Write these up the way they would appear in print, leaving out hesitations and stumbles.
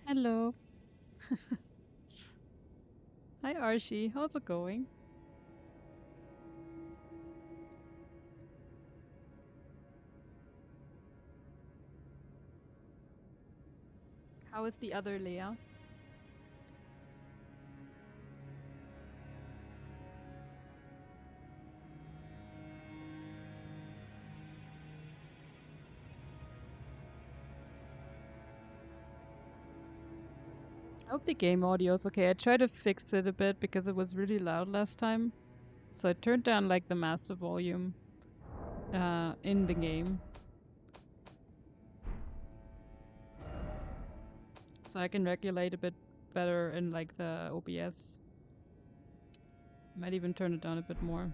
Hello. Hi Archie, how's it going? How is the other Leah? I hope the game audio is okay. I tried to fix it a bit because it was really loud last time. So I turned down like the master volume in the game. So I can regulate a bit better in like the OBS. Might even turn it down a bit more.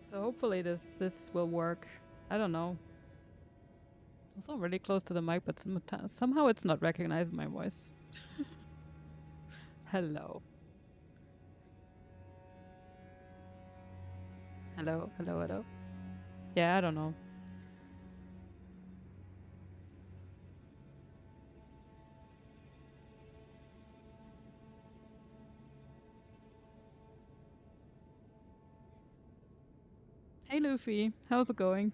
So hopefully this will work. I don't know. It's not really close to the mic, but somehow it's not recognizing my voice. Hello. Hello, hello, hello. Yeah, I don't know. Hey Luffy, how's it going?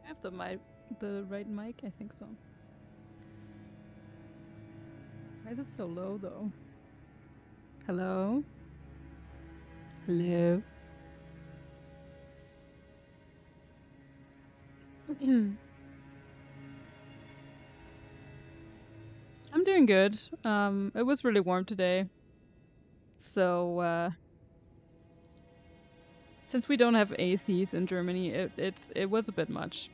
I have the right mic, I think so. Why is it so low though? Hello? Hello? I'm doing good. It was really warm today. So, since we don't have ACs in Germany, it was a bit much.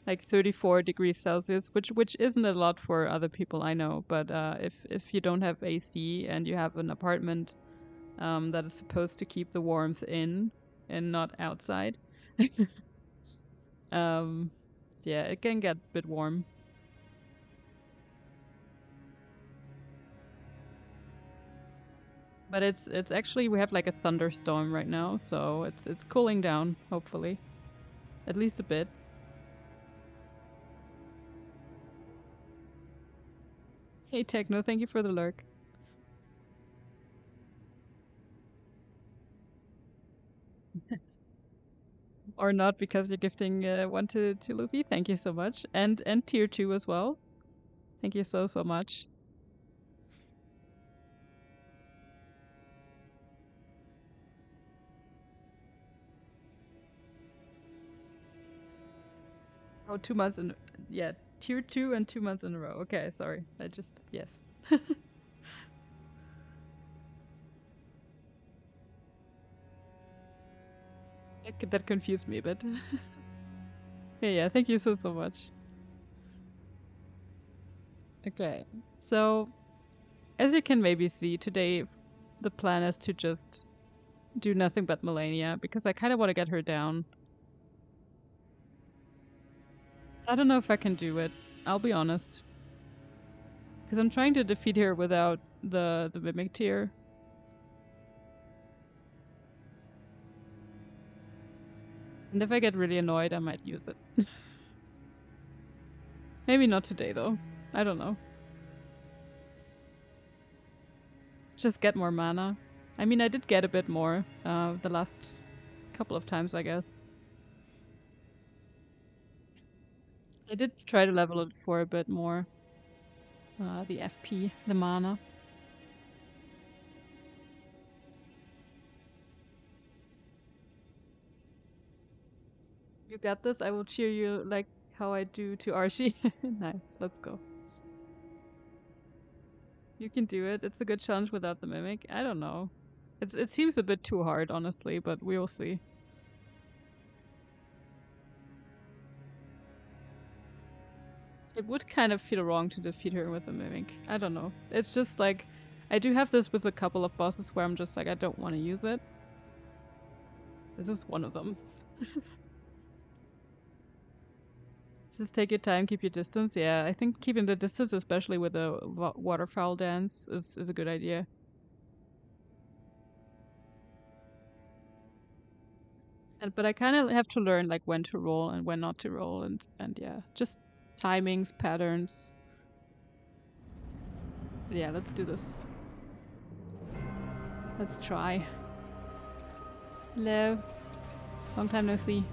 Like 34 degrees Celsius, which isn't a lot for other people I know, but if you don't have AC and you have an apartment that is supposed to keep the warmth in and not outside, um, yeah, it can get a bit warm. But it's actually we have like a thunderstorm right now, so it's cooling down, hopefully. At least a bit. Hey Techno, thank you for the lurk. Or not because you're gifting one to Luffy. Thank you so much. And tier 2 as well. Thank you so much. Oh, 2 months in yeah, tier 2 and 2 months in a row. Okay, sorry. I just yes. That confused me a bit. Yeah, thank you so much. Okay. So, as you can maybe see, today the plan is to just do nothing but Melania because I kind of want to get her down. I don't know if I can do it. I'll be honest. Because I'm trying to defeat her without the Mimic tier. And if I get really annoyed, I might use it. Maybe not today, though. I don't know. Just get more mana. I mean, I did get a bit more the last couple of times, I guess. I did try to level it for a bit more. The FP, the mana. You got this. I will cheer you like how I do to Archie. Nice. Let's go. You can do it. It's a good challenge without the mimic. I don't know. It seems a bit too hard, honestly, but we will see. It would kind of feel wrong to defeat her with a mimic. I don't know. It's just like I do have this with a couple of bosses where I'm just like I don't want to use it. This is one of them. Just take your time, keep your distance. Yeah, I think keeping the distance, especially with a waterfowl dance, is a good idea. But I kind of have to learn like when to roll and when not to roll, and yeah, just timings, patterns. But yeah, let's do this. Let's try. Hello. Long time no see.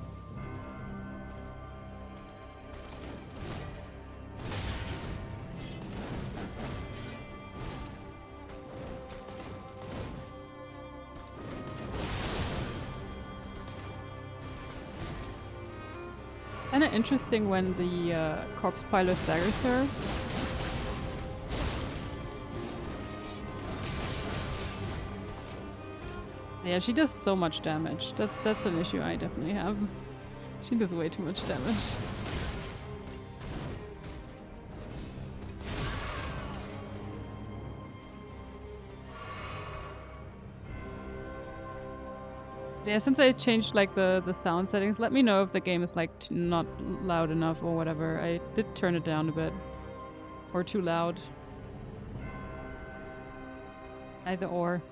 It's kind of interesting when the corpse piler staggers her. Yeah, she does so much damage. That's an issue I definitely have. She does way too much damage. Yeah, since I changed like the sound settings, let me know if the game is like not loud enough or whatever. I did turn it down a bit. Or too loud. Either or.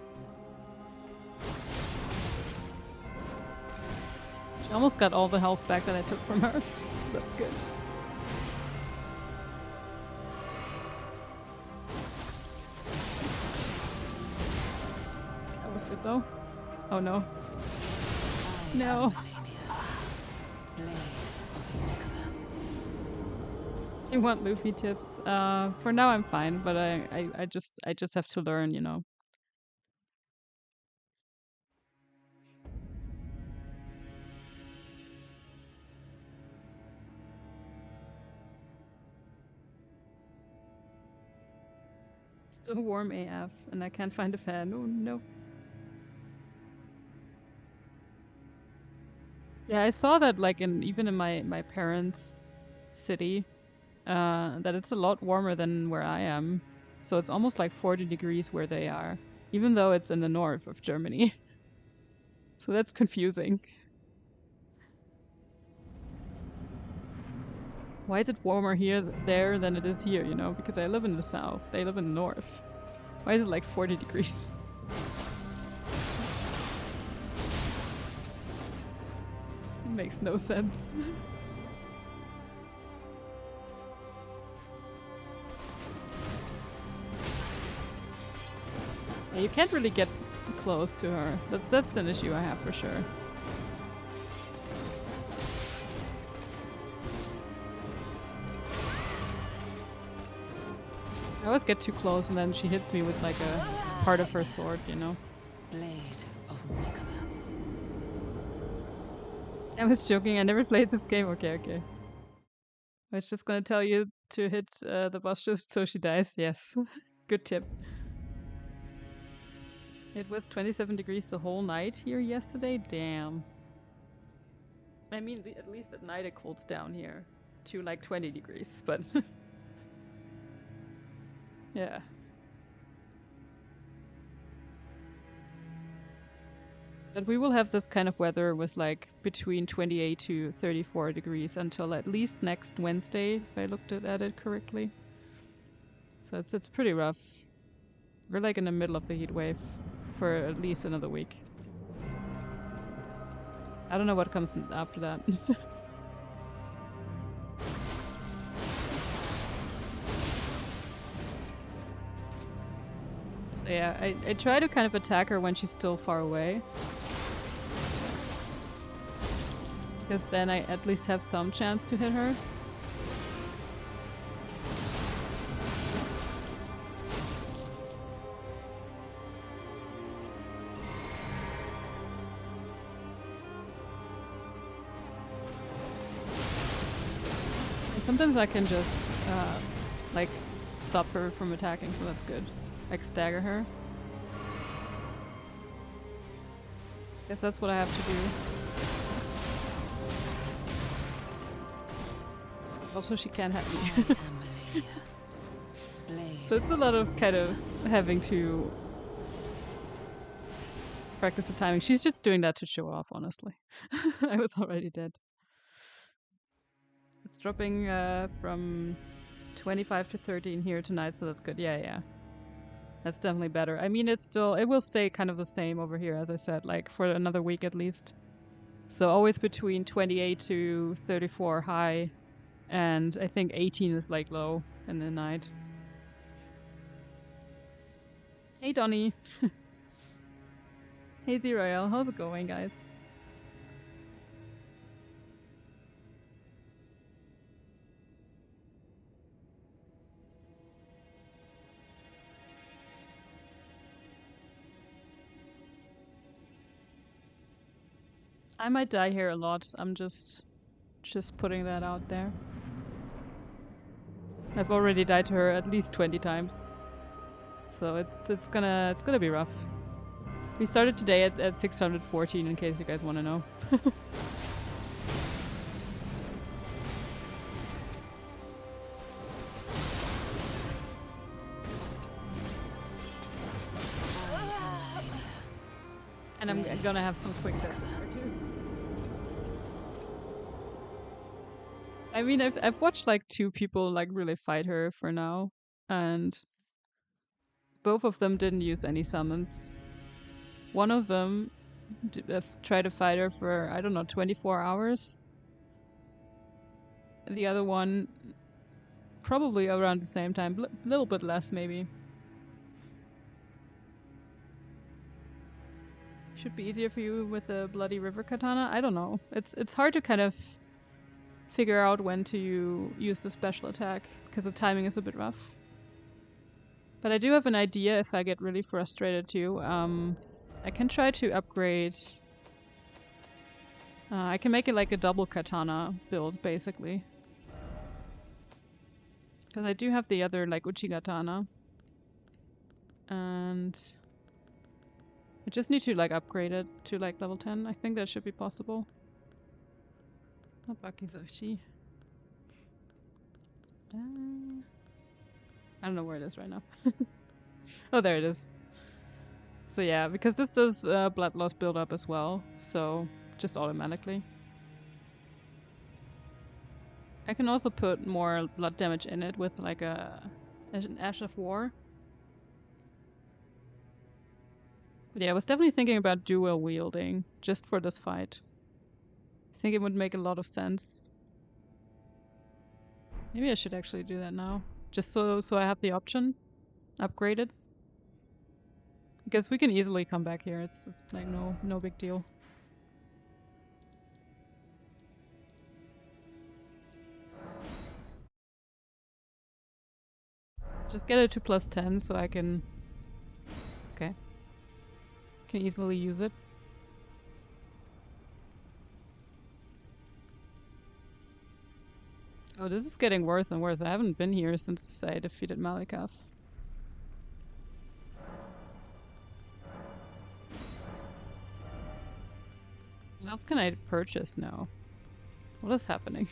She almost got all the health back that I took from her. That's good. That was good though. Oh no. No. You want Luffy tips? For now I'm fine, but I just have to learn, you know. Still warm AF, and I can't find a fan. Oh no. Yeah, I saw that like even in my parents' city, that it's a lot warmer than where I am. So it's almost like 40 degrees where they are, even though it's in the north of Germany. So that's confusing. Why is it warmer there than it is here, you know? Because I live in the south, they live in the north. Why is it like 40 degrees? It makes no sense. Yeah, you can't really get close to her. That's an issue I have for sure. I always get too close and then she hits me with like a part of her sword, you know? Blade of I was joking, I never played this game. Okay. I was just gonna tell you to hit the boss just so she dies. Yes. Good tip. It was 27 degrees the whole night here yesterday. Damn. I mean, at least at night it cools down here to like 20 degrees, but yeah. But we will have this kind of weather with like between 28 to 34 degrees until at least next Wednesday, if I looked at it correctly. So it's pretty rough. We're like in the middle of the heat wave for at least another week. I don't know what comes after that. So yeah, I try to kind of attack her when she's still far away. Because then I at least have some chance to hit her. Sometimes I can just, like, stop her from attacking, so that's good. Like, stagger her. Guess that's what I have to do. Also, she can't hit me. So it's a lot of kind of having to practice the timing. She's just doing that to show off, honestly. I was already dead. It's dropping from 25 to 13 here tonight, so that's good. Yeah. That's definitely better. I mean, it will stay kind of the same over here, as I said, like for another week at least. So always between 28 to 34 high, and I think 18 is like low in the night. Hey Donnie. Hey Zerael, how's it going, guys? I might die here a lot. I'm just putting that out there. I've already died to her at least 20 times. So it's gonna be rough. We started today at 614 in case you guys want to know. And I'm gonna have some quick deaths in there too. I mean, I've watched like 2 people like really fight her for now, and both of them didn't use any summons. One of them tried to fight her for, I don't know, 24 hours. The other one probably around the same time, a little bit less maybe. Should be easier for you with the Bloody River Katana? I don't know. It's hard to kind of figure out when to use the special attack, because the timing is a bit rough. But I do have an idea if I get really frustrated too. I can try to upgrade... I can make it like a double katana build, basically. Because I do have the other, like, Uchigatana. And... I just need to, like, upgrade it to, like, level 10. I think that should be possible. Oh, Bakizashi. I don't know where it is right now. Oh, there it is. So yeah, because this does blood loss build up as well, so just automatically. I can also put more blood damage in it with like an Ash of War. But yeah, I was definitely thinking about dual wielding just for this fight. I think it would make a lot of sense. Maybe I should actually do that now, just so I have the option, upgrade it. Because we can easily come back here. It's like no big deal. Just get it to plus 10 so I can... Okay. Can easily use it. Oh, this is getting worse and worse. I haven't been here since I defeated Malikath. What else can I purchase now? What is happening?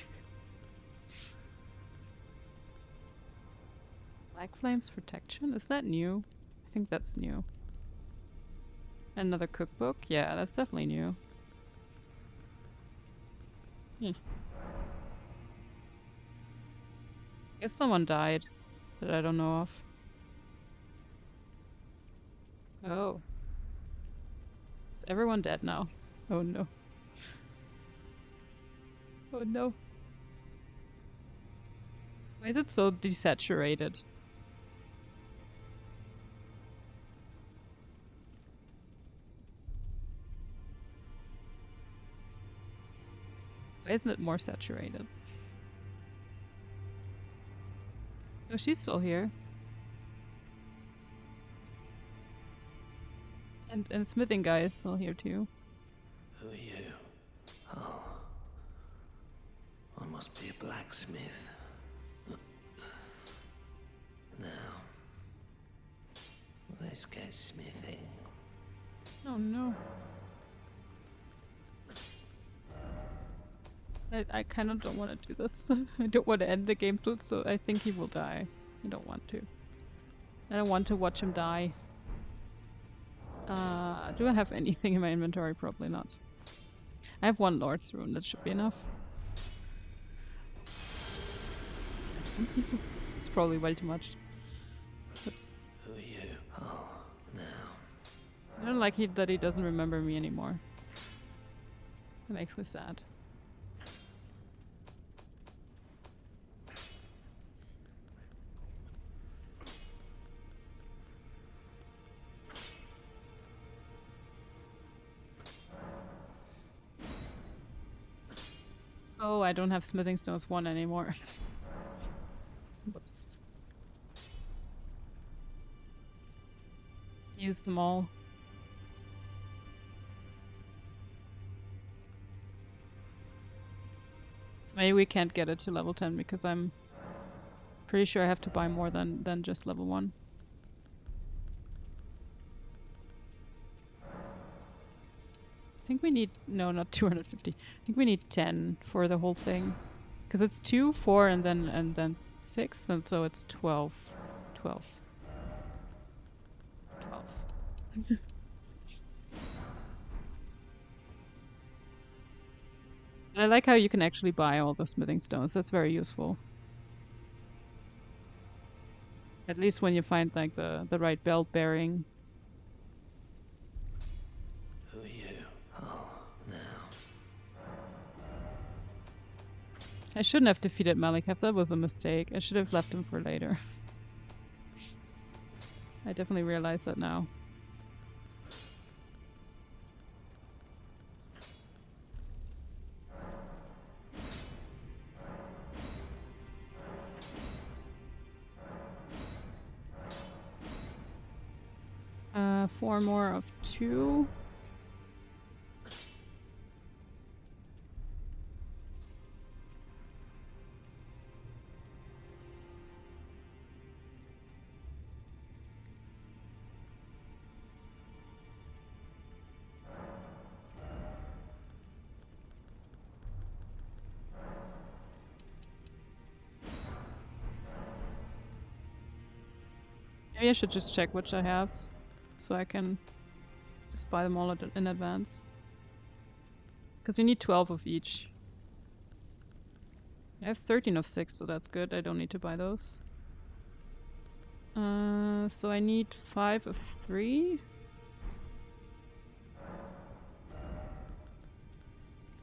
Black Flames Protection? Is that new? I think that's new. Another cookbook? Yeah, that's definitely new. Guess someone died that I don't know of. Oh. Is everyone dead now? Oh no. Oh no. Why is it so desaturated? Why isn't it more saturated? Oh, she's still here. And smithing guy is still here too. Who are you? Oh. I must be a blacksmith. Now, let's get smithing. Oh no. I kind of don't want to do this. I don't want to end the game, so I think he will die. I don't want to. I don't want to watch him die. Do I have anything in my inventory? Probably not. I have 1 Lord's Rune, that should be enough. It's probably way too much. Oops. Who are you? Oh, now. I don't like that he doesn't remember me anymore. It makes me sad. Oh, I don't have smithing stones 1 anymore. Whoops. Use them all. So maybe we can't get it to level 10 because I'm pretty sure I have to buy more than just level 1. I think we need, no, not 250. I think we need 10 for the whole thing. Because it's 2, 4, and then 6, and so it's 12. 12. 12. I like how you can actually buy all the smithing stones. That's very useful. At least when you find like the right belt bearing. Who are you? Oh, now. I shouldn't have defeated Malikath. That was a mistake. I should have left him for later. I definitely realize that now. Four more of 2. Maybe I should just check which I have, so I can just buy them all in advance. Because you need 12 of each. I have 13 of 6, so that's good. I don't need to buy those. So I need 5 of 3.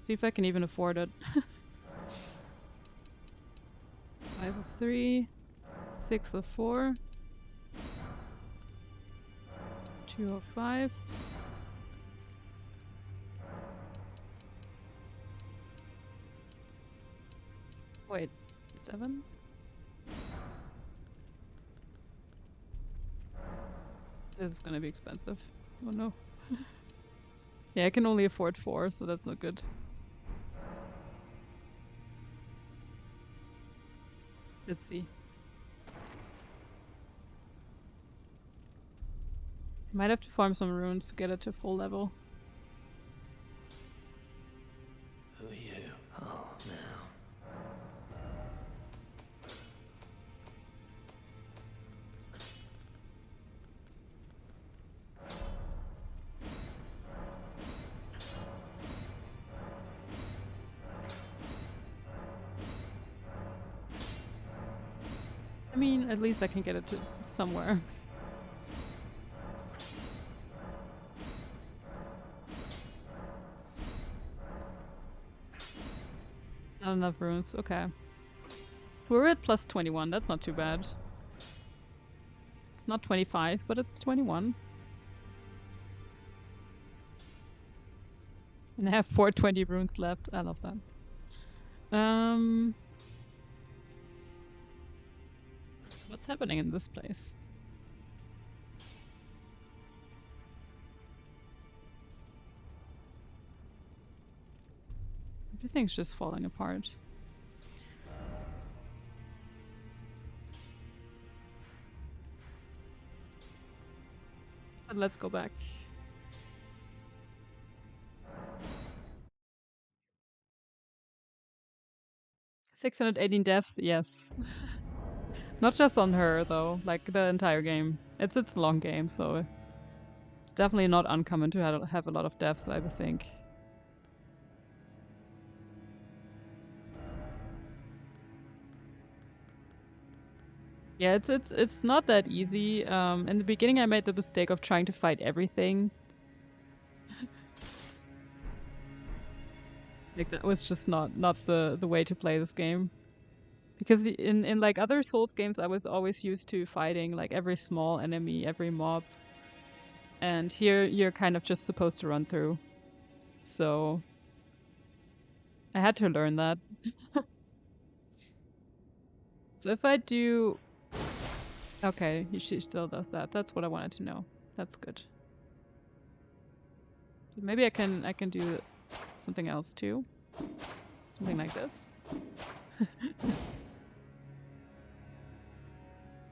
See if I can even afford it. 5 of 3. 6 of 4. 2 of 5. Wait, 7? This is gonna be expensive. Oh no. Yeah, I can only afford 4, so that's not good. Let's see. Might have to farm some runes to get it to full level. Who are you? Oh, now. I mean, at least I can get it to somewhere. Not enough runes, okay. So we're at plus 21, that's not too bad. It's not 25, but it's 21. And I have 420 runes left, I love that. So what's happening in this place? Everything's just falling apart. But let's go back. $618 deaths, yes. Not just on her though, like the entire game. It's a long game, so it's definitely not uncommon to have a lot of deaths, I would think. Yeah, it's not that easy. In the beginning I made the mistake of trying to fight everything. Like that was just not the way to play this game. Because in like other Souls games, I was always used to fighting like every small enemy, every mob. And here you're kind of just supposed to run through. So I had to learn that. So if I do... Okay, she still does that. That's what I wanted to know. That's good. Maybe I can do something else too. Something like this.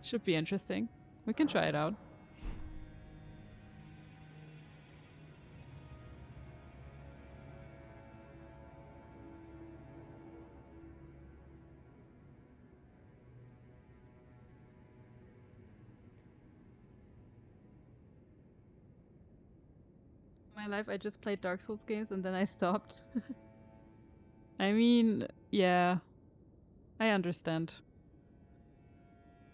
Should be interesting. We can try it out. In my life, I just played Dark Souls games and then I stopped. I mean, yeah, I understand.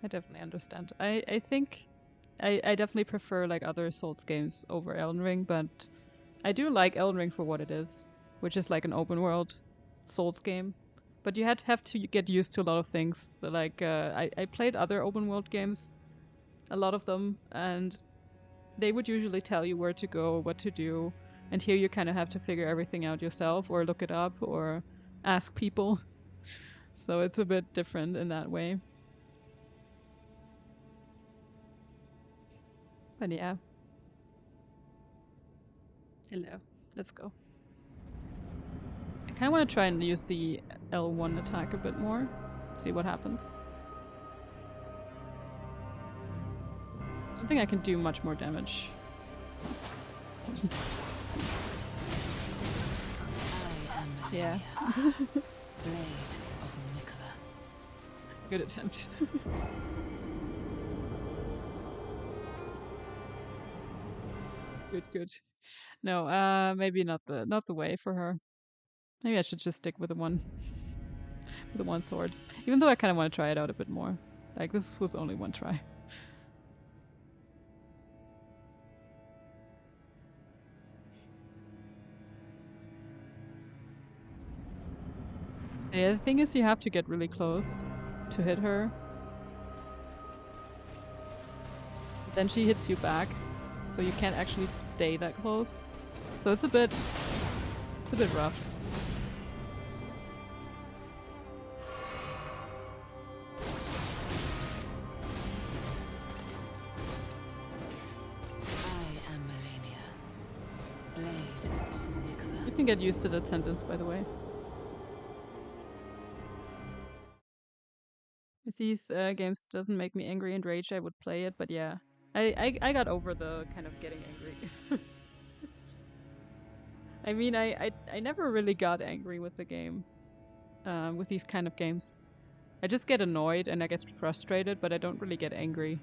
I definitely understand. I think I definitely prefer like other Souls games over Elden Ring, but I do like Elden Ring for what it is, which is like an open world Souls game. But you have to get used to a lot of things. Like I played other open world games, a lot of them, and they would usually tell you where to go, what to do, and here you kind of have to figure everything out yourself, or look it up, or ask people. So it's a bit different in that way. But yeah. Hello. Let's go. I kind of want to try and use the L1 attack a bit more. See what happens. I don't think I can do much more damage. Yeah. Blade of Nicola. Good attempt. Good. No, maybe not the way for her. Maybe I should just stick with the one sword. Even though I kind of want to try it out a bit more. Like this was only one try. Yeah, the thing is you have to get really close to hit her. Then she hits you back, so you can't actually stay that close. So it's a bit rough. You can get used to that sentence, by the way. If these games doesn't make me angry and rage, I would play it, but yeah. I got over the kind of getting angry. I mean, I never really got angry with the game, with these kind of games. I just get annoyed and I get frustrated, but I don't really get angry.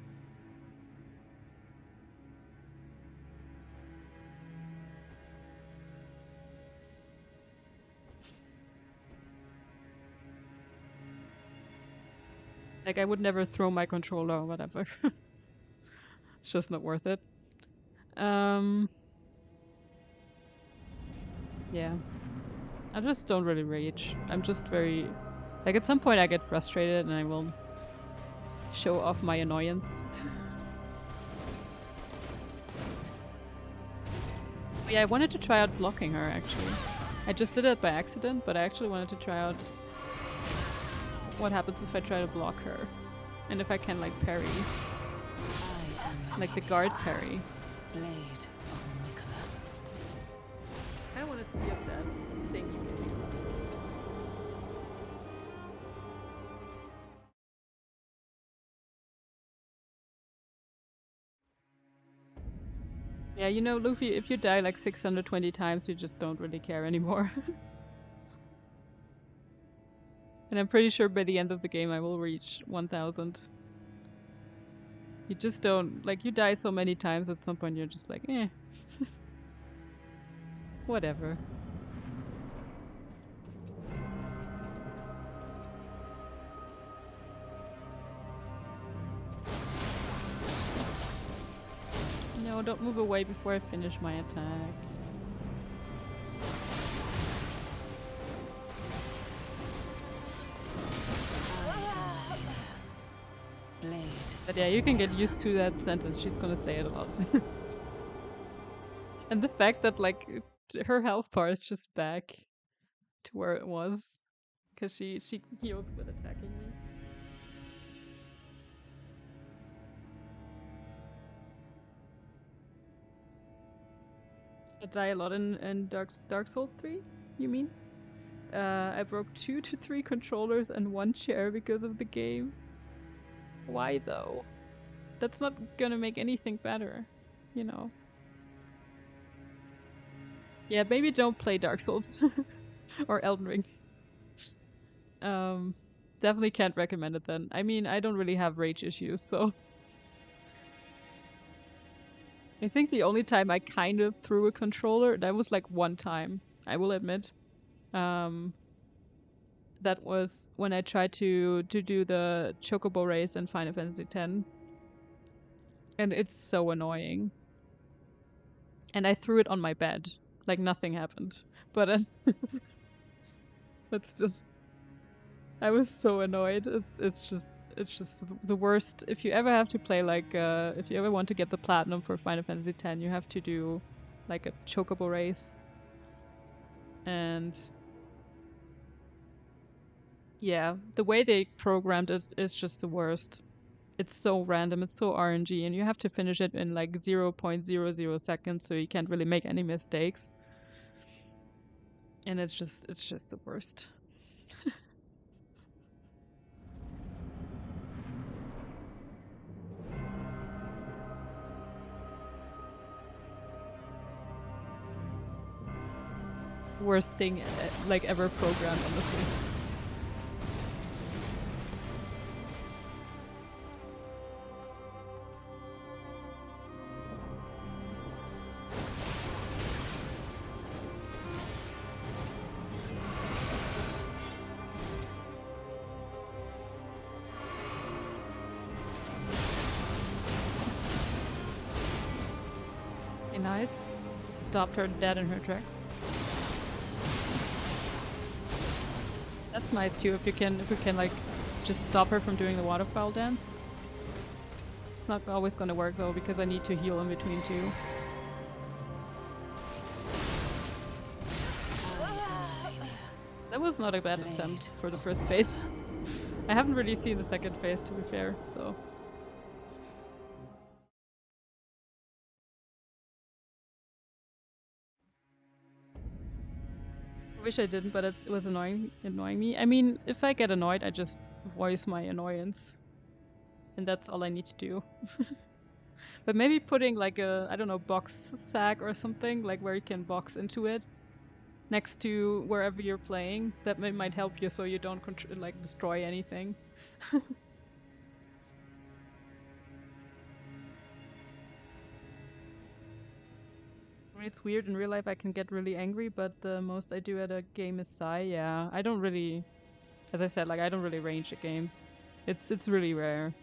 Like, I would never throw my controller or whatever. It's just not worth it. Yeah. I just don't really rage. I'm just very... Like, at some point I get frustrated and I will show off my annoyance. Yeah, I wanted to try out blocking her, actually. I just did it by accident, but I actually wanted to try out what happens if I try to block her. And if I can, like, parry. Like the guard parry. Blade of Nicola. I want to see if that's a thing you can do. Yeah, you know, Luffy, if you die like 620 times, you just don't really care anymore. And I'm pretty sure by the end of the game I will reach 1000. You just don't, like, you die so many times at some point you're just like, eh. Whatever. No, don't move away before I finish my attack. But yeah, you can get used to that sentence. She's gonna say it a lot. And the fact that like her health bar is just back to where it was, because she heals with attacking me. I die a lot in Dark Souls 3, you mean? I broke 2 to 3 controllers and 1 chair because of the game. Why though? That's not gonna make anything better, you know. Yeah, maybe don't play Dark Souls or Elden Ring. Definitely can't recommend it then. I mean, I don't really have rage issues, so I think the only time I kind of threw a controller, that was like one time, I will admit. That was when I tried to do the Chocobo race in Final Fantasy X. And it's so annoying. And I threw it on my bed. Like nothing happened. But but still, I was so annoyed. It's just the worst. If you ever have to play like if you ever want to get the platinum for Final Fantasy X, you have to do like a Chocobo race. And yeah, the way they programmed is just the worst. It's so random, it's so RNG, and you have to finish it in like 0.00 seconds, so you can't really make any mistakes. And it's just the worst. Worst thing like ever programmed, honestly. Okay, nice. Stopped her dead in her tracks. That's nice too, if we can like just stop her from doing the waterfowl dance. It's not always gonna work though, because I need to heal in between too. That was not a bad attempt for the first phase. I haven't really seen the second phase, to be fair, so. I wish I didn't, but it was annoying me. I mean, if I get annoyed, I just voice my annoyance. And that's all I need to do. But maybe putting like a, I don't know, box sack or something, like where you can box into it, next to wherever you're playing, that might help you so you don't like destroy anything. I mean, it's weird, in real life I can get really angry, but the most I do at a game is sigh. Yeah, I don't really, as I said, like I don't really rage at games. It's really rare.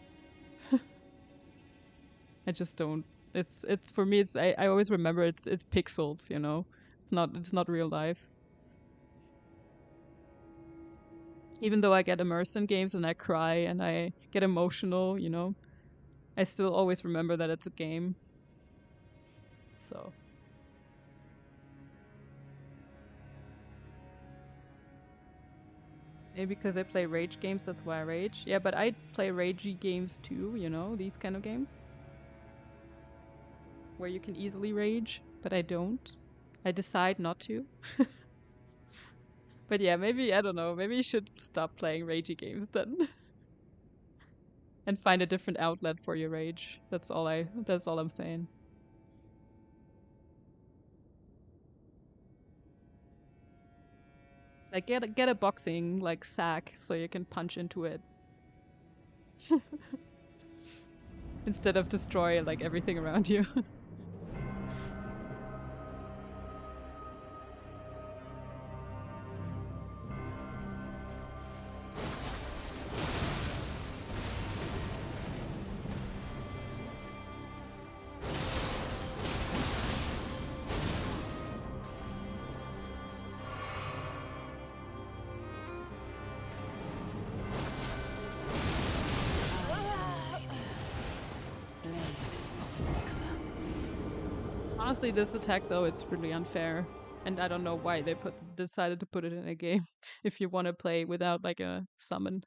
I just don't. It's for me. I always remember it's pixels. You know, it's not real life. Even though I get immersed in games and I cry and I get emotional, you know, I still always remember that it's a game. So. Maybe because I play rage games, that's why I rage. Yeah, but I play ragey games too, you know, these kind of games. Where you can easily rage, but I don't. I decide not to. But yeah, maybe, I don't know, maybe you should stop playing ragey games then. And find a different outlet for your rage. That's all I'm saying. Like get a boxing like sack so you can punch into it. Instead of destroy like everything around you. Honestly, this attack though, it's really unfair. And I don't know why they decided to put it in a game if you want to play without like a summon.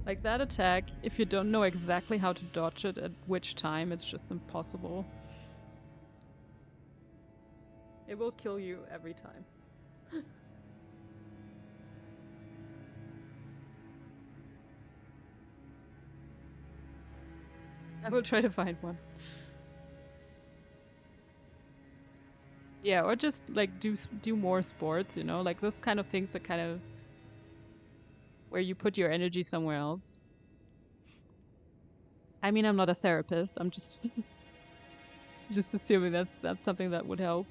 Like that attack, if you don't know exactly how to dodge it at which time, it's just impossible. It will kill you every time. I will try to find one. Yeah, or just like do more sports, you know, like those kind of things that kind of where you put your energy somewhere else. I mean, I'm not a therapist. I'm just just assuming that's something that would help.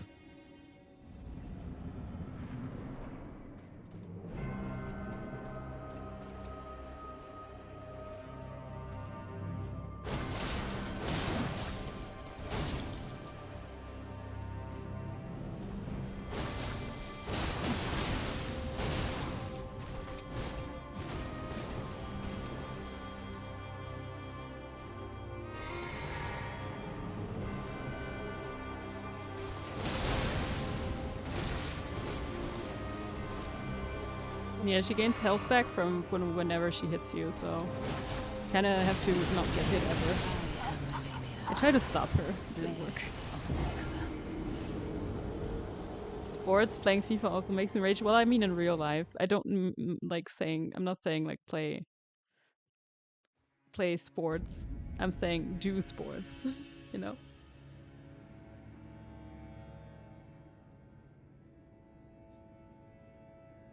Yeah, she gains health back from whenever she hits you, so kind of have to not get hit ever. I tried to stop her, it didn't work. Sports, playing FIFA also makes me rage. Well, I mean in real life. I don't like saying, I'm not saying like play sports. I'm saying do sports, you know?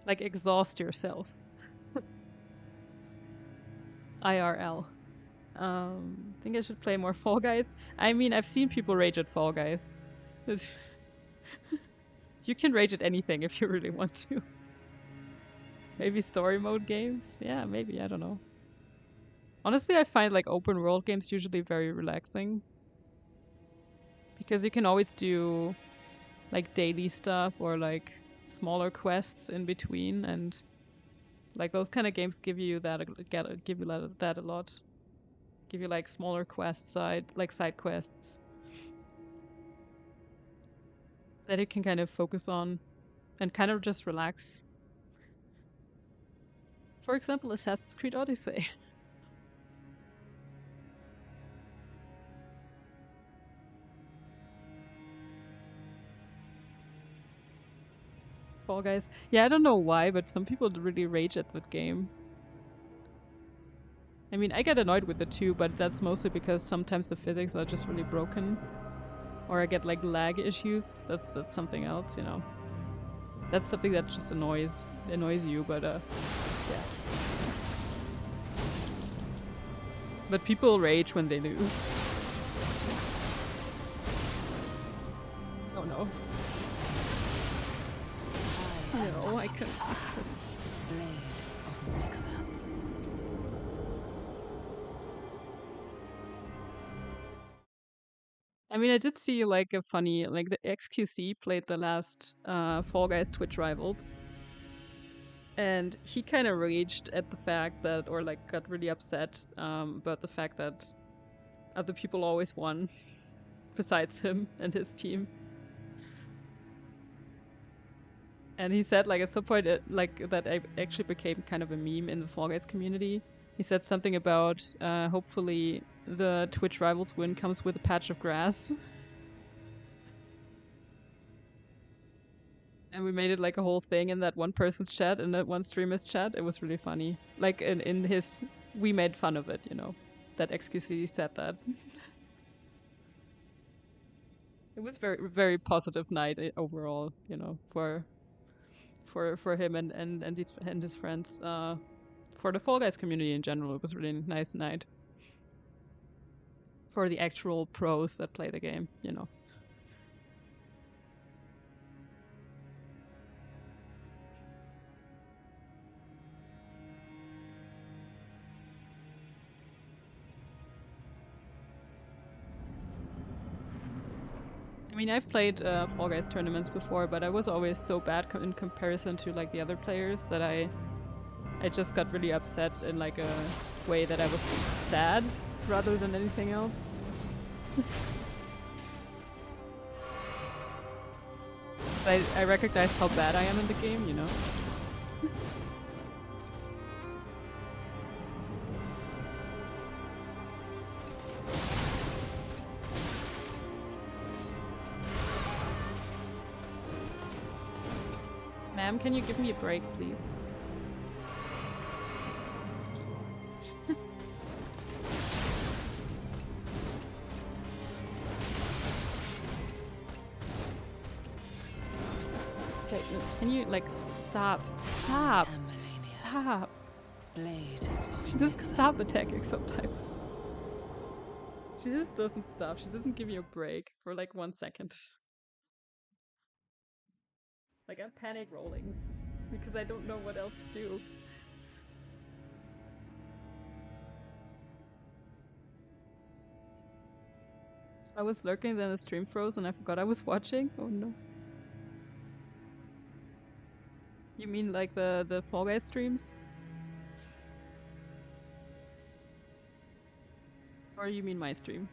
Like exhaust yourself. IRL. Think I should play more Fall Guys. I mean, I've seen people rage at Fall Guys. You can rage at anything if you really want to. Maybe story mode games? Yeah, maybe, I don't know. Honestly, I find like open world games usually very relaxing. Because you can always do like daily stuff or like smaller quests in between, and like those kind of games give you that that a lot. Give you like smaller quests, side quests that you can kind of focus on and kind of just relax. For example, Assassin's Creed Odyssey. Fall Guys. Yeah, I don't know why, but some people really rage at that game. I mean, I get annoyed with it too, but that's mostly because sometimes the physics are just really broken. Or I get like lag issues. That's something else, you know. That's something that just annoys you, but yeah. But people rage when they lose. Oh no. No, I couldn't. Blade of Nicola. I mean, I did see like a funny, like the XQC played the last Fall Guys Twitch Rivals. And he kind of raged at the fact that, or like got really upset about the fact that other people always won besides him and his team. And he said like at some point like that actually became kind of a meme in the Fall Guys community. He said something about hopefully the Twitch Rivals win comes with a patch of grass. And we made it like a whole thing in that one person's chat, in that one streamer's chat. It was really funny. Like in his, we made fun of it, you know. That XQC said that. It was very positive night overall, you know, for him and his friends. For the Fall Guys community in general, it was really nice night. For the actual pros that play the game, you know. I mean, I've played Fall Guys tournaments before, but I was always so bad in comparison to like the other players that I just got really upset in like a way that I was sad rather than anything else. I recognize how bad I am in the game, you know? Ma'am, can you give me a break, please? Okay, can you, like, stop? Stop! Stop! Blade of She doesn't stop attacking sometimes. She just doesn't stop. She doesn't give you a break for, like, 1 second. Like, I'm panic rolling because I don't know what else to do. I was lurking, then the stream froze and I forgot I was watching. Oh no. You mean like the Fall Guys streams? Or you mean my stream?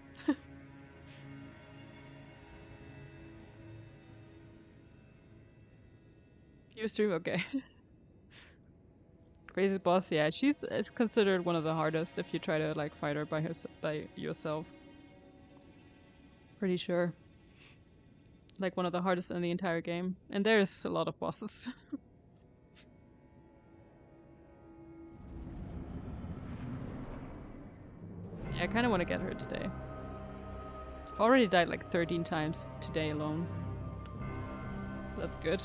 You stream? Okay. Crazy Boss, yeah, she's considered one of the hardest if you try to like fight her by yourself. Pretty sure. Like one of the hardest in the entire game. And there's a lot of bosses. Yeah, I kinda wanna get her today. I've already died like 13 times today alone. So that's good.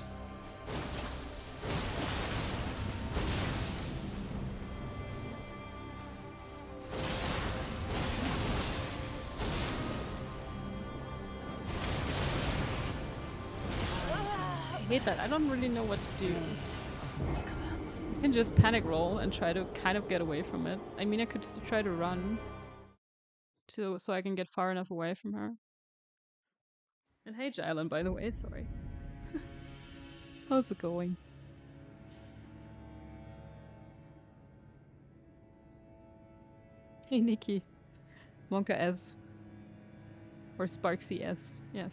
I hate that. I don't really know what to do. I can just panic roll and try to kind of get away from it. I mean, I could just try to run so I can get far enough away from her. And hey, Jylan, by the way, sorry. How's it going? Hey, Nikki. Wonka S. Or Sparksy S. Yes.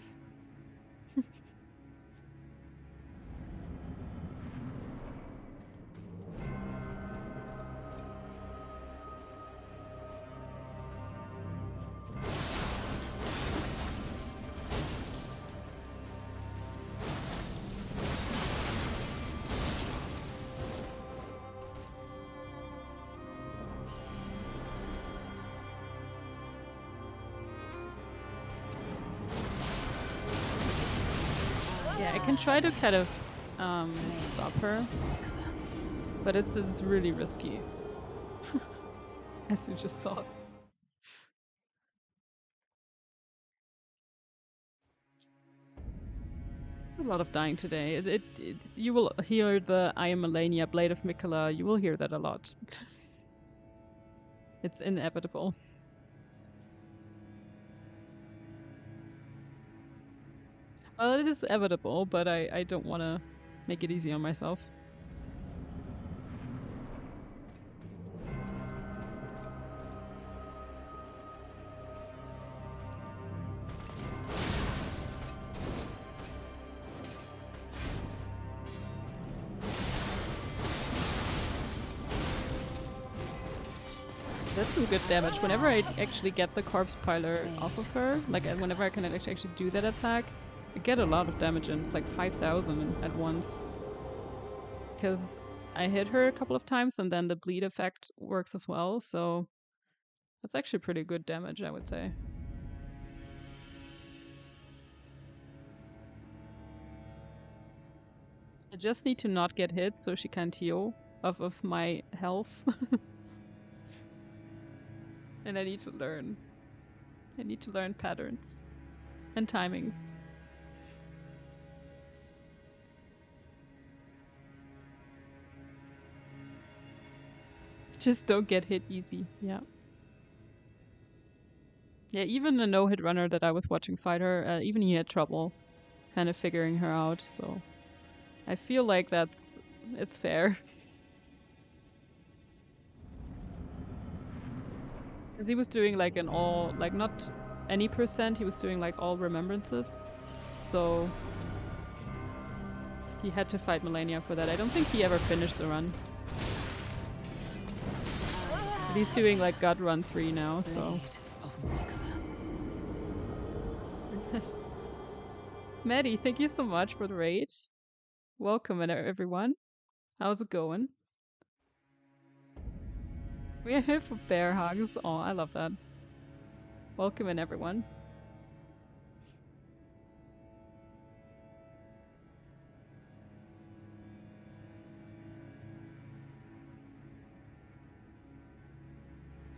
Yeah, I can try to kind of stop her, but it's really risky. As you just saw. It's a lot of dying today. You will hear the I am Melania, Blade of Mikola. You will hear that a lot. It's inevitable. Well, it is inevitable, but I don't want to make it easy on myself. That's some good damage. Whenever I actually get the corpse piler off of her, like whenever I can actually do that attack, I get a lot of damage in. It's like 5,000 at once. Because I hit her a couple of times and then the bleed effect works as well, so that's actually pretty good damage, I would say. I just need to not get hit so she can't heal off of my health. And I need to learn. I need to learn patterns and timings. Just don't get hit easy, yeah. Yeah, even a no-hit runner that I was watching fight her, even he had trouble kind of figuring her out, so I feel like it's fair. Because he was doing like an all, like not any percent, he was doing like all remembrances. So He had to fight Melania for that. I don't think he ever finished the run. But he's doing like God Run 3 now, so. Blade of Mikula. Maddie, thank you so much for the raid. Welcome everyone. How's it going? We are here for bear hugs. Oh, I love that. Welcome in everyone.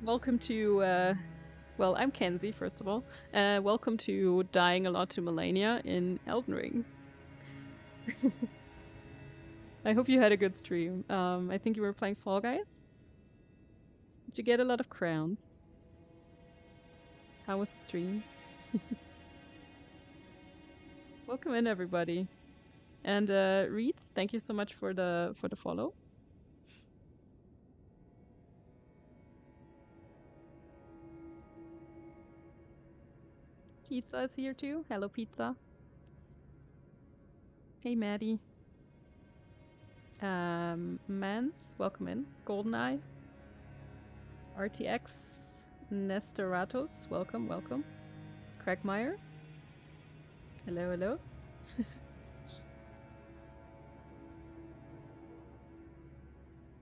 Welcome to, well, I'm Kenzie, first of all. Welcome to Dying a Lot to Melania in Elden Ring. I hope you had a good stream. I think you were playing Fall Guys. Did you get a lot of crowns? How was the stream? Welcome in, everybody. And Reeds, thank you so much for the follow. Pizza is here too. Hello, Pizza. Hey, Maddie. Mans, welcome in. Goldeneye. RTX. Nestoratos, welcome, welcome. Crackmeyer. Hello, hello.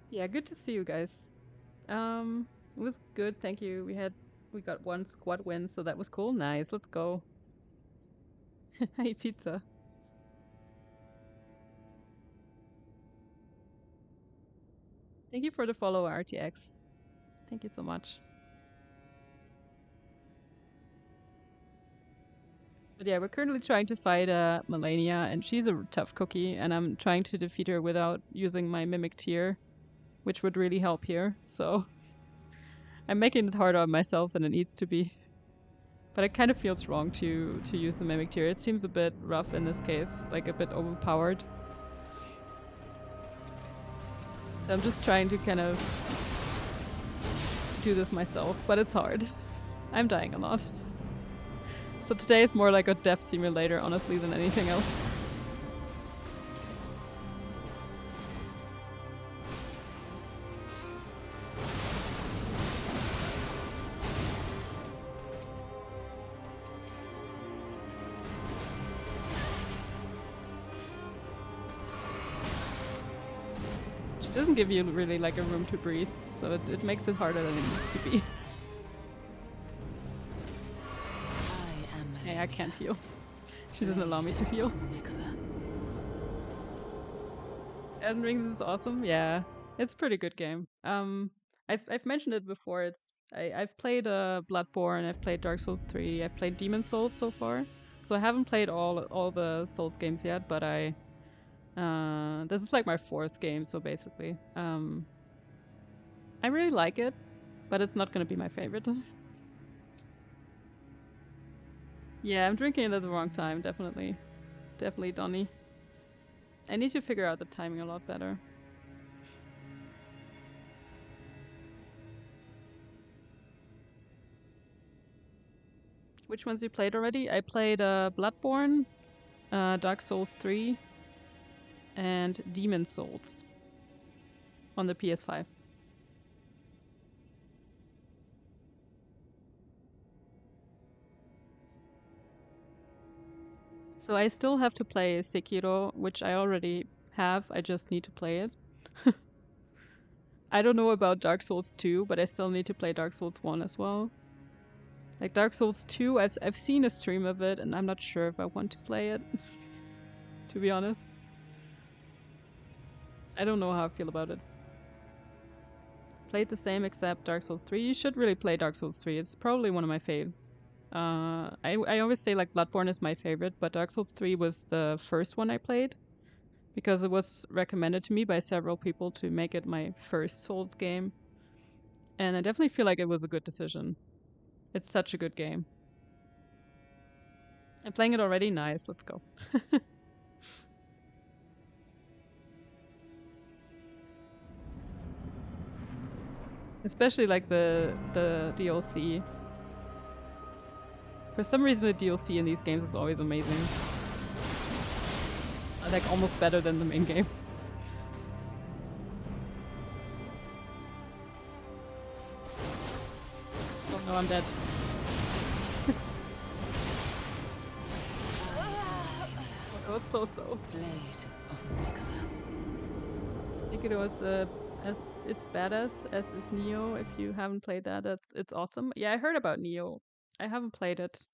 Yeah, good to see you guys. It was good, thank you. We got one squad win, so that was cool. Nice, let's go. Hey, Pizza. Thank you for the follow, RTX. Thank you so much. But yeah, we're currently trying to fight Melania, and she's a tough cookie, and I'm trying to defeat her without using my Mimic tier, which would really help here, so I'm making it harder on myself than it needs to be. But it kind of feels wrong to use the Mimic tier. It seems a bit rough in this case, like a bit overpowered. So I'm just trying to kind of do this myself, but it's hard. I'm dying a lot. So today is more like a death simulator, honestly, than anything else. It doesn't give you really like a room to breathe, so it makes it harder than it needs to be. Hey, I can't heal. She doesn't allow me to heal. Elden Ring is awesome. Yeah, it's a pretty good game. I've mentioned it before. I've played Bloodborne. I've played Dark Souls 3. I've played Demon Souls so far. So I haven't played all the Souls games yet, but this is like my 4th game, so basically. I really like it, but it's not gonna be my favorite. Yeah, I'm drinking it at the wrong time, definitely. Definitely, Donnie. I need to figure out the timing a lot better. Which ones you played already? I played Bloodborne, Dark Souls 3, and Demon Souls on the PS5. So I still have to play Sekiro, which I already have. I just need to play it. I don't know about Dark Souls 2, but I still need to play Dark Souls 1 as well. Like Dark Souls 2, I've seen a stream of it, and I'm not sure if I want to play it. To be honest. I don't know how I feel about it. Played the same except Dark Souls 3. You should really play Dark Souls 3. It's probably one of my faves. I always say like Bloodborne is my favorite, but Dark Souls 3 was the first one I played because it was recommended to me by several people to make it my first Souls game. And I definitely feel like it was a good decision. It's such a good game. I'm playing it already? Nice, let's go. Especially like the DLC. For some reason the DLC in these games is always amazing. Like almost better than the main game. Oh no, I'm dead. That was close though. Blade of Mikala. Sekiro is as badass as is Neo. If you haven't played that, it's awesome. Yeah, I heard about Neo. I haven't played it.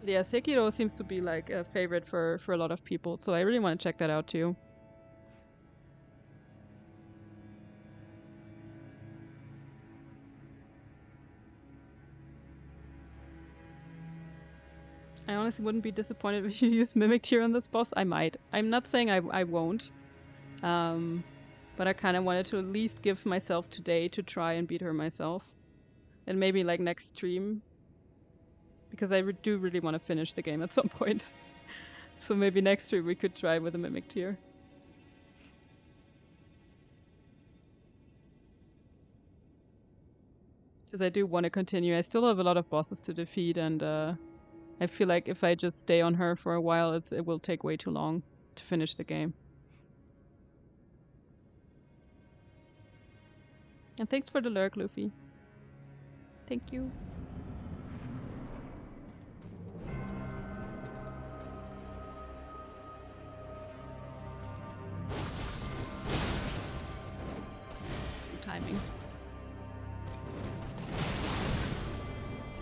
Yeah, Sekiro seems to be like a favorite for a lot of people, so I really want to check that out too. I honestly wouldn't be disappointed if you use Mimic Tear on this boss. I might. I'm not saying I won't. But I kind of wanted to at least give myself today to try and beat her myself. And maybe like next stream. Because I do really want to finish the game at some point. So maybe next stream we could try with a Mimic Tear. Because I do want to continue. I still have a lot of bosses to defeat, and I feel like if I just stay on her for a while, it will take way too long to finish the game. And thanks for the lurk, Luffy. Thank you. Timing.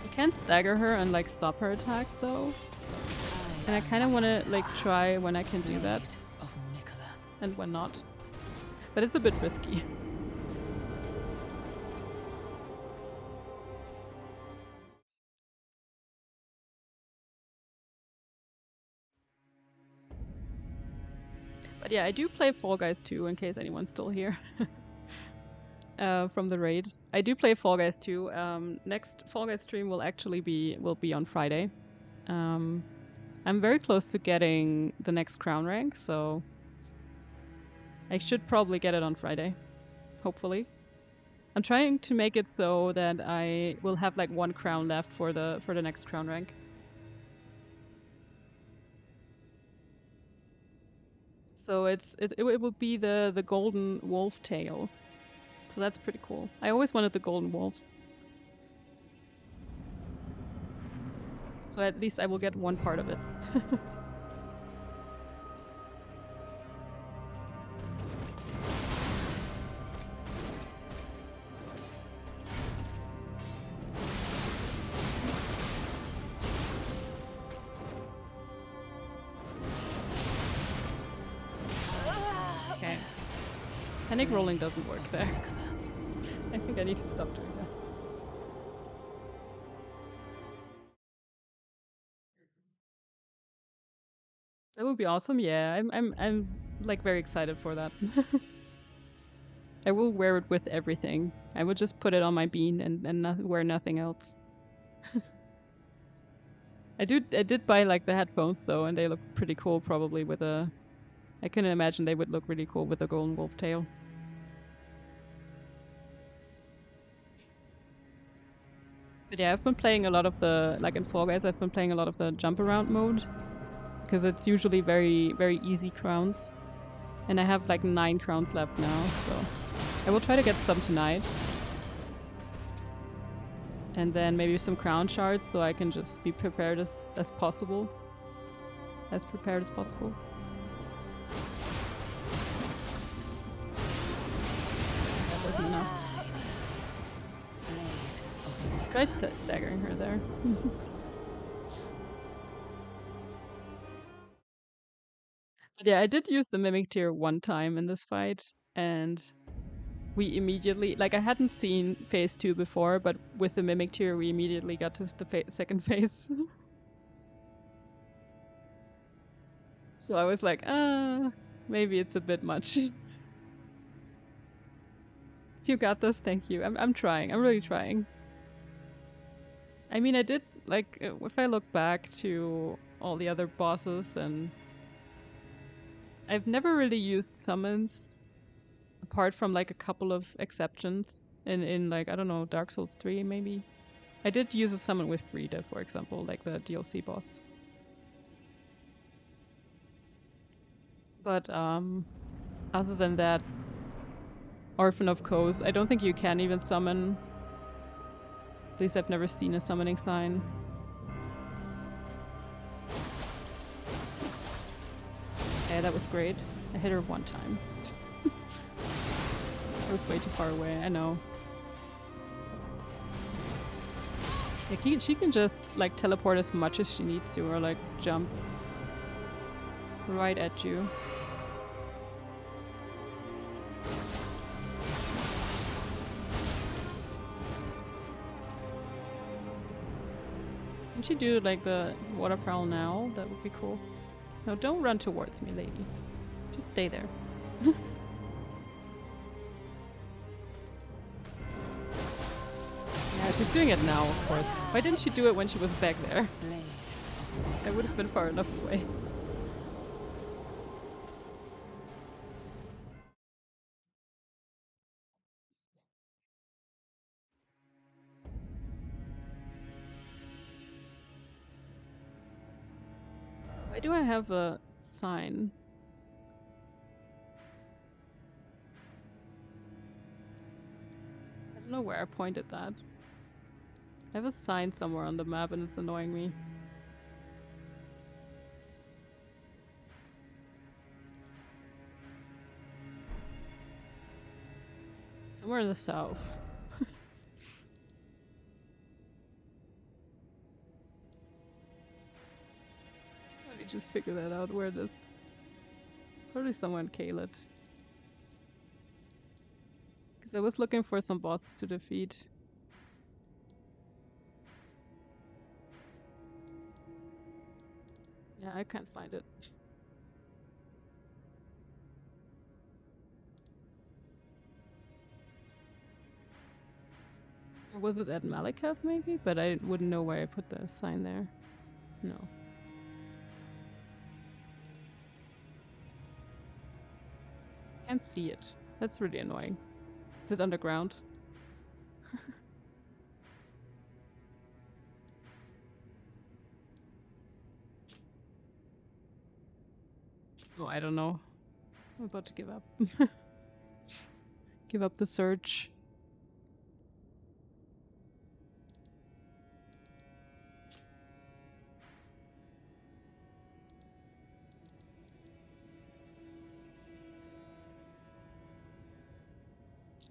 You can stagger her and like stop her attacks though. And I kind of want to like try when I can do that Of Mikala. and when not. But it's a bit risky. But yeah, I do play Fall Guys too, in case anyone's still here. From the raid. I do play Fall Guys too. Next Fall Guys stream will actually be on Friday. I'm very close to getting the next crown rank, so I should probably get it on Friday. Hopefully. I'm trying to make it so that I will have like one crown left for the next crown rank. So it will be the golden wolf tail. So that's pretty cool. I always wanted the golden wolf. So at least I will get one part of it. Okay. Panic rolling doesn't work there. I think I need to stop doing that. That would be awesome. Yeah, I'm like very excited for that. I will wear it with everything. I would just put it on my bean and wear nothing else. I did buy like the headphones though, and they look pretty cool. Probably with a, I can imagine they would look really cool with a golden wolf tail. But yeah, I've been playing a lot of the, like in Fall Guys, I've been playing a lot of the jump around mode. Because it's usually very, very easy crowns. And I have like 9 crowns left now, so I will try to get some tonight. And then maybe some crown shards so I can just be prepared as possible. As prepared as possible. That wasn't enough. Try staggering her there. But yeah, I did use the Mimic Tear one time in this fight, and we immediately, like I hadn't seen phase 2 before, but with the Mimic Tear we immediately got to the second phase. So I was like, maybe it's a bit much. You got this, thank you. I'm trying, I'm really trying. I mean, I did, like, if I look back to all the other bosses, and I've never really used summons apart from like a couple of exceptions in like, I don't know, Dark Souls 3 maybe. I did use a summon with Frida, for example, like the DLC boss. But other than that, Orphan of Kos, I don't think you can even summon. At least I've never seen a summoning sign. Okay, that was great. I hit her one time. I was way too far away, I know. Yeah, she can just like teleport as much as she needs to, or like jump right at you. Can she do like the waterfowl now? That would be cool. No, don't run towards me, lady. Just stay there. Yeah, she's doing it now, of course. Why didn't she do it when she was back there? I would have been far enough away. Why do I have a sign? I don't know where I pointed that. I have a sign somewhere on the map and it's annoying me. Somewhere in the south. Let me just figure that out where it is. Probably somewhere in Caelid. Because I was looking for some bosses to defeat. Yeah, I can't find it. Or was it at Malakath maybe? But I wouldn't know where I put the sign there. No. Can't see it. That's really annoying. Is it underground? Oh, I don't know. I'm about to give up. Give up the search.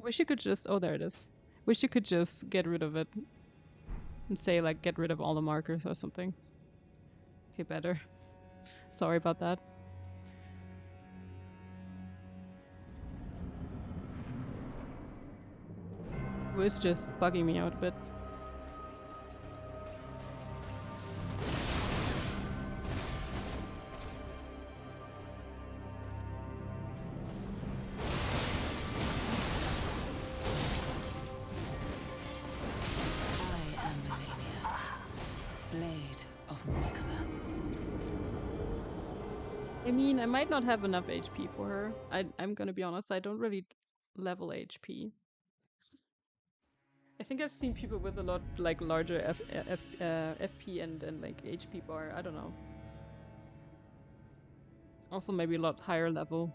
Wish you could just... Oh, there it is. Wish you could just get rid of it. And say, like, get rid of all the markers or something. Okay, better. Sorry about that. It was just bugging me out a bit. I mean, I might not have enough HP for her. I'm gonna be honest, I don't really level HP. I think I've seen people with a lot like larger FP and like HP bar. I don't know. Also maybe a lot higher level.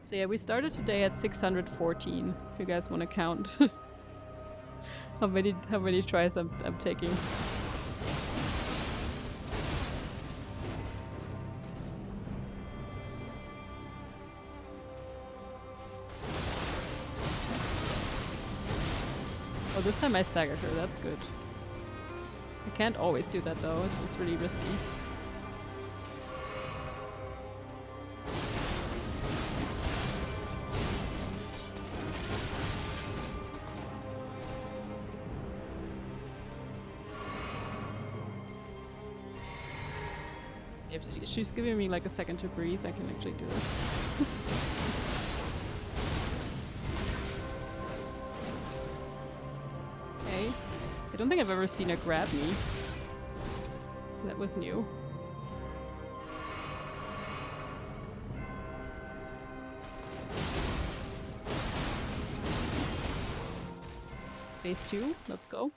So yeah, we started today at 614. If you guys want to count how many tries I'm taking. Oh, this time I staggered her. That's good. I can't always do that though. It's really risky. She's giving me like a second to breathe. I can actually do this. Okay. I don't think I've ever seen her grab me. That was new. Phase 2, let's go.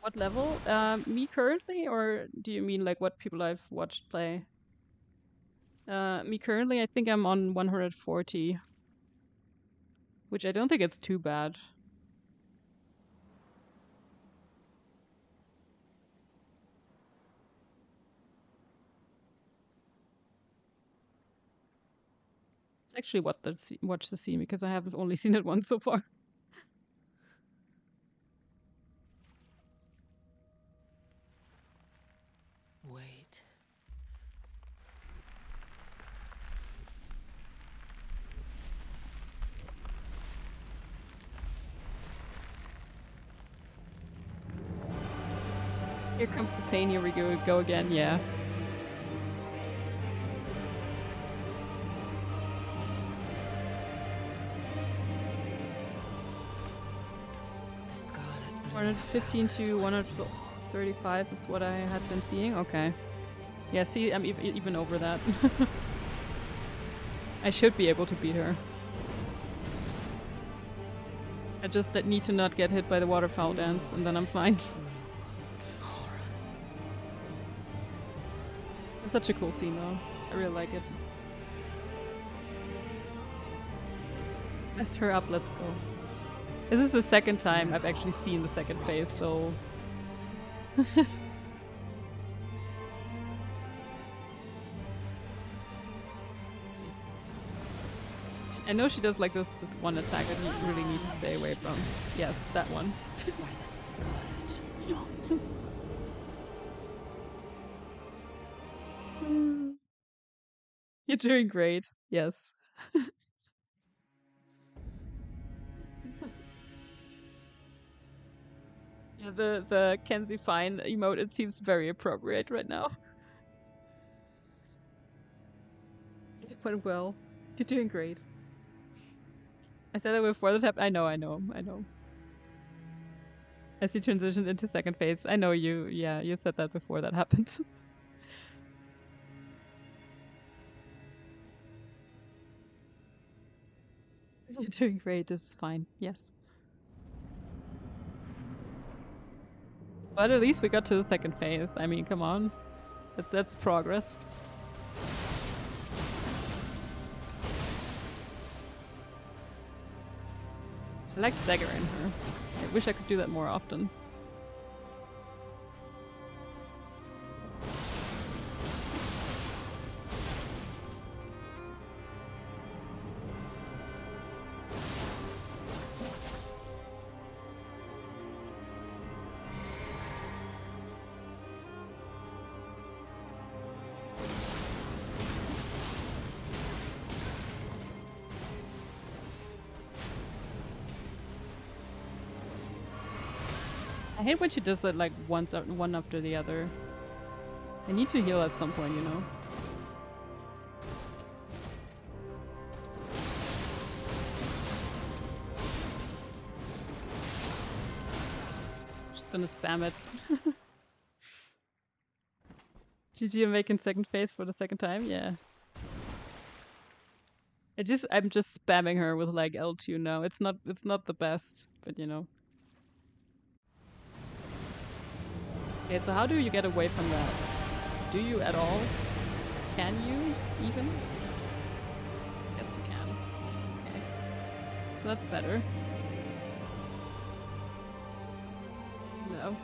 What level? Me currently, or do you mean like what people I've watched play? Me currently, I think I'm on 140. Which I don't think it's too bad. It's actually watch the scene because I have only seen it once so far. Wait. Here comes the pain, here we go again, yeah. The scarlet 115 to 135 is what I had been seeing, okay. Yeah, see, I'm even over that. I should be able to beat her. I just need to not get hit by the waterfowl dance, and then I'm fine. It's such a cool scene though. I really like it. Mess her up, let's go. This is the second time I've actually seen the second phase, so... I know she does like this one attack I really need to stay away from. Yes, that one. by the scarlet rot. You're doing great. Yes. Yeah, the Kenzie Fine emote, it seems very appropriate right now. It went well. You're doing great. I said that before the tap. I know. As you transitioned into second phase, I know you. Yeah, you said that before that happened. You're doing great. This is fine. Yes. But at least we got to the second phase. I mean, come on. That's progress. I like staggering her. I wish I could do that more often. I hate when she does that like one after the other. I need to heal at some point, you know. Just gonna spam it. GG, I'm making second phase for the second time, yeah. I'm just spamming her with like L2 now. It's not the best, but you know. Okay, so how do you get away from that? Do you at all? Can you even? Yes, you can. Okay. So that's better. No.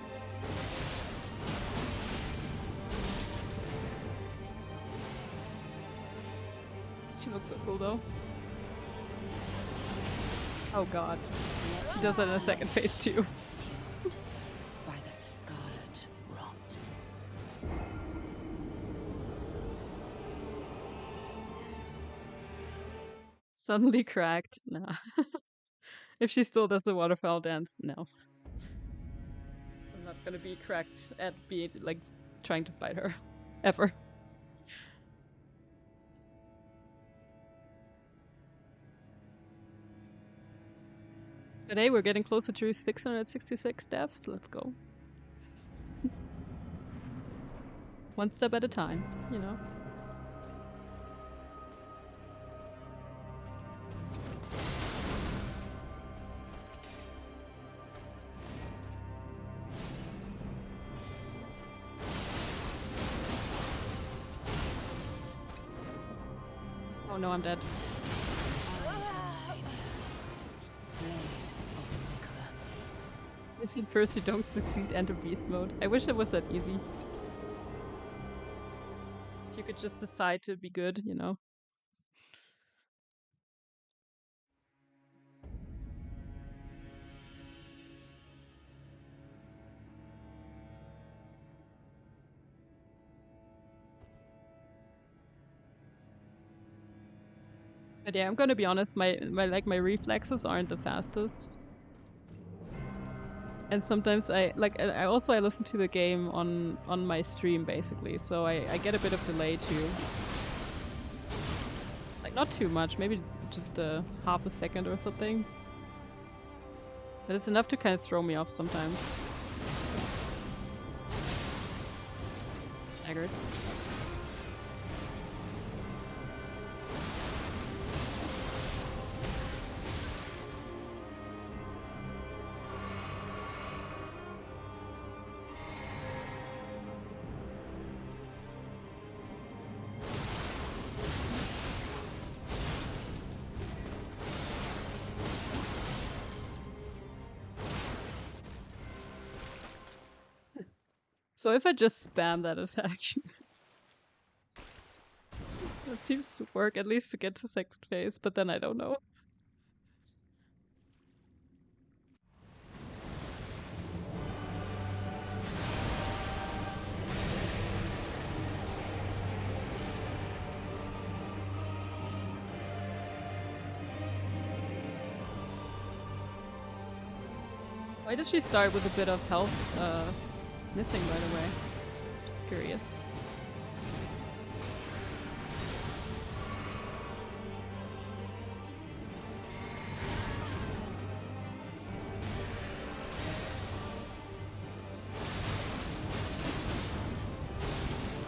She looks so cool though. Oh god. She does that in the second phase too. By the scarlet rot. Suddenly cracked. Nah. If she still does the waterfowl dance, no. I'm not gonna be cracked at being like trying to fight her. Ever. But hey, we're getting closer to 666 deaths. Let's go. One step at a time, you know. Oh no, I'm dead. If you first you don't succeed, enter beast mode. I wish it was that easy. If you could just decide to be good, you know. But yeah, I'm gonna be honest, my reflexes aren't the fastest. And sometimes I listen to the game on my stream basically, so I get a bit of delay too. Like not too much, maybe just a half a second or something. But it's enough to kind of throw me off sometimes. Staggered. So if I just spam that attack, that seems to work at least to get to second phase, but then I don't know. Why does she start with a bit of health missing, by the way? Just curious.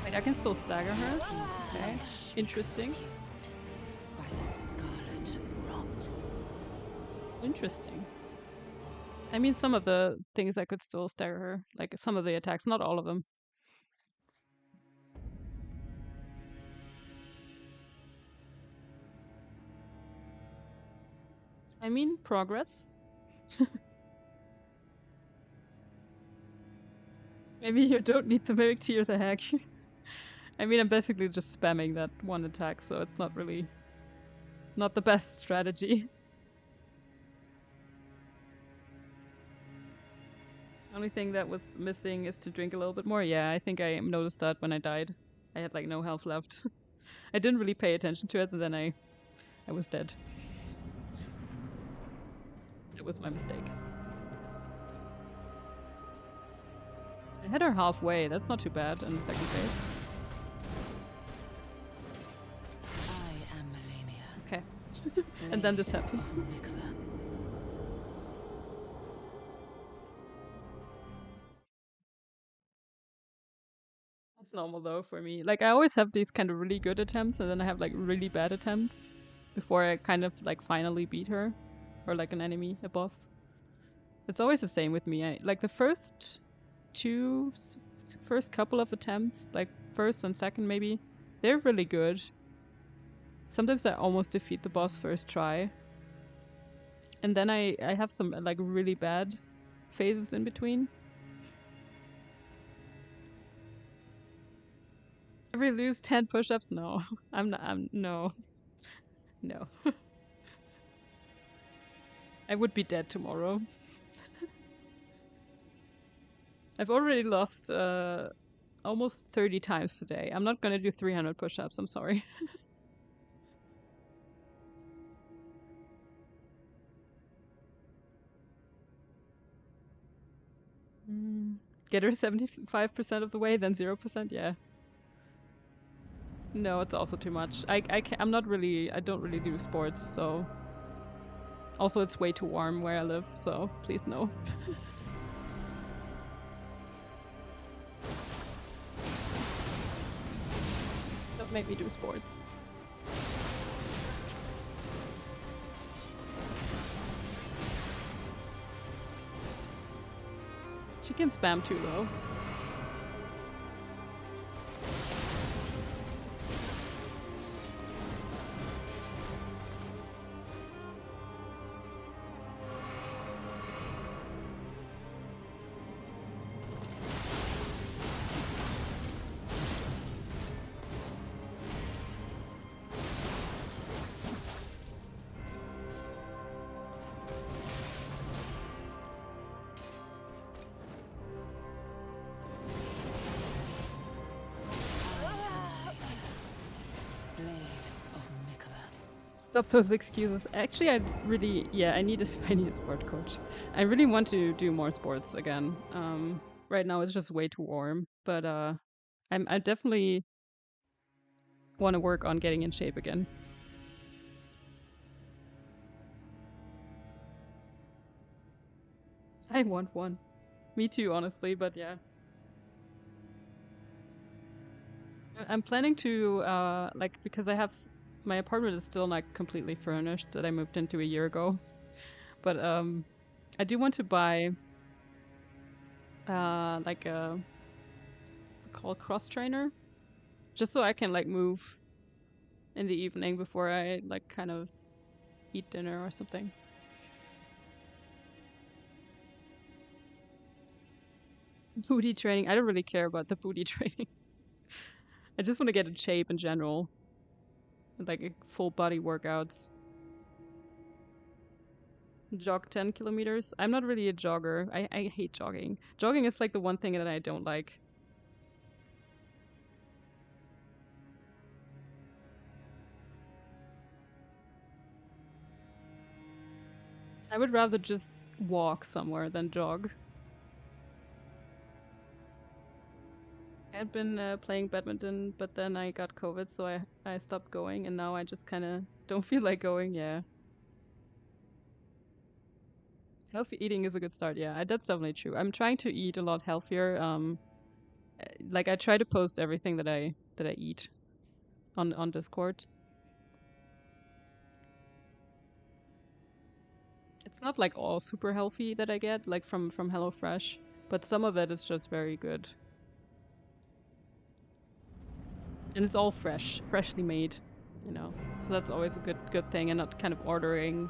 Wait, I can still stagger her? Okay, interesting. By the scarlet rot. Interesting. I mean, some of the things I could still stagger her, like some of the attacks, not all of them. I mean, progress. Maybe you don't need the Mimic Tear the hack. I mean, I'm basically just spamming that one attack, so it's not really... not the best strategy. Only thing that was missing is to drink a little bit more. Yeah, I think I noticed that when I died. I had like no health left. I didn't really pay attention to it, and then I was dead. It was my mistake. I had her halfway, that's not too bad in the second phase. I am Melania. Okay. And then this happens. It's normal though for me. Like I always have these kind of really good attempts and then I have like really bad attempts before I kind of like finally beat her. Or like an enemy, a boss. It's always the same with me. Like the first couple of attempts, like first and second maybe, they're really good. Sometimes I almost defeat the boss first try. And then I have some like really bad phases in between. Ever lose 10 push-ups? No. No. No. I would be dead tomorrow. I've already lost almost 30 times today. I'm not gonna do 300 push-ups, I'm sorry. Get her 75% of the way, then 0%? Yeah. No, it's also too much. I'm not really... I don't really do sports, so... Also, it's way too warm where I live, so please no. Don't make me do sports. She can spam too, though. Stop those excuses. Actually, I really, yeah, I need a sport coach. I really want to do more sports again. Right now it's just way too warm, but I definitely want to work on getting in shape again. I want one. Me too, honestly, but yeah. I'm planning to like, because I have my apartment is still not completely furnished that I moved into a year ago. But I do want to buy like a, what's it called, cross trainer, just so I can like move in the evening before I like kind of eat dinner or something. Booty training. I don't really care about the booty training. I just want to get in shape in general. Like full body workouts. Jog 10 kilometers. I'm not really a jogger. I hate jogging. Jogging is like the one thing that I don't like. I would rather just walk somewhere than jog. I had been playing badminton, but then I got COVID, so I stopped going, and now I just kind of don't feel like going. Yeah. Healthy eating is a good start. Yeah, that's definitely true. I'm trying to eat a lot healthier. Like I try to post everything that I eat on Discord. It's not like all super healthy that I get, like from HelloFresh, but some of it is just very good. And it's all freshly made, you know. So that's always a good thing, and not kind of ordering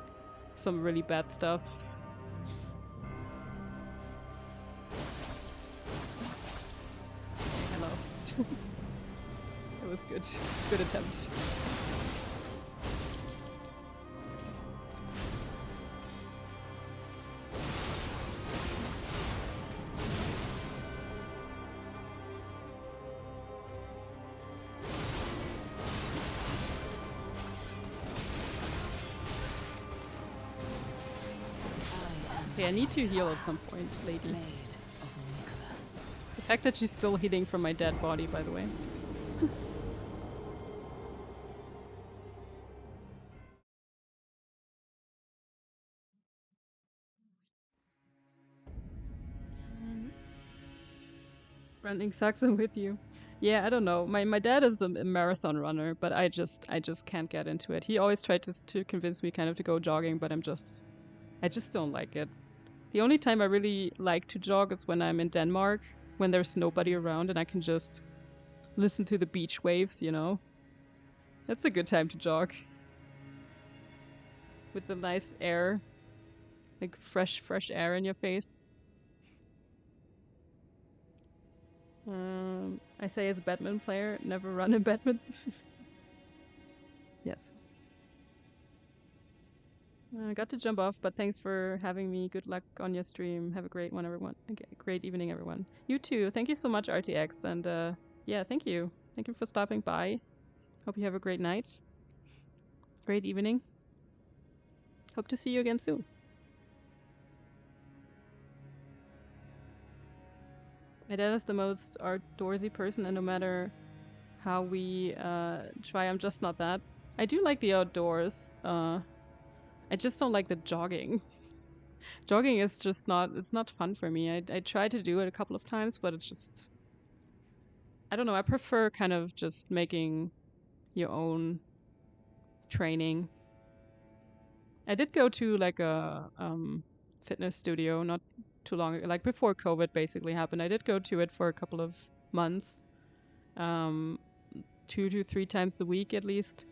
some really bad stuff. Hello. It was good. Good attempt. Okay, I need to heal at some point, lady. The fact that she's still healing from my dead body, by the way. Running sucks. I'm with you. Yeah, I don't know. My dad is a marathon runner, but I just can't get into it. He always tried to convince me kind of to go jogging, but I just don't like it. The only time I really like to jog is when I'm in Denmark, when there's nobody around and I can just listen to the beach waves, you know? That's a good time to jog. With the nice air, like fresh air in your face. I say as a badminton player, never run in badminton. Yes. I got to jump off, but thanks for having me. Good luck on your stream. Have a great one, everyone. Okay, great evening, everyone. You too. Thank you so much, RTX. And yeah, thank you. Thank you for stopping by. Hope you have a great night. Great evening. Hope to see you again soon. My dad is the most outdoorsy person, and no matter how we try, I'm just not that. I do like the outdoors. I just don't like the jogging. Jogging is just not, it's not fun for me. I tried to do it a couple of times, but it's just, I don't know. I prefer kind of just making your own training. I did go to like a fitness studio not too long ago, like before COVID basically happened. I did go to it for a couple of months, 2 to 3 times a week at least.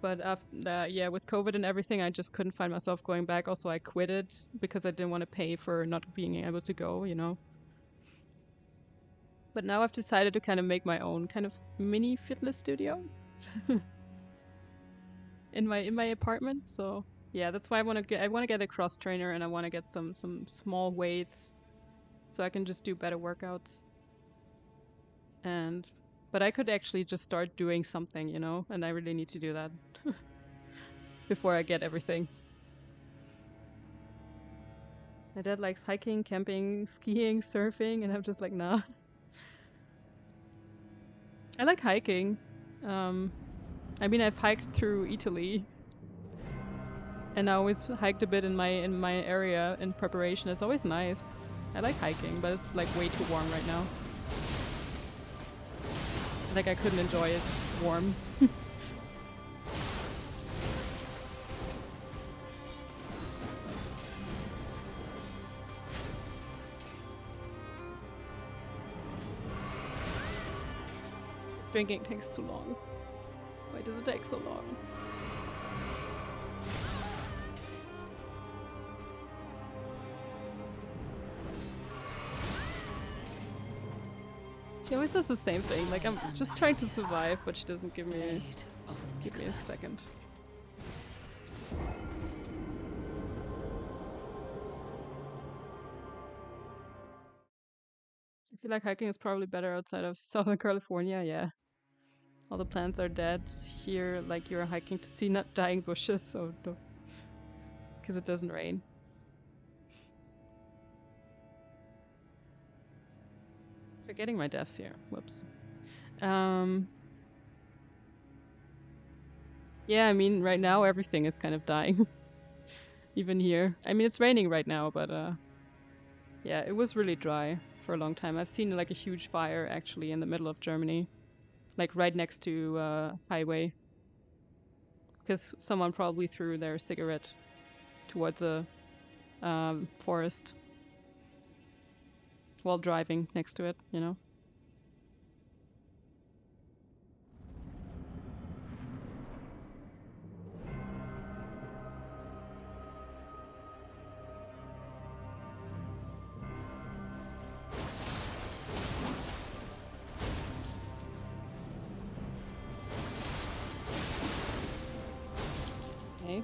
But after, yeah, with COVID and everything, I just couldn't find myself going back. Also, I quit it because I didn't want to pay for not being able to go, you know. But now I've decided to kind of make my own kind of mini fitness studio in my apartment. So yeah, that's why I want to get a cross trainer, and I want to get some small weights so I can just do better workouts. But I could actually just start doing something, you know, and I really need to do that before I get everything. My dad likes hiking, camping, skiing, surfing, and I'm just like, nah. I like hiking. I mean, I've hiked through Italy, and I always hiked a bit in my area in preparation. It's always nice. I like hiking, but it's like way too warm right now. Like I couldn't enjoy it warm. Drinking takes too long. Why does it take so long? She always does the same thing. Like I'm just trying to survive, but she doesn't give me a second. I feel like hiking is probably better outside of Southern California. Yeah, all the plants are dead. Here, like you're hiking to see not dying bushes, so no, because it doesn't rain. Forgetting my deaths here. Whoops. Yeah, I mean, right now everything is kind of dying. Even here. I mean, it's raining right now, but yeah, it was really dry for a long time. I've seen like a huge fire actually in the middle of Germany, like right next to highway, because someone probably threw their cigarette towards a forest while driving next to it, you know. Okay.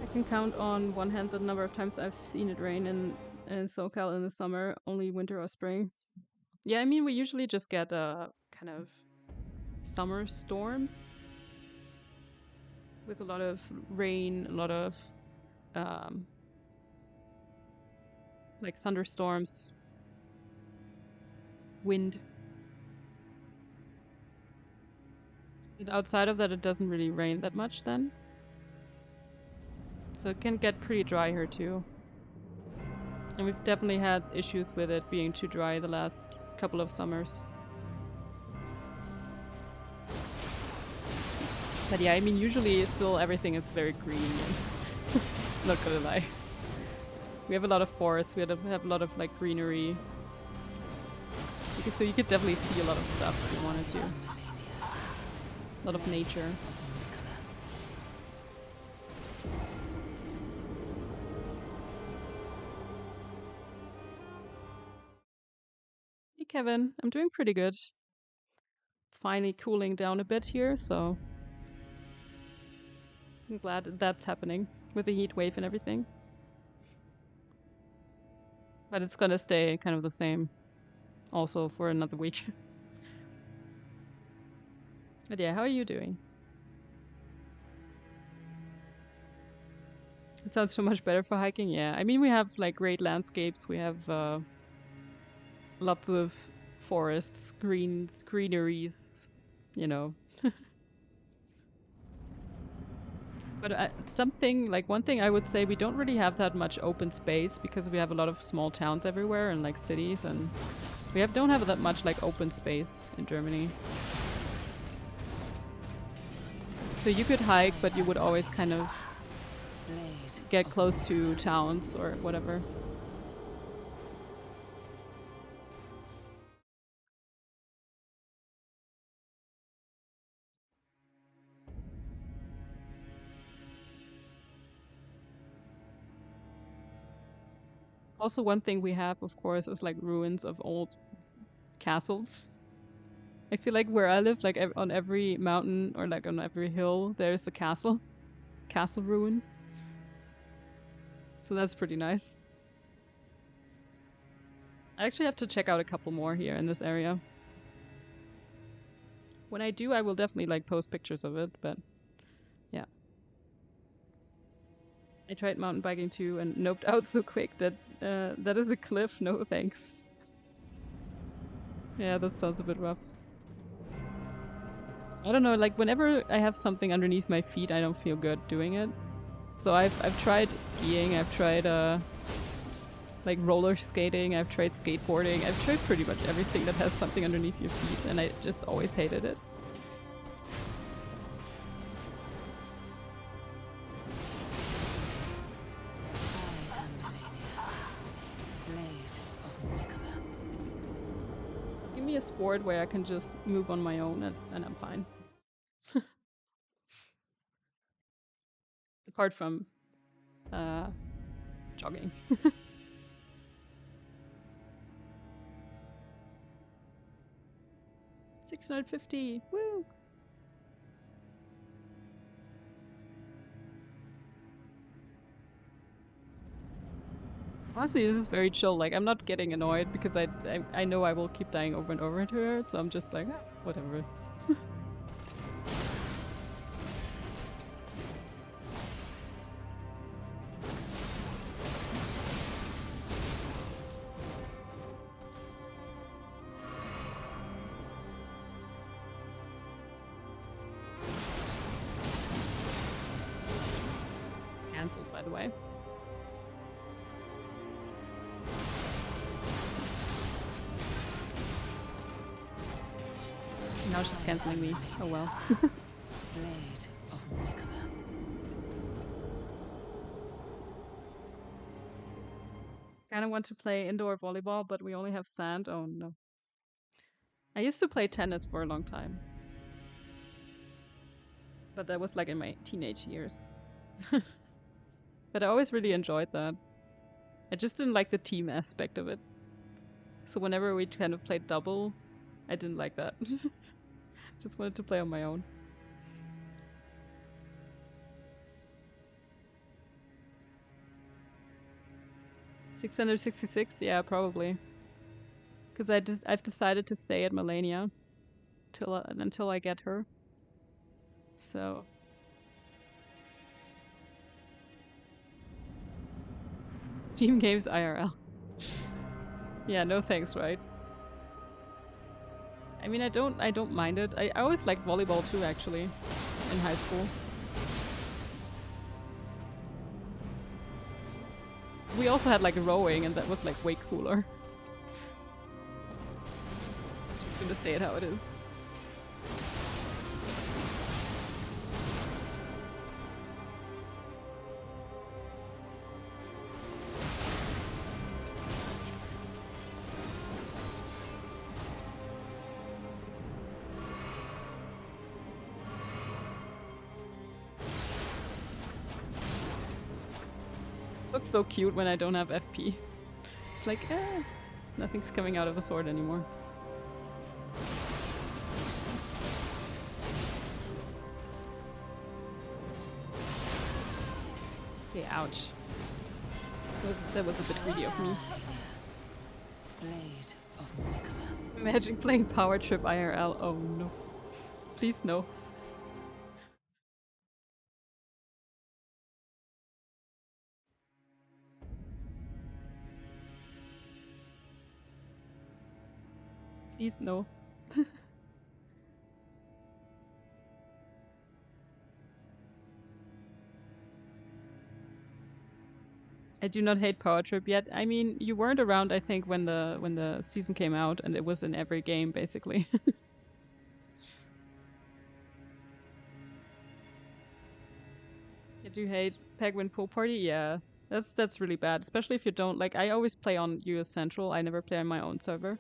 I can count on one hand the number of times I've seen it rain in SoCal in the summer, only winter or spring. Yeah, I mean, we usually just get kind of summer storms with a lot of rain, a lot of like thunderstorms, wind. And outside of that, it doesn't really rain that much then. So it can get pretty dry here too. And we've definitely had issues with it being too dry the last couple of summers. But yeah, I mean, usually still everything is very green. Not gonna lie. We have a lot of forests, we have a lot of like greenery. So you could definitely see a lot of stuff if you wanted to. A lot of nature. Hey Kevin, I'm doing pretty good. It's finally cooling down a bit here, so I'm glad that's happening with the heat wave and everything. But it's gonna stay kind of the same also for another week. But yeah, how are you doing? It sounds so much better for hiking. Yeah, I mean we have like great landscapes. We have lots of forests, greeneries, you know. But something like one thing I would say, we don't really have that much open space because we have a lot of small towns everywhere and like cities, and we don't have that much like open space in Germany. So you could hike, but you would always kind of get close to towns or whatever. Also, one thing we have, of course, is like ruins of old castles. I feel like where I live, like on every mountain or like on every hill, there's a castle ruin. So that's pretty nice. I actually have to check out a couple more here in this area. When I do, I will definitely like post pictures of it, but yeah. I tried mountain biking too and noped out so quick that that is a cliff, no thanks. Yeah, that sounds a bit rough. I don't know, like whenever I have something underneath my feet, I don't feel good doing it. So I've tried skiing, I've tried like roller skating, I've tried skateboarding, I've tried pretty much everything that has something underneath your feet, and I just always hated it. Give me a sport where I can just move on my own and I'm fine. Apart from jogging. 650, woo! Honestly, this is very chill. Like, I'm not getting annoyed because I know I will keep dying over and over to her, so I'm just like, whatever. Cancelled, by the way. Now she's cancelling me. Oh well. Kinda want to play indoor volleyball, but we only have sand. Oh no. I used to play tennis for a long time. But that was like in my teenage years. But I always really enjoyed that. I just didn't like the team aspect of it. So whenever we kind of played double, I didn't like that. Just wanted to play on my own. $666? Yeah, probably. Because I've decided to stay at Melania until I get her. So team games IRL. Yeah, no thanks, right? I mean, I don't mind it. I always liked volleyball too, actually, in high school. We also had like rowing, and that was like way cooler. Just gonna say it how it is. This looks so cute when I don't have FP. It's like, nothing's coming out of a sword anymore. Okay, ouch. That was a bit greedy of me. Imagine playing Power Trip IRL. Oh no. Please no. Please no. I do not hate Power Trip yet. I mean, you weren't around, I think, when the season came out, and it was in every game basically. I do hate Penguin Pool Party. Yeah, that's really bad, especially if you don't like. I always play on US Central. I never play on my own server.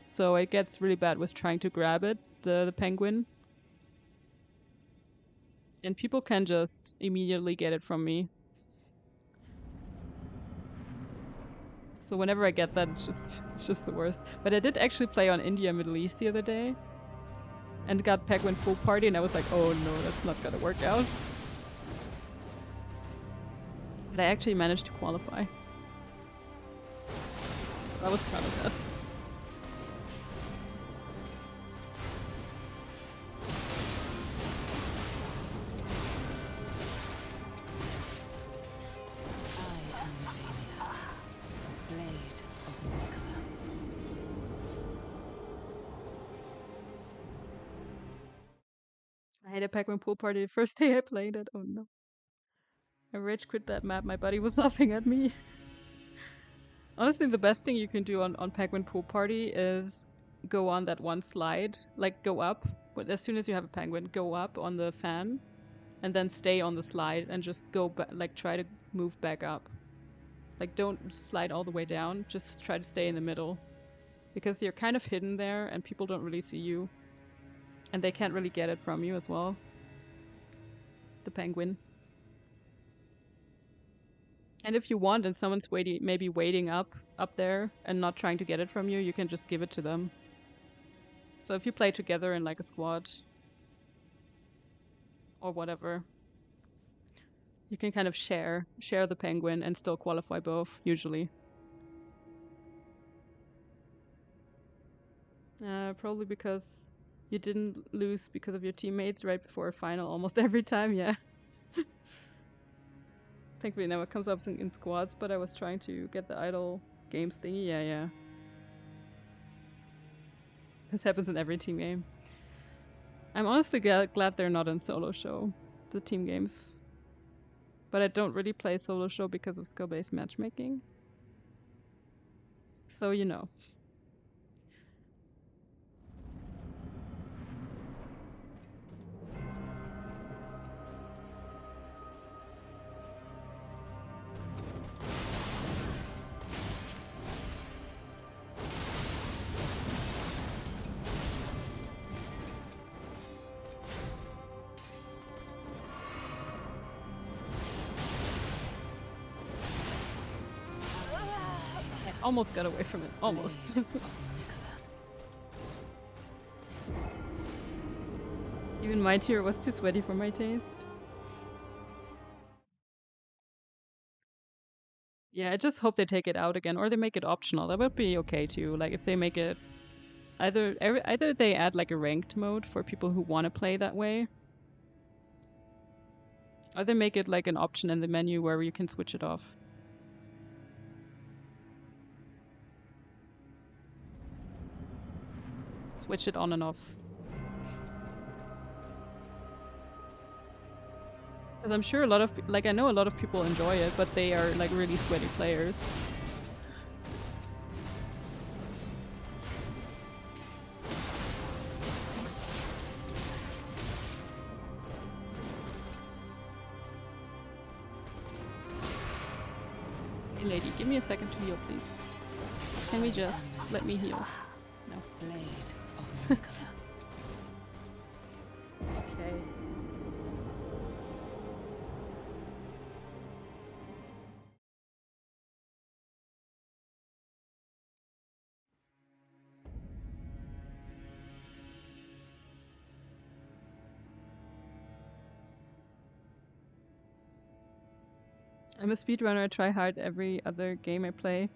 So it gets really bad with trying to grab it, the penguin, and people can just immediately get it from me. So whenever I get that, it's just the worst. But I did actually play on India Middle East the other day, and got Penguin Pool Party, and I was like, oh no, that's not gonna work out. But I actually managed to qualify. I was proud of that. I am Melania, blade of Nicola. I had a Penguin Pool Party the first day I played it. Oh no. I rage quit that map. My buddy was laughing at me. Honestly, the best thing you can do on Penguin Pool Party is go on that one slide. Like, go up. But as soon as you have a penguin, go up on the fan. And then stay on the slide and just go back. Like, try to move back up. Like, don't slide all the way down. Just try to stay in the middle. Because you're kind of hidden there and people don't really see you. And they can't really get it from you as well. The penguin. And if you want and someone's maybe waiting up there and not trying to get it from you, you can just give it to them. So if you play together in like a squad or whatever, you can kind of share the penguin and still qualify both, usually. Probably because you didn't lose because of your teammates right before a final almost every time, yeah. Thankfully now it comes up in squads, but I was trying to get the idle games thingy, yeah. This happens in every team game. I'm honestly glad they're not in solo show, the team games. But I don't really play solo show because of skill-based matchmaking. So, you know. Almost got away from it. Almost. Even my tier was too sweaty for my taste. Yeah, I just hope they take it out again, or they make it optional. That would be okay too. Like if they make it either they add like a ranked mode for people who want to play that way, or they make it like an option in the menu where you can switch it off. Switch it on and off. Because I'm sure a lot of, like, I know a lot of people enjoy it, but they are like really sweaty players. Hey lady, give me a second to heal, please. Can we just let me heal? No. Blade of Nicola. Okay. I'm a speedrunner. I try hard every other game I play.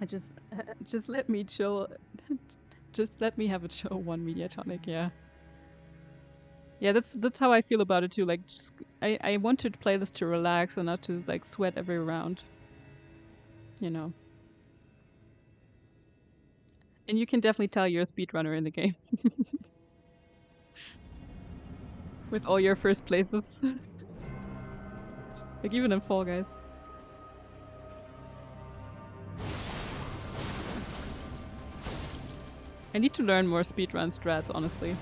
I just let me chill. Just let me have a chill one mediatonic, yeah. Yeah, that's how I feel about it too. Like, just I want to play this to relax and not to like sweat every round. You know. And you can definitely tell you're a speedrunner in the game. With all your first places. Like even in Fall Guys. I need to learn more speedrun strats, honestly.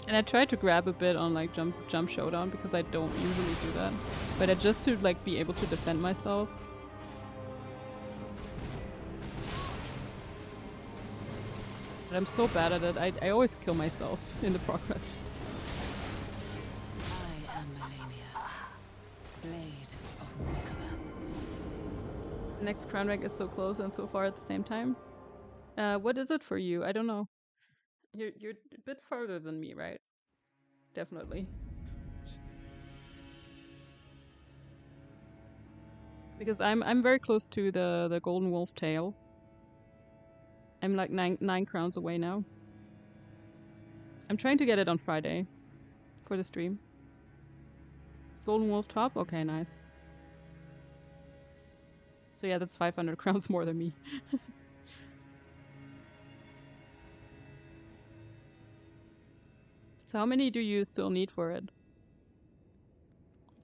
And I tried to grab a bit on like jump showdown because I don't usually do that. But just to like be able to defend myself. But I'm so bad at it. I always kill myself in the progress. I am Melania, blade of Mikola. The next crown rank is so close and so far at the same time. What is it for you? I don't know. You're a bit farther than me, right? Definitely. Because I'm very close to the golden wolf tail. I'm like nine crowns away now. I'm trying to get it on Friday for the stream. Golden wolf top? Okay, nice. So yeah, that's 500 crowns more than me. So how many do you still need for it?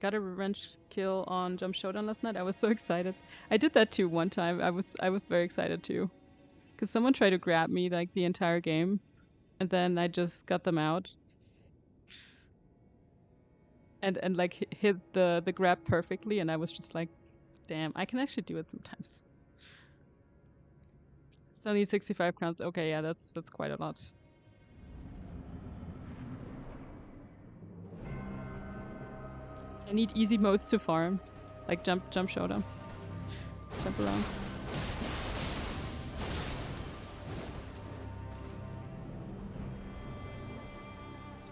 Got a revenge kill on Jump Showdown last night. I was so excited. I did that too one time. I was very excited too. Cause someone tried to grab me like the entire game, and then I just got them out. And like hit the grab perfectly, and I was just like, damn, I can actually do it sometimes. Still need 65 crowns. Okay, yeah, that's quite a lot. I need easy modes to farm, like jump showdown, jump around.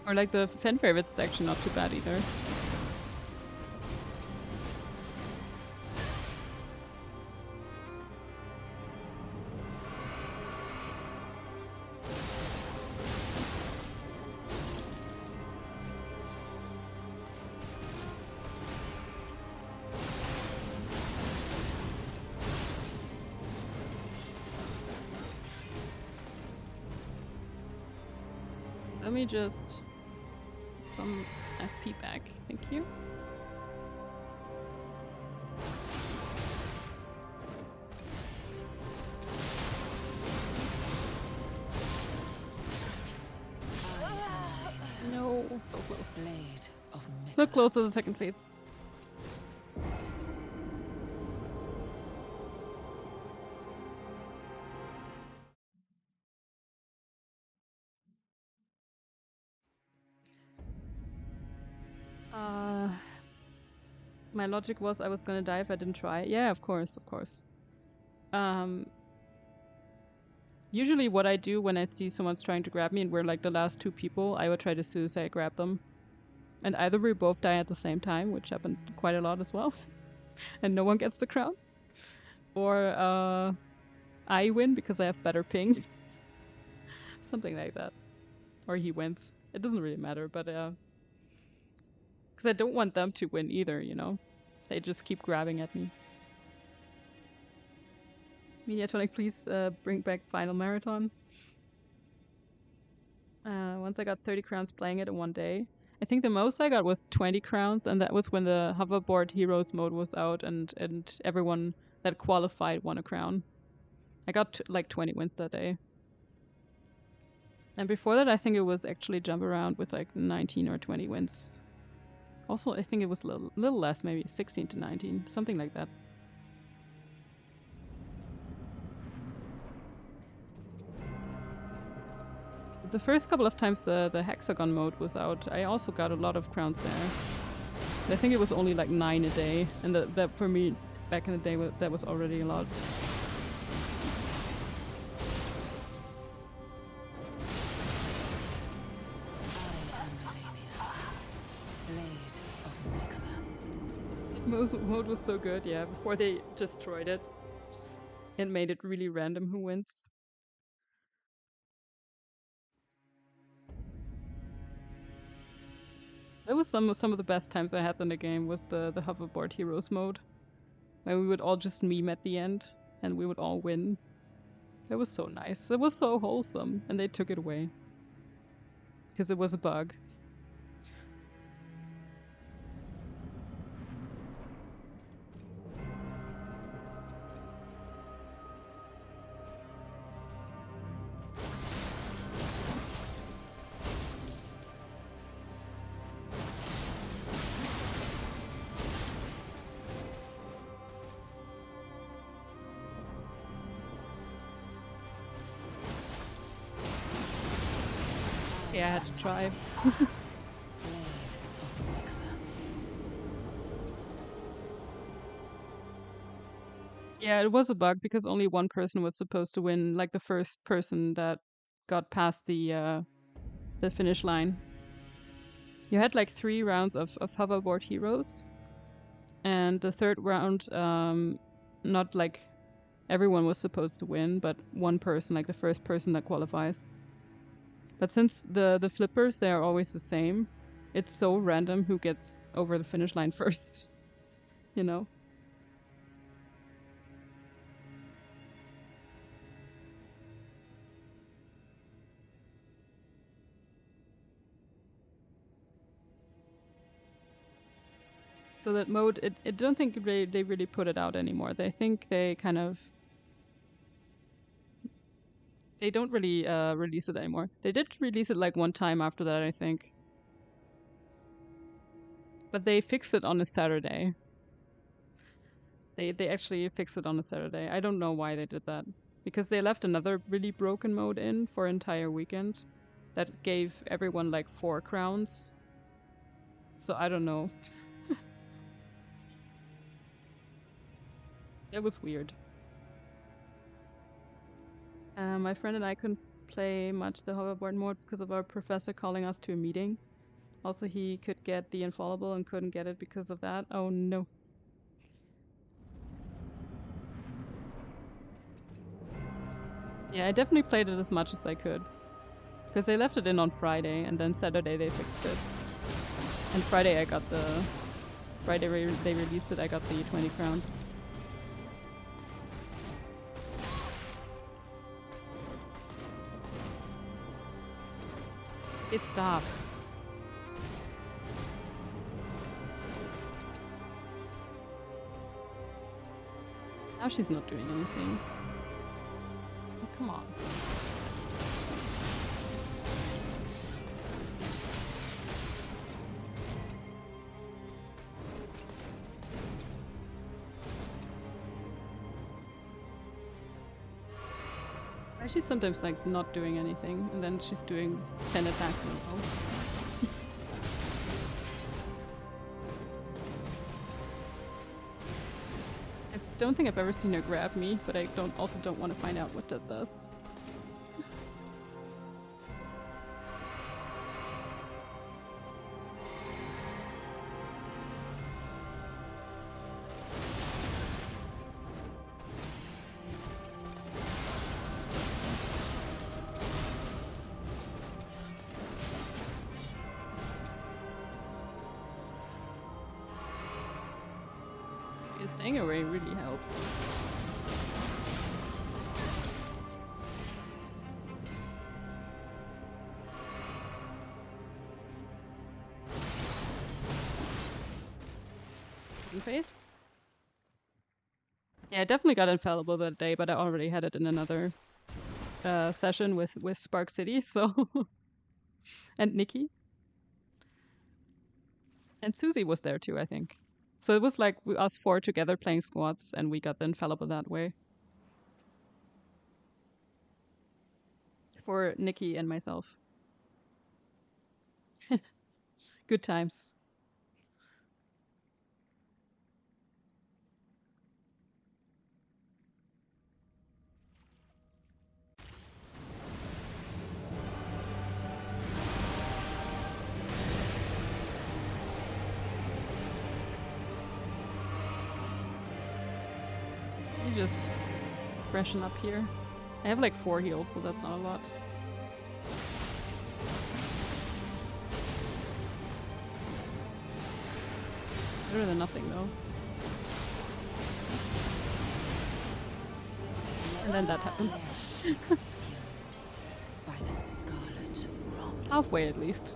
Or like the fan favorites is actually not too bad either. Let me just some FP back, thank you. No, so close. Blade of So Mikola. close to the second phase. My logic was I was gonna die if I didn't try. Yeah, of course, of course. Usually what I do when I see someone's trying to grab me and we're like the last two people, I would try to suicide grab them. And either we both die at the same time, which happened quite a lot as well, and no one gets the crown, or I win because I have better ping. Something like that. Or he wins. It doesn't really matter, but because I don't want them to win either, you know? They just keep grabbing at me. Mediatonic, please bring back Final Marathon. Once I got 30 crowns playing it in one day. I think the most I got was 20 crowns, and that was when the hoverboard heroes mode was out and everyone that qualified won a crown. I got like 20 wins that day. And before that, I think it was actually jump around with like 19 or 20 wins. Also, I think it was a little less, maybe 16 to 19, something like that. The first couple of times the hexagon mode was out, I also got a lot of crowns there. I think it was only like 9 a day, and that for me, back in the day, that was already a lot. Mode was so good, yeah, before they destroyed it and made it really random who wins. That was some of the best times I had in the game, was the hoverboard heroes mode. Where we would all just meme at the end and we would all win. It was so nice. It was so wholesome, and they took it away. Because it was a bug. Yeah, I had to try. Blade of Mikala. Yeah, it was a bug because only one person was supposed to win, like the first person that got past the finish line. You had like 3 rounds of hoverboard heroes, and the third round, not like everyone was supposed to win, but one person, like the first person that qualifies. But since the flippers, they are always the same, it's so random who gets over the finish line first, you know? So that mode, I don't think they really put it out anymore. They think they kind of... They don't really release it anymore. They did release it like one time after that, I think. But they fixed it on a Saturday. They actually fixed it on a Saturday. I don't know why they did that. Because they left another really broken mode in for an entire weekend. That gave everyone like 4 crowns. So I don't know. It was weird. My friend and I couldn't play much the hoverboard mode because of our professor calling us to a meeting. Also, he could get the infallible and couldn't get it because of that. Oh no. Yeah, I definitely played it as much as I could. Because they left it in on Friday, and then Saturday they fixed it. And Friday I got the... Friday they released it, I got the 20 crowns. Hey, stop. Now she's not doing anything. Oh, come on. She's sometimes like not doing anything, and then she's doing 10 attacks in a row. I don't think I've ever seen her grab me, but I also don't want to find out what that does. Staying away really helps. Second phase? Yeah, I definitely got infallible that day, but I already had it in another session with Spark City, so... and Nikki. And Susie was there too, I think. So it was like us 4 together playing squads, and we got the infallible that way. For Nikki and myself. Good times. Just freshen up here. I have like 4 heals, so that's not a lot. Better than nothing, though. And then that happens. Consumed by the scarlet rot. Halfway, at least.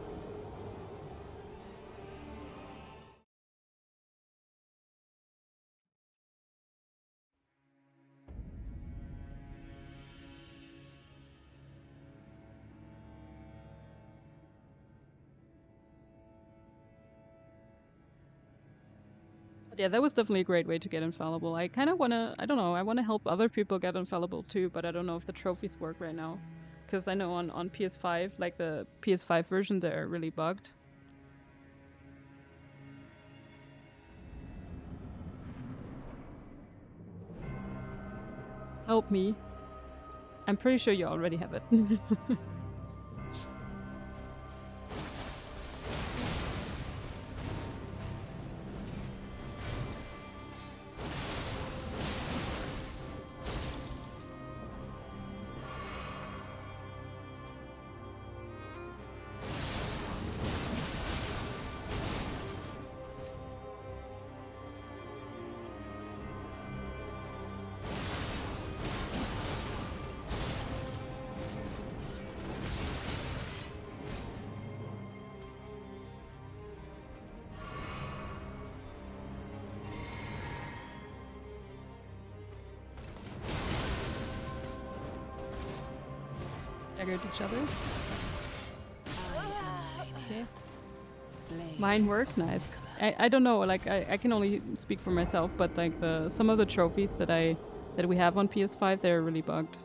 But yeah, that was definitely a great way to get infallible. I kind of want to, I don't know, I want to help other people get infallible too, but I don't know if the trophies work right now. Because I know on PS5, like the PS5 version, they're really bugged. Help me. I'm pretty sure you already have it. Staggered each other. Okay. Mine work nice. I don't know, like I can only speak for myself, but like some of the trophies that we have on PS5, they're really bugged.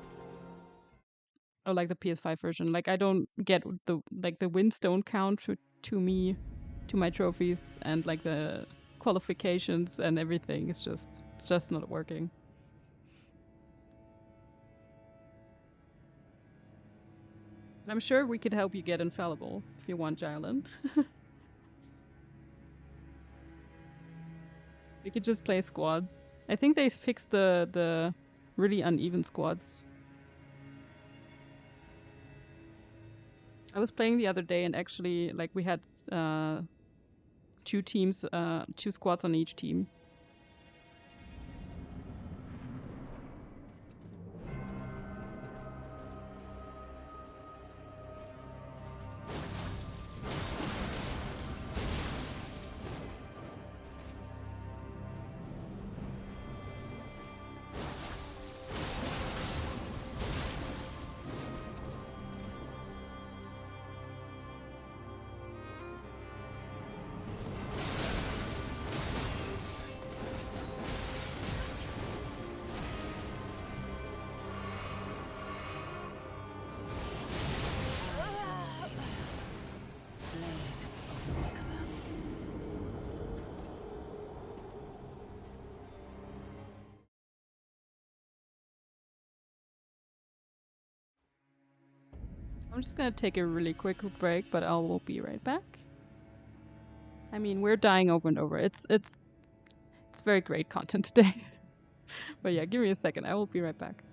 Or like the PS5 version. Like I don't get the wins don't count to me, to my trophies, and like the qualifications and everything. It's just not working. And I'm sure we could help you get infallible if you want, Jalen. We could just play squads. I think they fixed the really uneven squads. I was playing the other day and actually like we had two teams, two squads on each team. Blade of Mikola. I'm just gonna take a really quick break, but I will be right back. I mean, we're dying over and over. It's very great content today. But yeah, give me a second. I will be right back.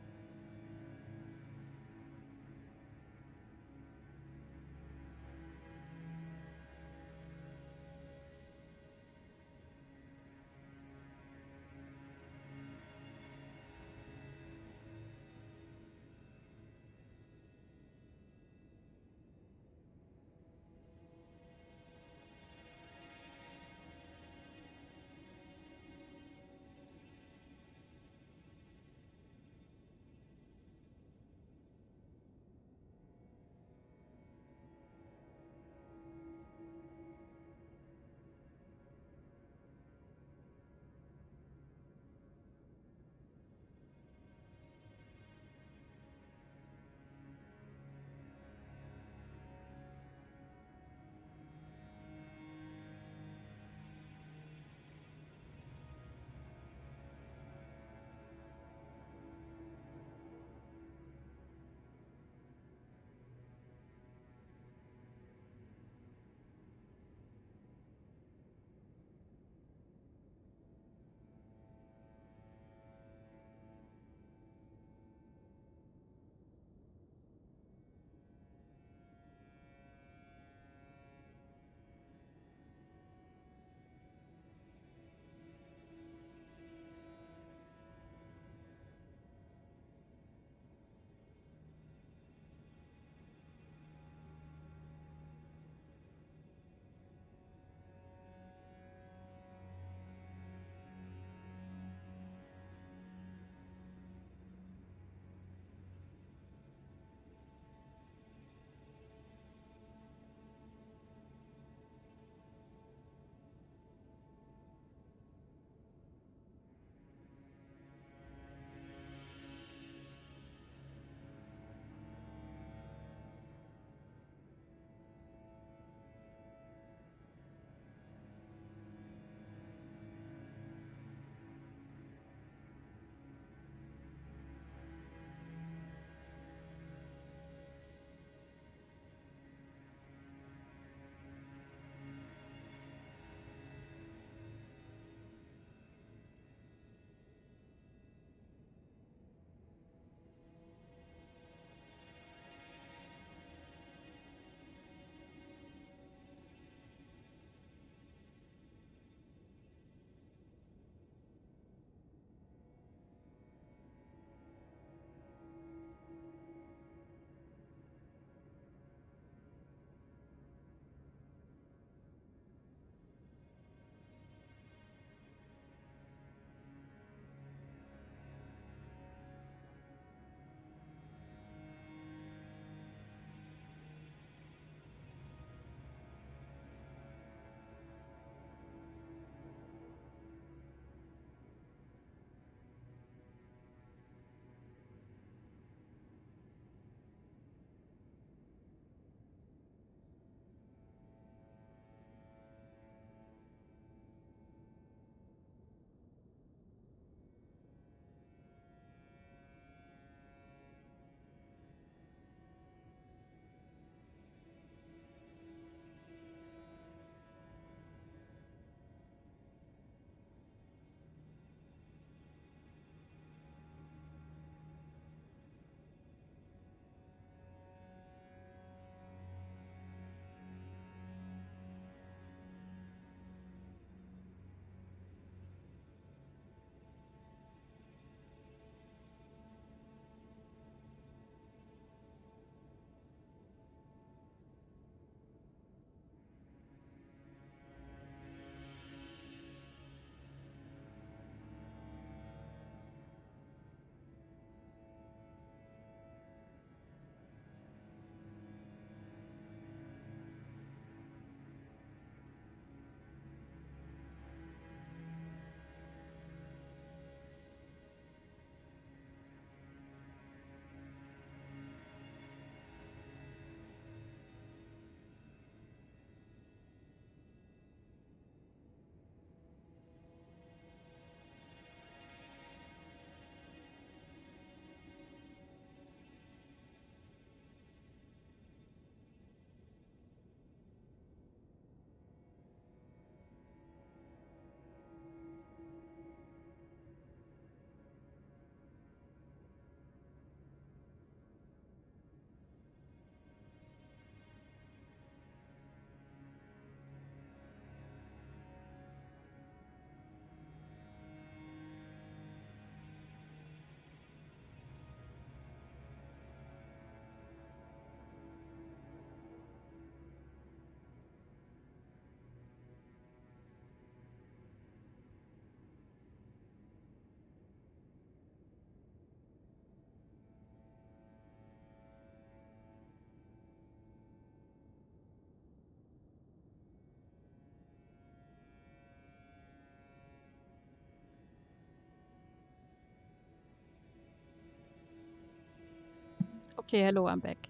Okay, hello, I'm back.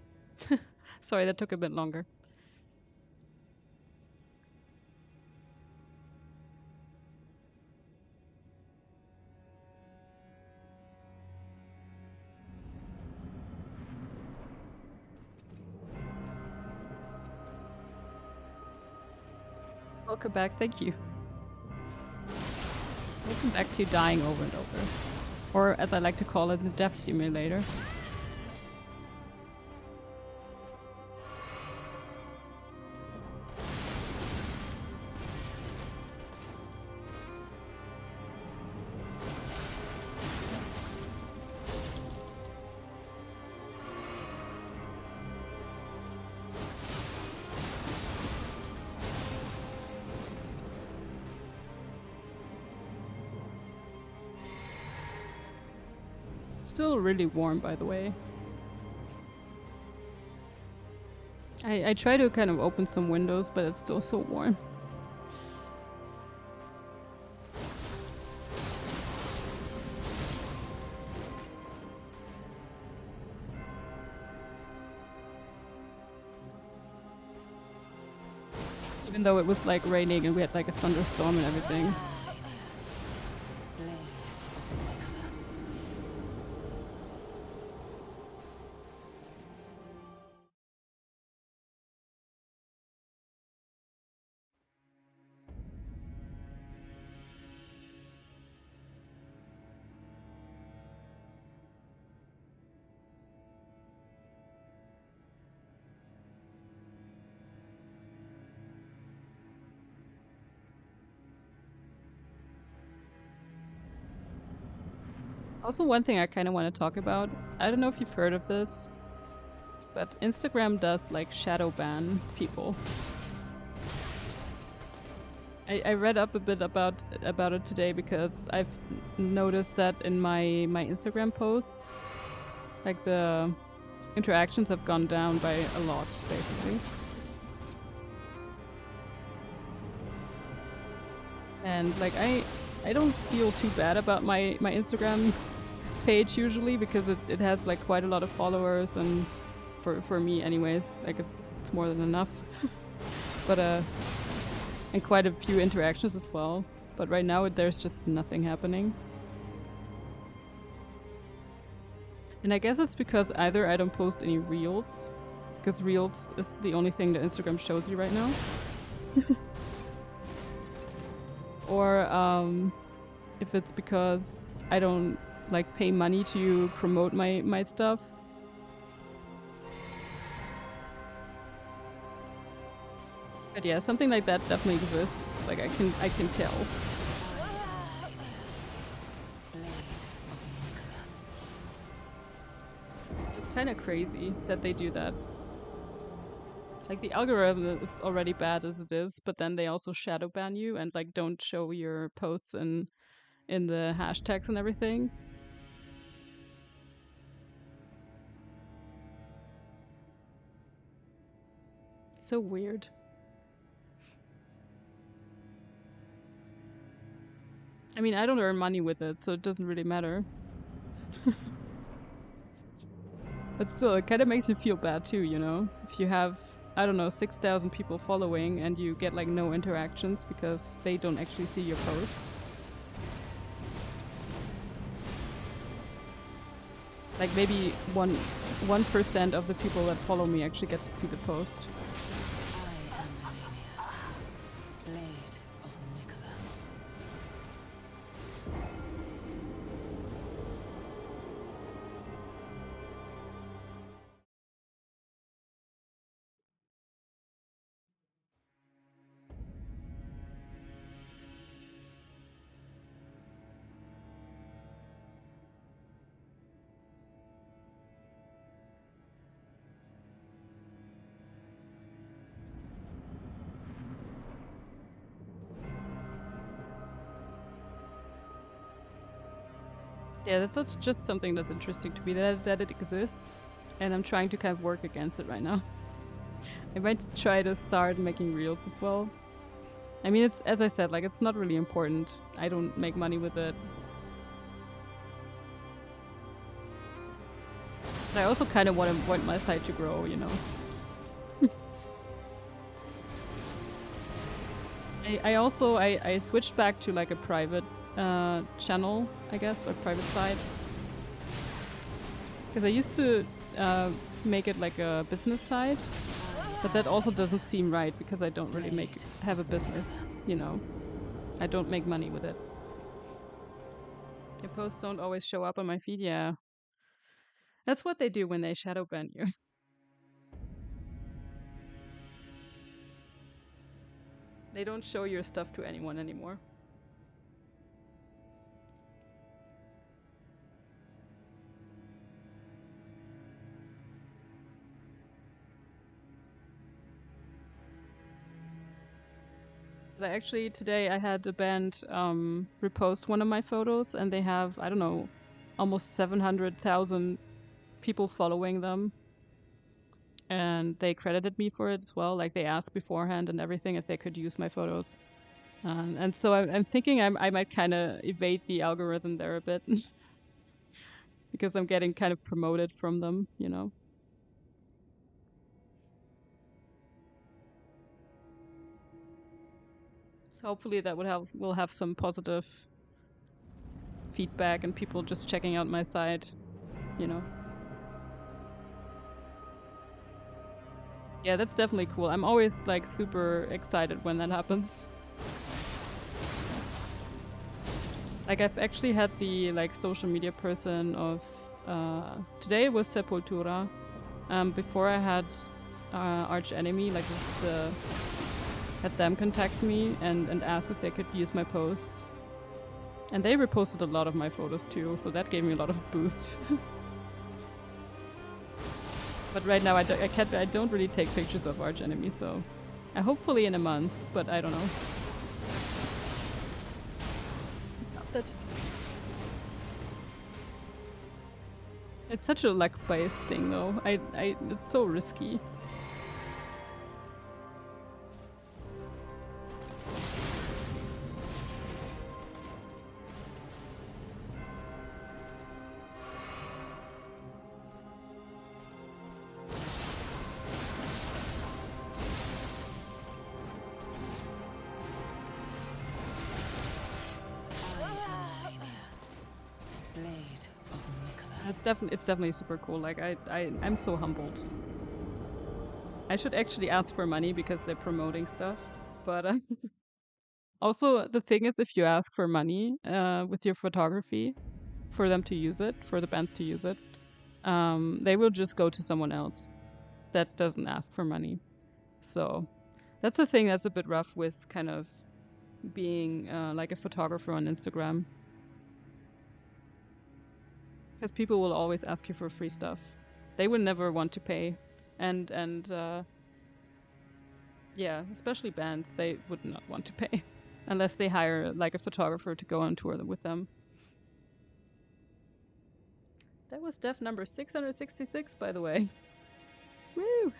Sorry, that took a bit longer. Welcome back, thank you. Welcome back to dying over and over. Or as I like to call it, the death simulator. Still really warm, by the way. I try to kind of open some windows, but it's still so warm. Even though it was like raining and we had like a thunderstorm and everything. Also, one thing I kind of want to talk about, I don't know if you've heard of this, but Instagram does like shadow ban people. I read up a bit about it today because I've noticed that in my Instagram posts, like the interactions have gone down by a lot, basically. And like I don't feel too bad about my Instagram page usually because it has like quite a lot of followers, and for me anyways, like it's more than enough. But and quite a few interactions as well. But right now there's just nothing happening. And I guess it's because either I don't post any reels, because reels is the only thing that Instagram shows you right now. Or if it's because I don't like pay money to promote my stuff. But yeah, something like that definitely exists. Like I can tell. It's kind of crazy that they do that. Like the algorithm is already bad as it is, but then they also shadow ban you and like don't show your posts in the hashtags and everything. It's so weird. I mean, I don't earn money with it, so it doesn't really matter. But still, it kind of makes you feel bad too, you know? If you have, I don't know, 6,000 people following and you get like no interactions because they don't actually see your posts. Like maybe 1% of the people that follow me actually get to see the post. Yeah, that's just something that's interesting to me, that it exists, and I'm trying to kind of work against it right now. I might try to start making reels as well. I mean, it's, as I said, like it's not really important. I don't make money with it. I also kind of want my site to grow, you know. I switched back to like a private channel, I guess, or private site. Because I used to make it like a business site, but that also doesn't seem right because I don't really have a business, you know. I don't make money with it. Your posts don't always show up on my feed, yeah. That's what they do when they shadow ban you. They don't show your stuff to anyone anymore. But actually, today I had a band repost one of my photos, and they have, I don't know, almost 700,000 people following them. And they credited me for it as well. Like, they asked beforehand and everything if they could use my photos. And so I'm thinking I might kind of evade the algorithm there a bit. Because I'm getting kind of promoted from them, you know? So hopefully that will have some positive feedback and people just checking out my site, you know? Yeah, that's definitely cool. I'm always like super excited when that happens. Like, I've actually had the like social media person of today was Sepultura. Before I had Arch Enemy, like had them contact me and ask if they could use my posts. And they reposted a lot of my photos too, so that gave me a lot of boost. But right now I don't really take pictures of Arch Enemy, so hopefully in a month, but I don't know. Stop that. It's such a luck-based thing though. It's so risky. It's definitely super cool. Like I'm so humbled. I should actually ask for money because they're promoting stuff. But also the thing is, if you ask for money with your photography for them to use it, for the bands to use it, they will just go to someone else that doesn't ask for money. So that's a thing that's a bit rough with kind of being like a photographer on Instagram. Because people will always ask you for free stuff. They would never want to pay. And yeah, especially bands, they would not want to pay. Unless they hire like a photographer to go on tour with them. That was death number 666, by the way. Woo!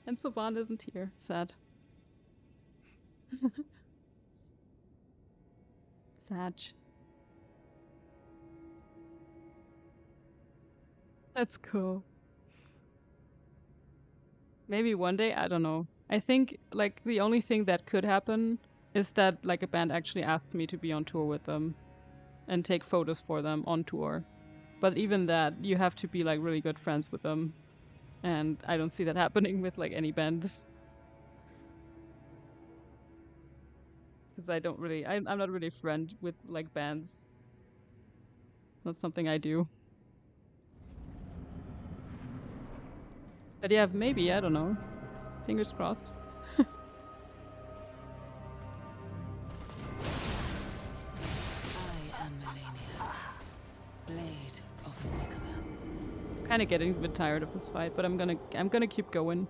And Sylvan isn't here. Sad. Sad. That's cool. Maybe one day, I don't know. I think like the only thing that could happen is that like a band actually asks me to be on tour with them and take photos for them on tour. But even that, you have to be like really good friends with them. And I don't see that happening with like any band. Because I'm not really friend with like bands. It's not something I do. But yeah, maybe, I don't know. Fingers crossed. Kind of getting a bit tired of this fight, but I'm gonna keep going.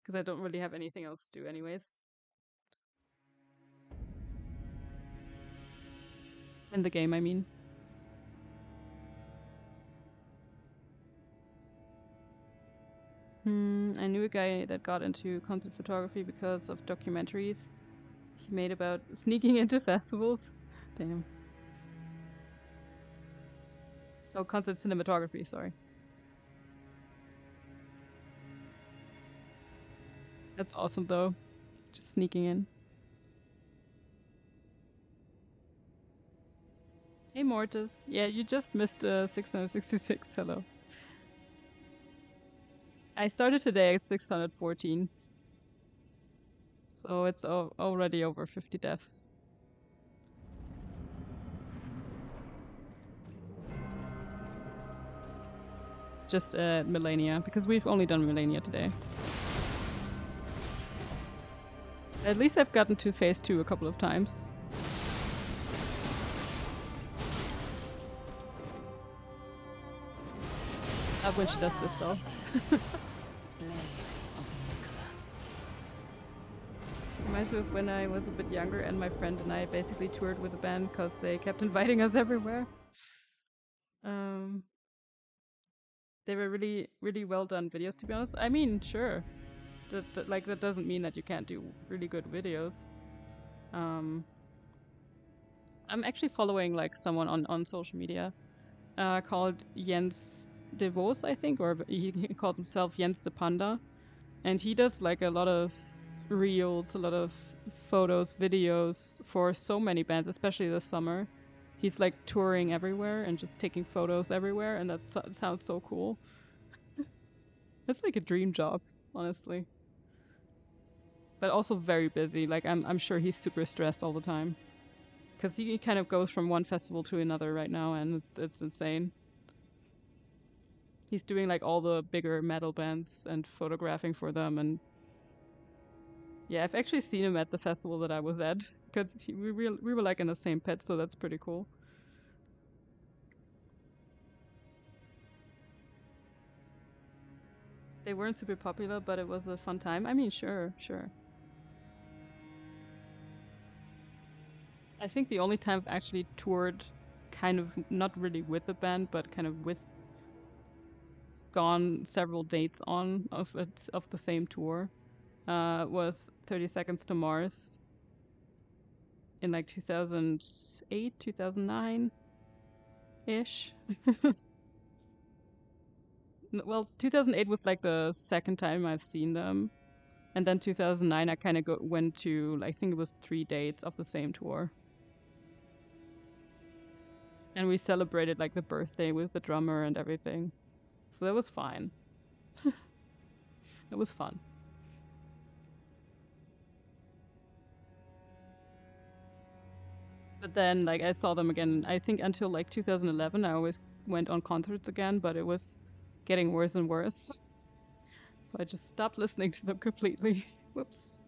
Because I don't really have anything else to do anyways. In the game, I mean. I knew a guy that got into concert photography because of documentaries he made about sneaking into festivals. Damn. Oh, concert cinematography, sorry. That's awesome though. Just sneaking in. Hey Mortis. Yeah, you just missed 666. Hello. I started today at 614. So it's already over 50 deaths. Just at Millennia, because we've only done Millennia today. At least I've gotten to phase 2 a couple of times. Not when she does this though. Reminds me of when I was a bit younger and my friend and I basically toured with a band because they kept inviting us everywhere. They were really, really well done videos, to be honest. I mean, sure. That doesn't mean that you can't do really good videos. I'm actually following like someone on social media called Jens De Vos, I think, or he calls himself Jens the Panda. And he does like a lot of reels, a lot of photos, videos for so many bands, especially this summer. He's like touring everywhere and just taking photos everywhere, and that sounds so cool. That's like a dream job, honestly. But also very busy. Like I'm sure he's super stressed all the time, because he kind of goes from one festival to another right now, and it's insane. He's doing like all the bigger metal bands and photographing for them, and yeah, I've actually seen him at the festival that I was at, because we were like in the same pit, so that's pretty cool. They weren't super popular, but it was a fun time. I mean, sure. I think the only time I've actually toured kind of not really with a band, but kind of gone several dates on of the same tour was 30 Seconds to Mars in like 2008, 2009 ish. Well, 2008 was like the second time I've seen them, and then 2009 I kind of went to like, I think it was 3 dates of the same tour. And we celebrated like the birthday with the drummer and everything. So that was fine. It was fun. But then like I saw them again, I think until like 2011 I always went on concerts again, but it was getting worse and worse. So I just stopped listening to them completely. Whoops.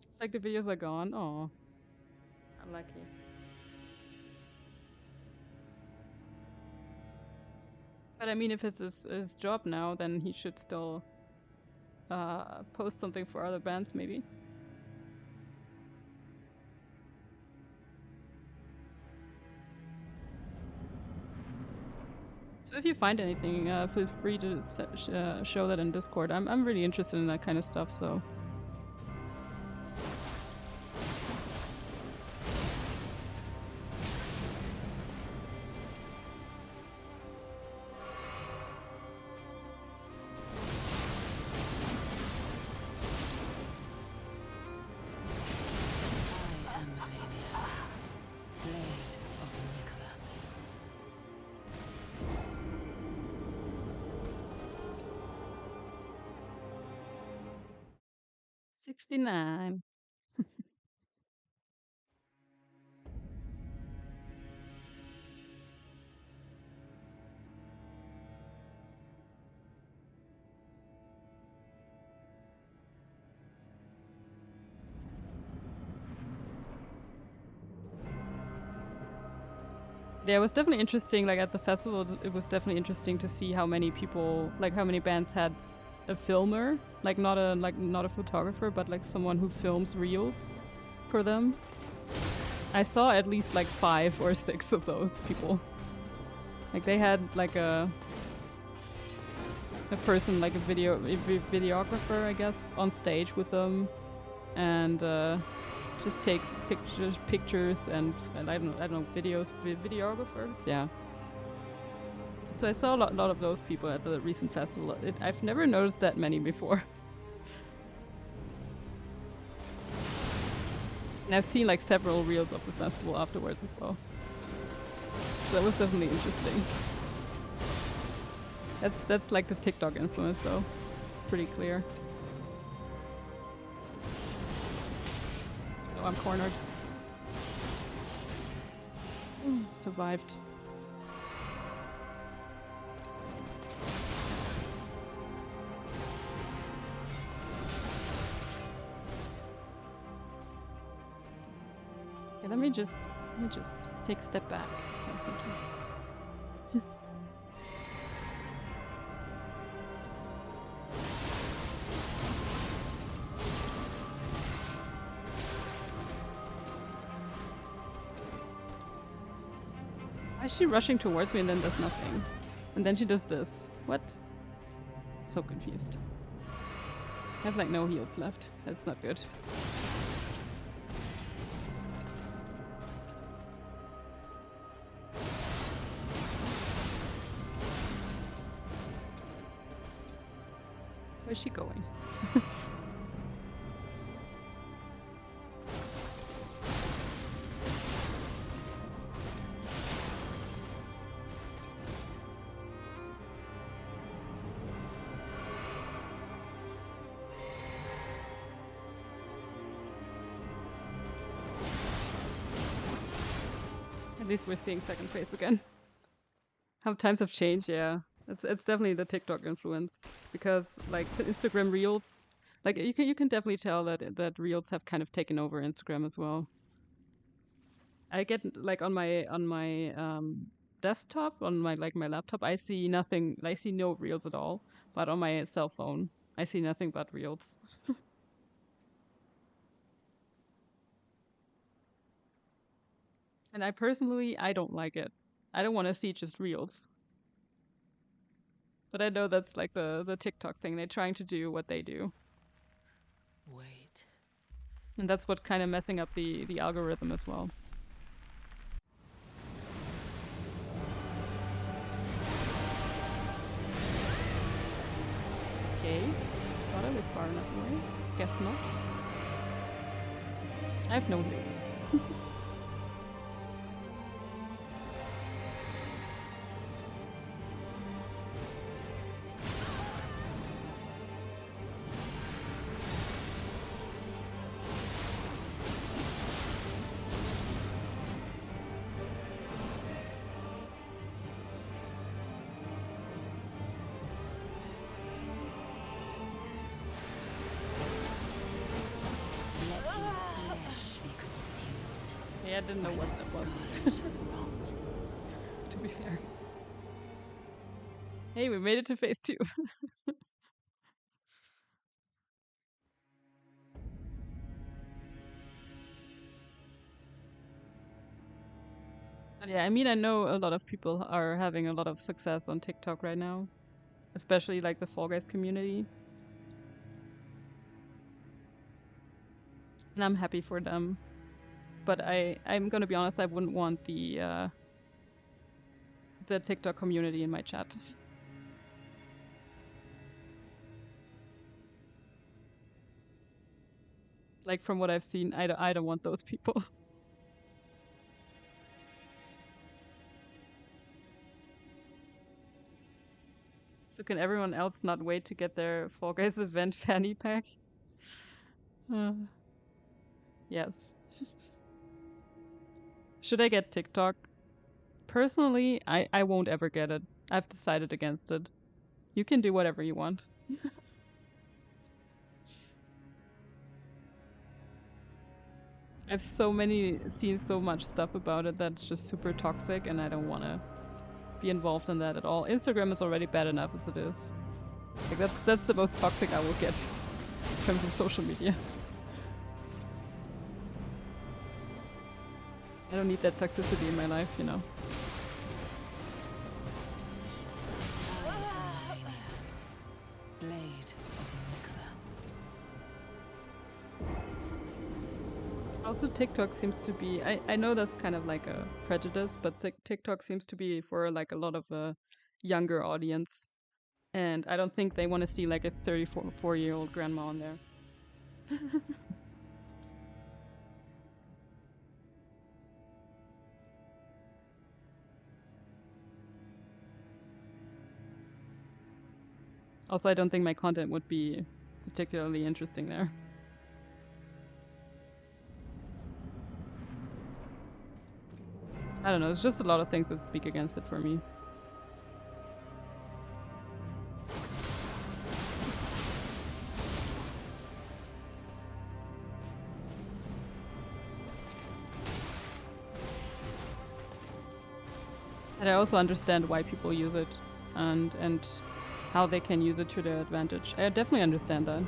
It's like the videos are gone. Oh, unlucky. But I mean, if it's his job now, then he should still post something for other bands, maybe. So if you find anything, feel free to show that in Discord. I'm really interested in that kind of stuff, so. Blade of Nicola. 69. Yeah, it was definitely interesting. Like at the festival, it was definitely interesting to see how many people, like how many bands had a filmer, like not a photographer, but like someone who films reels for them. I saw at least like 5 or 6 of those people. Like they had like a person, like a videographer, I guess, on stage with them, and just take pictures, and I don't know, videographers. Yeah. So I saw a lot of those people at the recent festival. I've never noticed that many before. And I've seen like several reels of the festival afterwards as well. So that was definitely interesting. That's like the TikTok influence though. It's pretty clear. Oh, I'm cornered. Survived. Okay, let me just take a step back. Oh, thank you. Why is she rushing towards me and then does nothing? And then she does this. What? So confused. I have like no heals left. That's not good. Where's she going? At least we're seeing second phase again. How times have changed, yeah. It's definitely the TikTok influence, because like the Instagram Reels, like you can definitely tell that Reels have kind of taken over Instagram as well. I get like on my desktop, on my my laptop, I see nothing. I see no Reels at all. But on my cell phone, I see nothing but Reels. And I personally, I don't like it. I don't want to see just Reels. But I know that's like the TikTok thing. They're trying to do what they do. Wait. And that's what kind of messing up the algorithm as well. Okay. Thought I was far enough away. Guess not. I have no heals. I didn't know what that was. To be fair. Hey, we made it to phase 2. But yeah, I mean, I know a lot of people are having a lot of success on TikTok right now, especially like the Fall Guys community. And I'm happy for them. But I'm gonna be honest, I wouldn't want the TikTok community in my chat. Like from what I've seen, I don't want those people. So can everyone else not wait to get their Fall Guys event fanny pack? Yes. Should I get TikTok? Personally, I won't ever get it. I've decided against it. You can do whatever you want. I've seen so much stuff about it that's just super toxic, and I don't want to be involved in that at all. Instagram is already bad enough as it is. Like that's the most toxic I will get in terms of social media. I don't need that toxicity in my life, you know. Blade of Mikola. Also, TikTok seems to be. I know that's kind of like a prejudice, but TikTok seems to be for like a lot of a younger audience, and I don't think they want to see like a 34-year-old grandma on there. Also, I don't think my content would be particularly interesting there. I don't know, it's just a lot of things that speak against it for me. And I also understand why people use it and how they can use it to their advantage. I definitely understand that.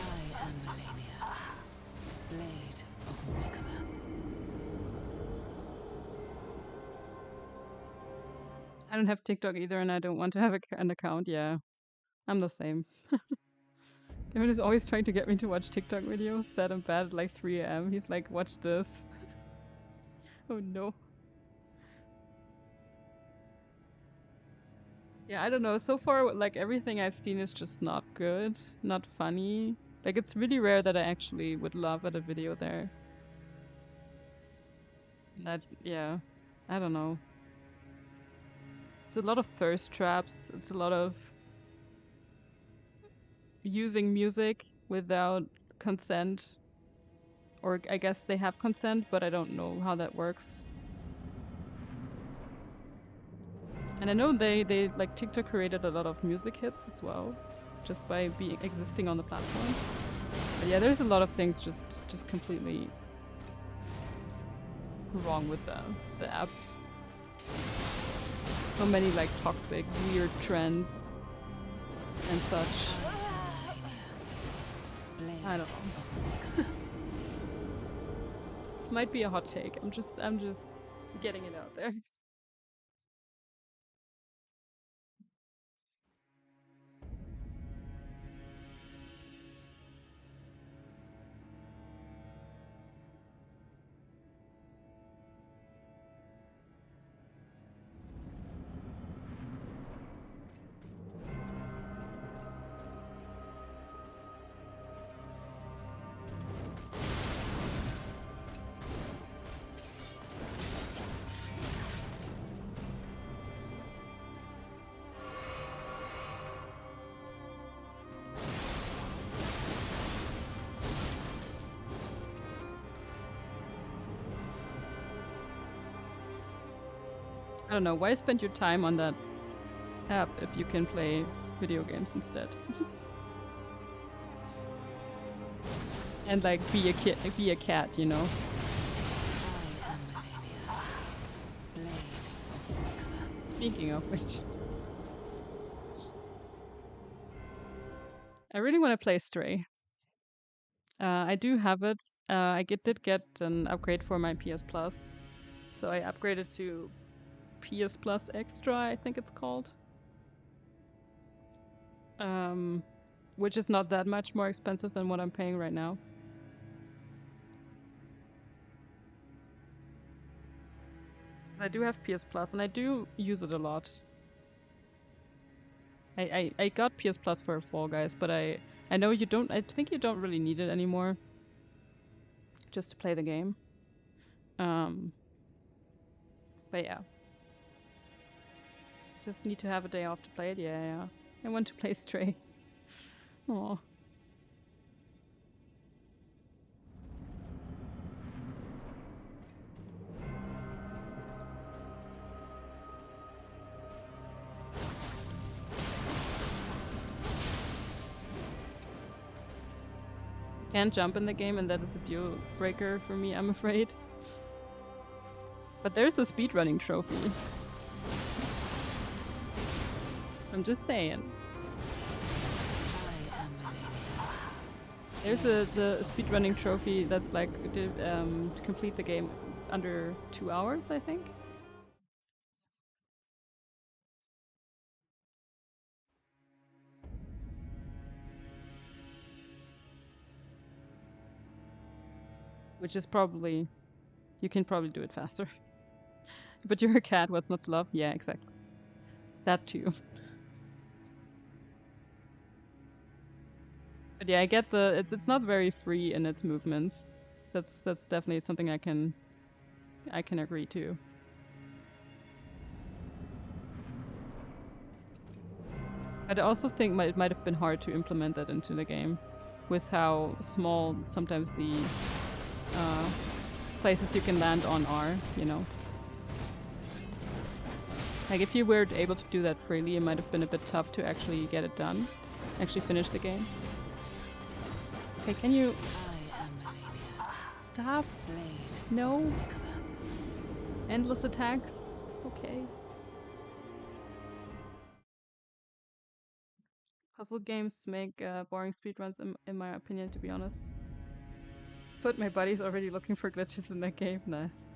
I am Melania, Blade of Mikola. I don't have TikTok either, and I don't want to have an account. Yeah, I'm the same. Kevin is always trying to get me to watch TikTok videos. Sat in bed at like 3 a.m. He's like, watch this. Oh no. Yeah, I don't know. So far, like everything I've seen is just not good, not funny. Like it's really rare that I actually would laugh at a video there. That, yeah, I don't know. It's a lot of thirst traps. It's a lot of using music without consent. Or I guess they have consent, but I don't know how that works. And I know they like TikTok created a lot of music hits as well, just by existing on the platform. But yeah, there's a lot of things just completely wrong with the app. So many like toxic, weird trends and such. I don't know. This might be a hot take. I'm just getting it out there. I don't know, why spend your time on that app if you can play video games instead? And like be a cat, you know? I am Melania, Blade of Mikola. Speaking of which, I really want to play Stray. I do have it. I did get an upgrade for my PS Plus, so I upgraded to PS Plus Extra, I think it's called. Which is not that much more expensive than what I'm paying right now. I do have PS Plus and I do use it a lot. I got PS Plus for Fall Guys, but I know you don't. I think you don't really need it anymore. Just to play the game. But yeah. Just need to have a day off to play it. Yeah. I want to play Stray. Aww. Can't jump in the game, and that is a deal breaker for me, I'm afraid. But there's a speedrunning trophy. I'm just saying. I am Melania, There's the speedrunning trophy that's like to complete the game under 2 hours, I think. Which is probably, you can probably do it faster. But you're a cat, what's not to love? Yeah, exactly. That too. But yeah, I get it's not very free in its movements. That's definitely something I can agree to. I also think it might have been hard to implement that into the game, with how small sometimes the places you can land on are, you know. Like if you were able to do that freely, it might have been a bit tough to actually get it done, actually finish the game. Okay, can you stop? No. Endless attacks. Okay. Puzzle games make boring speedruns, in my opinion, to be honest. But my buddy's already looking for glitches in that game. Nice.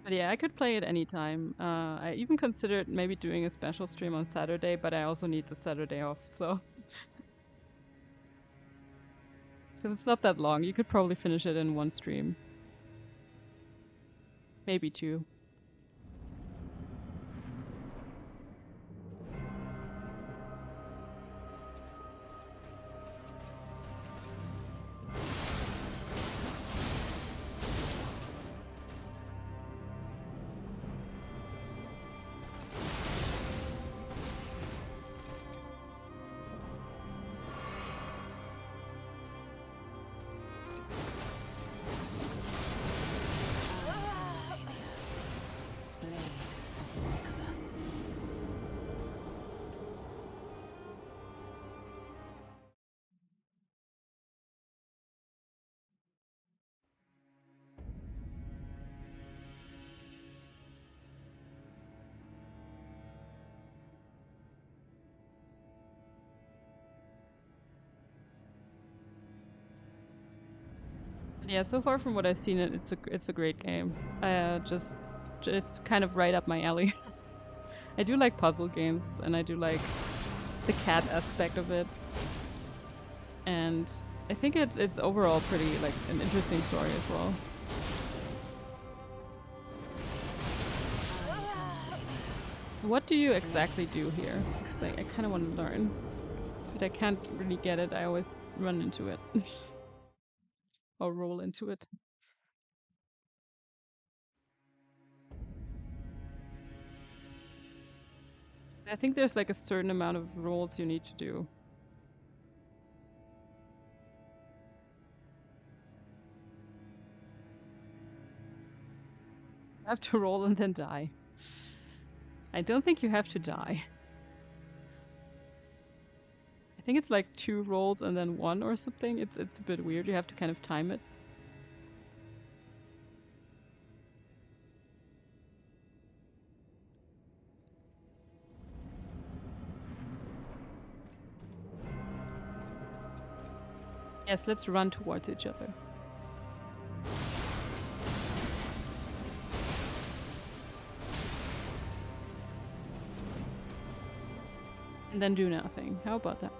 But yeah, I could play it anytime. I even considered maybe doing a special stream on Saturday, but I also need the Saturday off, so. Because it's not that long. You could probably finish it in one stream. Maybe two. Yeah, so far from what I've seen, it's a great game. Just it's kind of right up my alley. I do like puzzle games, and I do like the cat aspect of it, and I think it's overall pretty like an interesting story as well. So what do you exactly do here? Because I kind of want to learn, but I can't really get it. I always run into it. Or roll into it. I think there's like a certain amount of rolls you need to do. You have to roll and then die. I don't think you have to die. I think it's like 2 rolls and then 1 or something. It's a bit weird. You have to kind of time it. Yes, let's run towards each other. And then do nothing. How about that?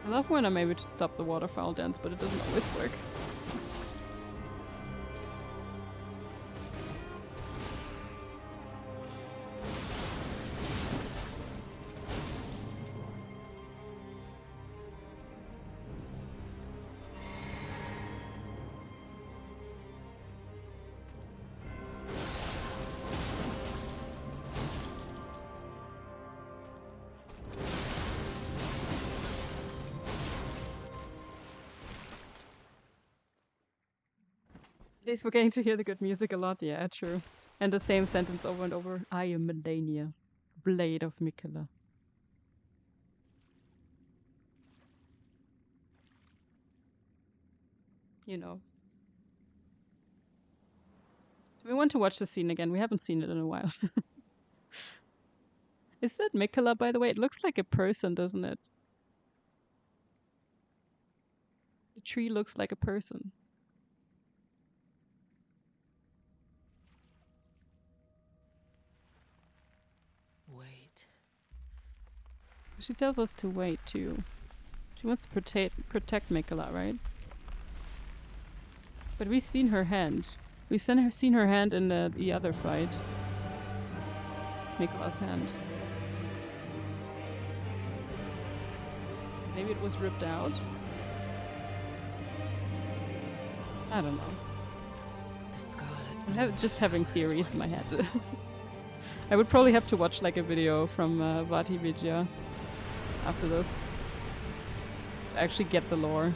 I love when I'm able to stop the waterfowl dance, but it doesn't always work. At least we're getting to hear the good music a lot, yeah, true. And the same sentence over and over. I am Melania, blade of Mikela. you know. Do we want to watch the scene again? We haven't seen it in a while. Is that Mikola, by the way? It looks like a person, doesn't it? The tree looks like a person. Wait. She tells us to wait too. She wants to protect Mikola, right? But we've seen her hand. We've seen her hand in the other fight. Mikola's hand. Maybe it was ripped out. I don't know. The Scarlet. I'm just having theories in my head. I would probably have to watch like a video from Vati Vidya after this. To actually get the lore.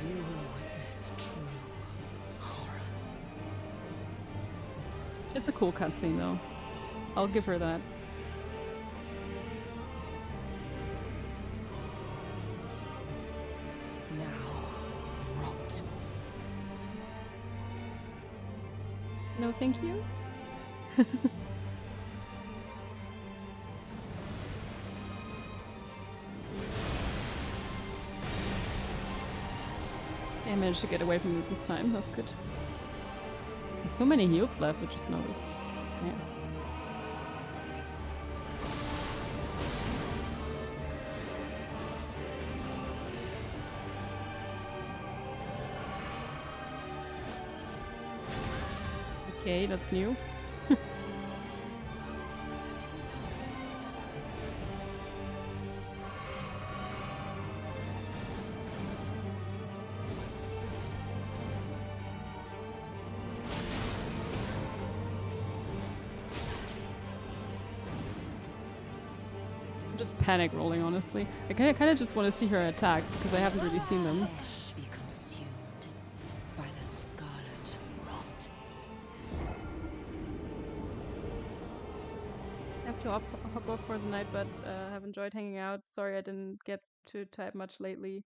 You will witness true horror. It's a cool cutscene though. I'll give her that. Now, rot. No, thank you. I managed to get away from it this time. That's good. There's so many heals left. I just noticed. Damn. Okay, that's new. I'm just panic rolling, honestly. I kind of just want to see her attacks because I haven't really seen them. Flesh be consumed by the scarlet rot. I have to hop off for the night, but have enjoyed hanging out. Sorry I didn't get to type much lately.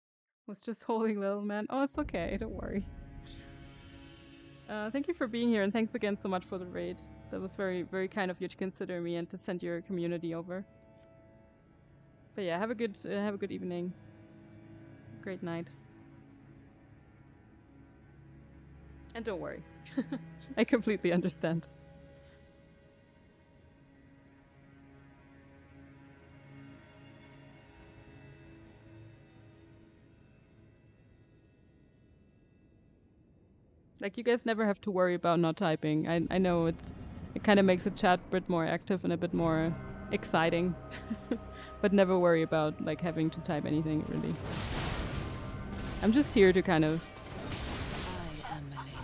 Was just holding little man. Oh, it's okay. Don't worry. Thank you for being here, and thanks again so much for the raid. That was very, very kind of you to consider me and to send your community over. But yeah, have a good evening. Great night. And don't worry. I completely understand. Like, you guys never have to worry about not typing. I know it kind of makes the chat a bit more active and a bit more exciting. But never worry about like having to type anything, really. I'm just here to kind of I am Melania.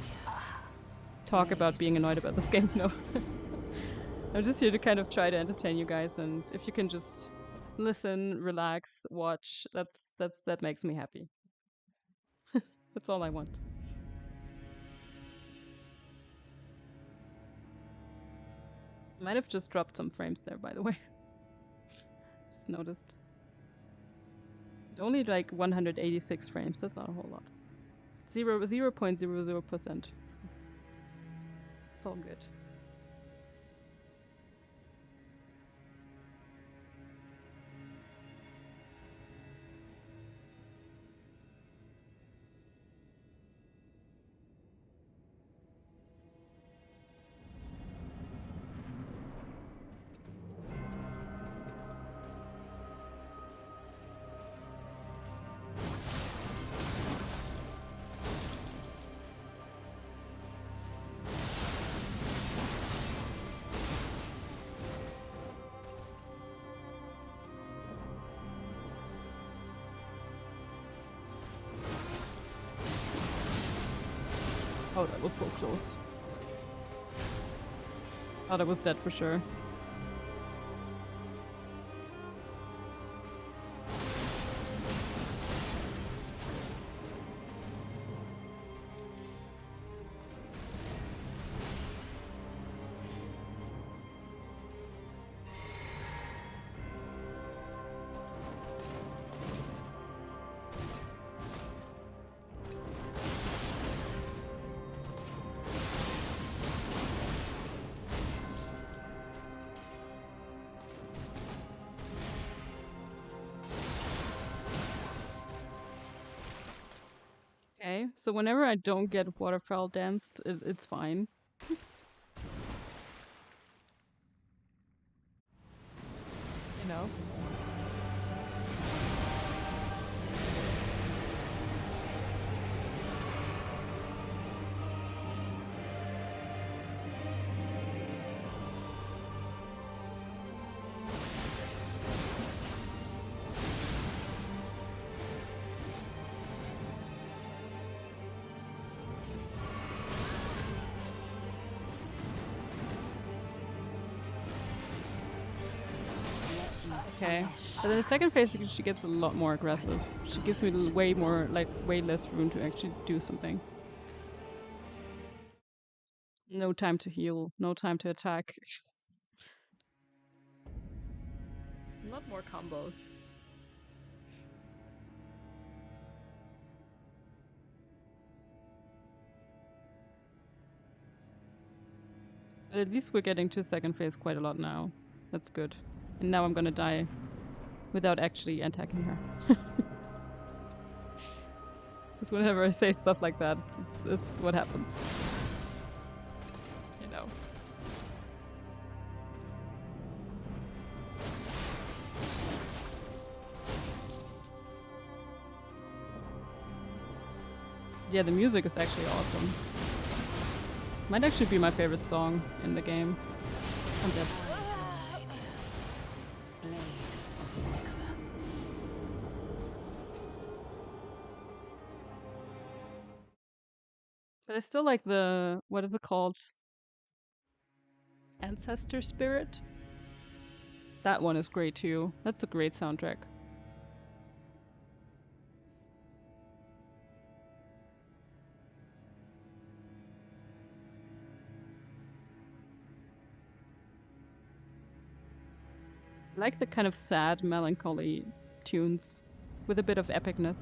talk about being annoyed about this game. No. I'm just here to kind of try to entertain you guys, and if you can just listen, relax, watch, that makes me happy. That's all I want. Might have just dropped some frames there, by the way. Just noticed. But only like 186 frames, that's not a whole lot. 0.00%. So it's all good. Oh, that was so close. Thought I was dead for sure. So whenever I don't get waterfowl danced, it's fine. You know? Okay. But then the second phase, she gets a lot more aggressive. She gives me way more, like, way less room to actually do something. No time to heal, no time to attack. A lot more combos. But at least we're getting to second phase quite a lot now. That's good. And now I'm gonna die without actually attacking her. Because whenever I say stuff like that, it's what happens. You know. Yeah, the music is actually awesome. Might actually be my favorite song in the game. I'm dead. But I still like the, what is it called? Ancestor Spirit? That one is great too. That's a great soundtrack. I like the kind of sad, melancholy tunes with a bit of epicness.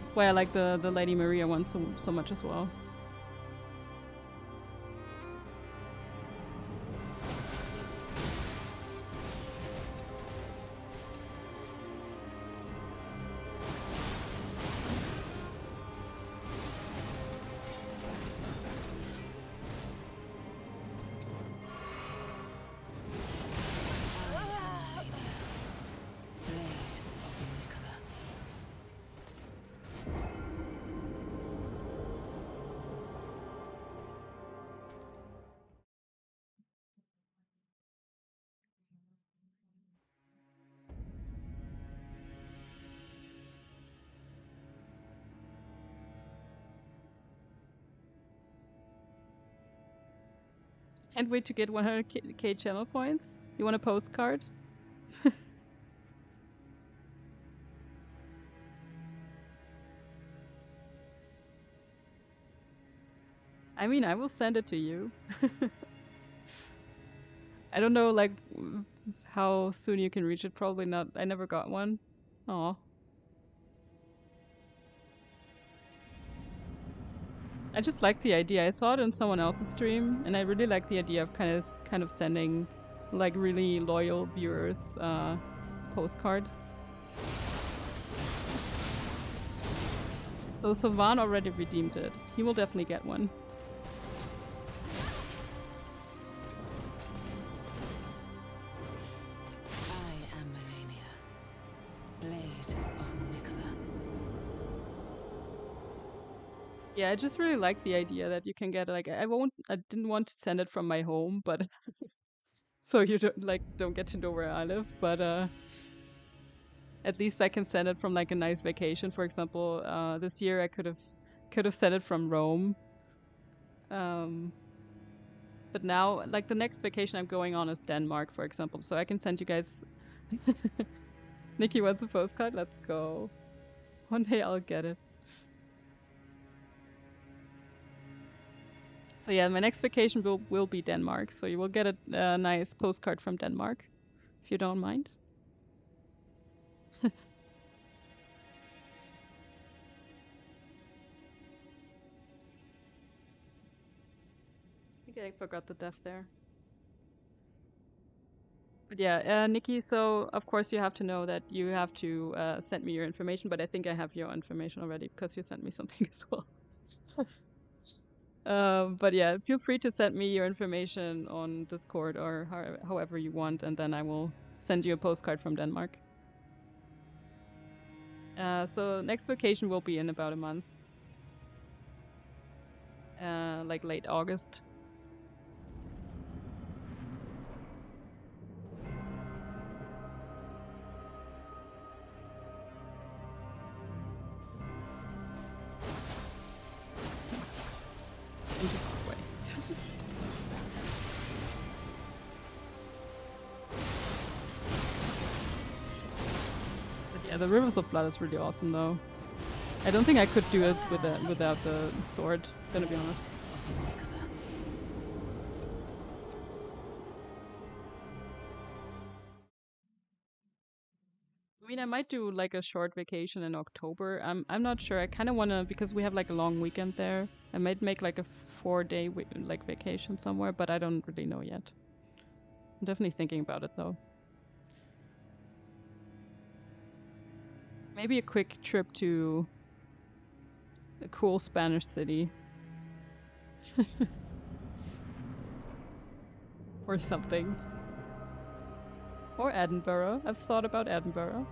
That's why I like the Lady Maria one so much as well. Can't wait to get 100k channel points. You want a postcard? I mean, I will send it to you. I don't know, like, how soon you can reach it. Probably not. I never got one. Aw. I just like the idea. I saw it on someone else's stream, and I really like the idea of kind of sending, like, really loyal viewers postcard. So Van already redeemed it. He will definitely get one. Yeah, I just really like the idea that you can get, like, I didn't want to send it from my home, but so you don't get to know where I live, but at least I can send it from, like, a nice vacation. For example, this year I could have sent it from Rome. But now, like, the next vacation I'm going on is Denmark, for example, so I can send you guys. Nikki wants a postcard? Let's go. One day I'll get it. So yeah, my next vacation will be Denmark. So you will get a nice postcard from Denmark, if you don't mind. Okay, I forgot the death there. But yeah, Nikki, so of course you have to know that you have to send me your information, but I think I have your information already because you sent me something as well. But yeah, feel free to send me your information on Discord or however you want, and then I will send you a postcard from Denmark. So next vacation will be in about a month. Like late August. Yeah, the Rivers of Blood is really awesome, though. I don't think I could do it without the sword, gonna be honest. I mean, I might do like a short vacation in October. I'm not sure. I kind of wanna, because we have like a long weekend there. I might make like a 4-day like vacation somewhere, but I don't really know yet. I'm definitely thinking about it though. Maybe a quick trip to a cool Spanish city. Or something. Or Edinburgh. I've thought about Edinburgh.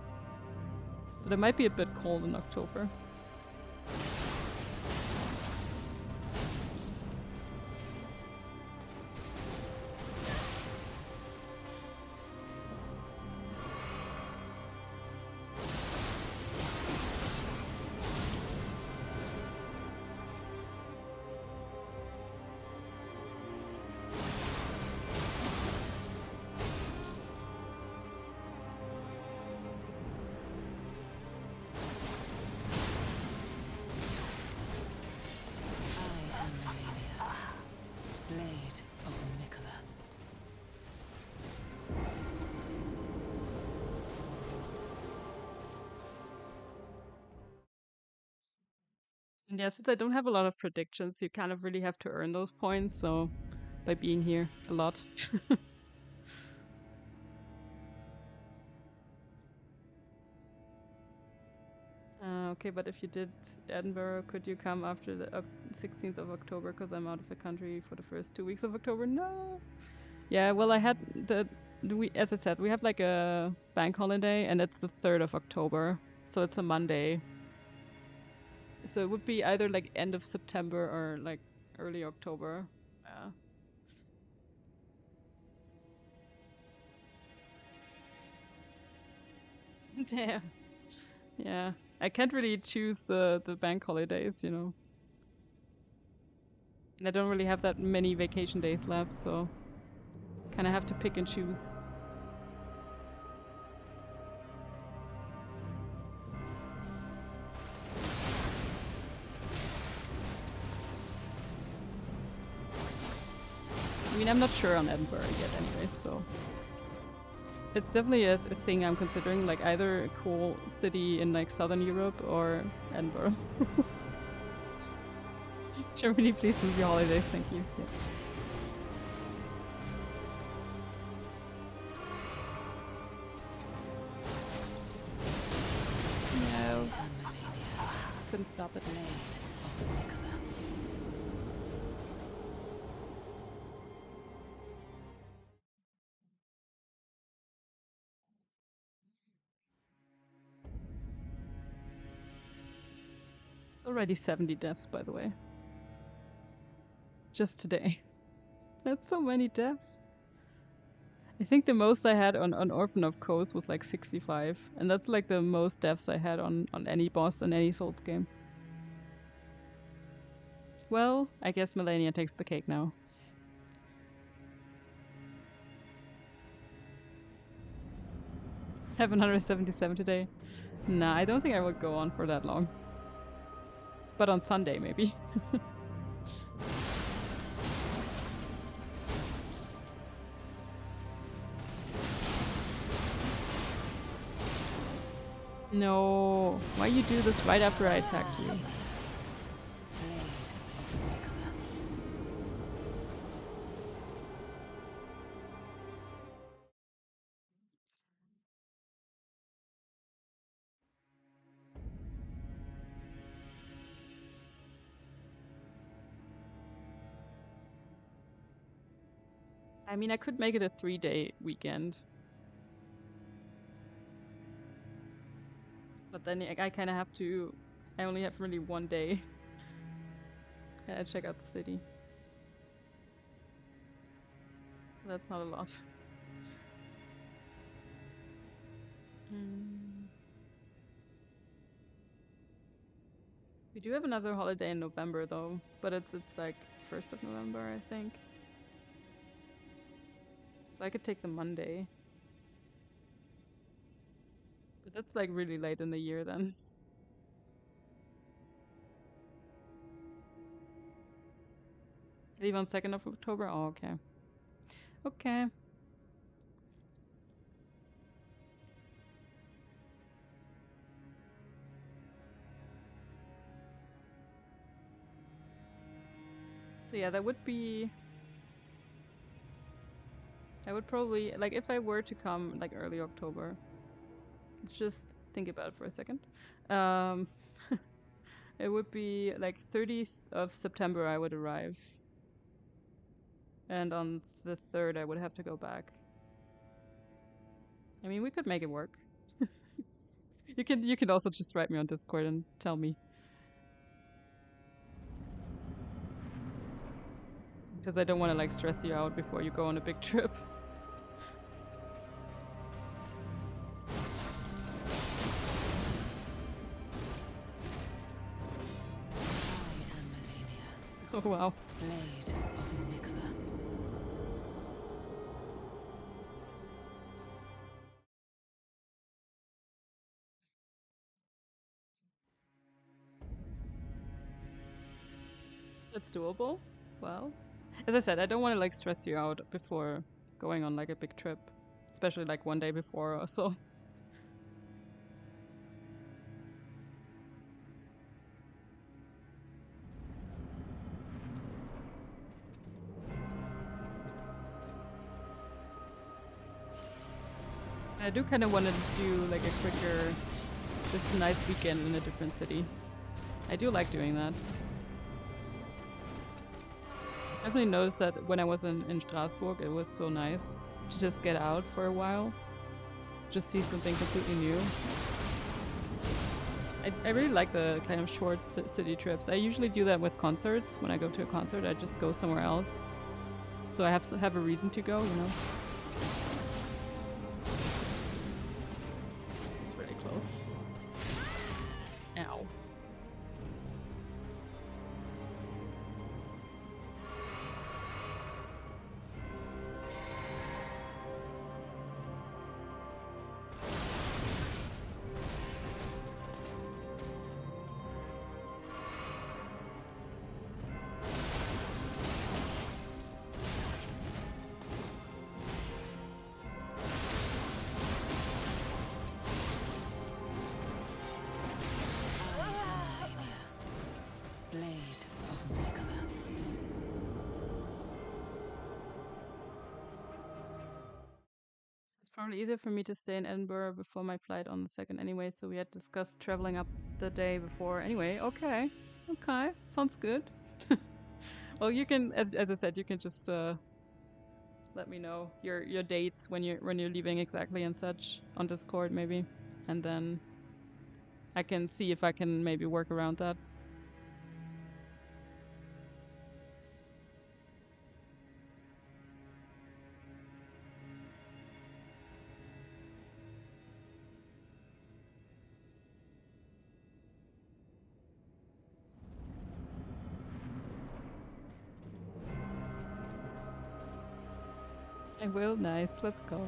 But it might be a bit cold in October. And yeah, since I don't have a lot of predictions, you kind of really have to earn those points, so by being here a lot. Okay, but if you did Edinburgh, could you come after the 16th of October? Because I'm out of the country for the first 2 weeks of October. No. Yeah, well, I had as I said, we have like a bank holiday, and it's the 3rd of October, so it's a Monday. So it would be either like end of September or like early October. Yeah. Damn. Yeah. I can't really choose the bank holidays, you know. And I don't really have that many vacation days left, so kind of have to pick and choose. I mean, I'm not sure on Edinburgh yet anyways, so it's definitely a thing I'm considering, like either a cool city in like Southern Europe or Edinburgh. Germany, please move your holidays, thank you. Yeah. No. Couldn't stop it. It's already 70 deaths, by the way. Just today. That's so many deaths. I think the most I had on Orphan of Coast was like 65. And that's like the most deaths I had on any boss in any Souls game. Well, I guess Melania takes the cake now. $777 today. Nah, I don't think I would go on for that long. But on Sunday, maybe. No. Why you do this right after I attack you? I mean, I could make it a 3-day weekend. But then I kind of have to... I only have really 1 day. Can I check out the city? So that's not a lot. We do have another holiday in November though, but it's like 1st of November, I think. So I could take the Monday. But that's like really late in the year then. Leave on 2nd of October? Oh, okay. Okay. So yeah, that would be... I would probably... Like, if I were to come, like, early October... Let's just think about it for a second. It would be, like, 30th of September I would arrive. And on the 3rd I would have to go back. I mean, we could make it work. You can also just write me on Discord and tell me. Because I don't want to like stress you out before you go on a big trip. Oh wow. Blade of Mikola. That's doable. Well, as I said, I don't want to like stress you out before going on like a big trip, especially like 1 day before or so. I do kind of want to do like a quicker, this nice weekend in a different city. I do like doing that. Definitely noticed that when I was in Strasbourg, it was so nice to just get out for a while, just see something completely new. I really like the kind of short city trips. I usually do that with concerts. When I go to a concert, I just go somewhere else, so I have a reason to go, you know. It's really close. Ow. Blade of Mikola. It's probably easier for me to stay in Edinburgh before my flight on the 2nd anyway, so we had discussed traveling up the day before anyway. Okay. Okay. Sounds good. Well, you can, as I said, you can just let me know your dates when you're leaving exactly and such on Discord maybe, and then I can see if I can maybe work around that. I will. Nice. Let's go.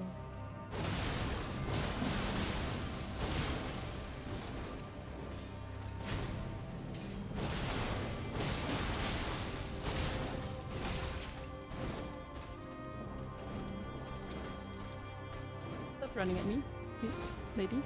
Stop running at me, please, lady.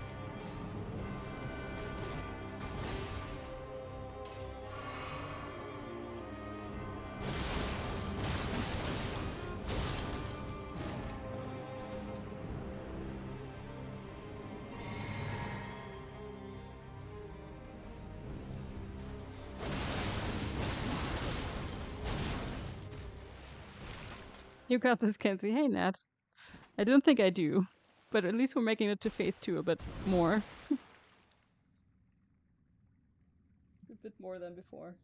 You got this, Kenzie. Hey, Nat. I don't think I do, but at least we're making it to phase 2 a bit more. A bit more than before.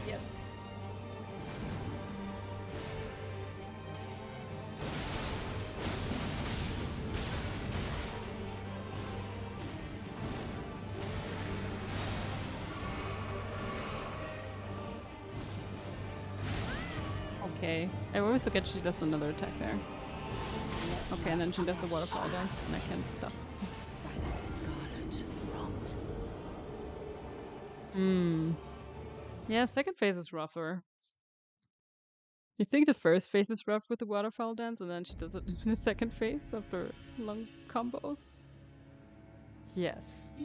Yes. Okay. I always forget she does another attack there. Okay, and then she does the waterfall dance, and I can't stop. By the scarlet rot. Yeah, second phase is rougher. You think the first phase is rough with the waterfall dance, and then she does it in the second phase after long combos? Yes.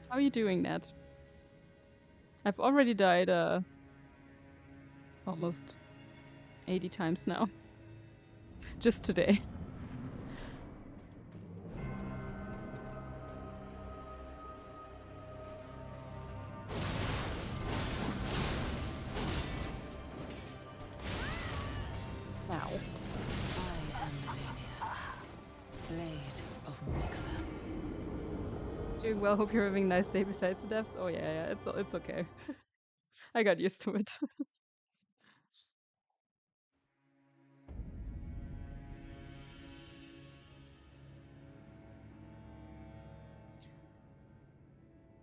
How are you doing, Nat? I've already died almost 80 times now. Just today. Ow. I am Melania, Blade of Mikola. Doing well, hope you're having a nice day besides the deaths. Oh yeah, it's okay. I got used to it.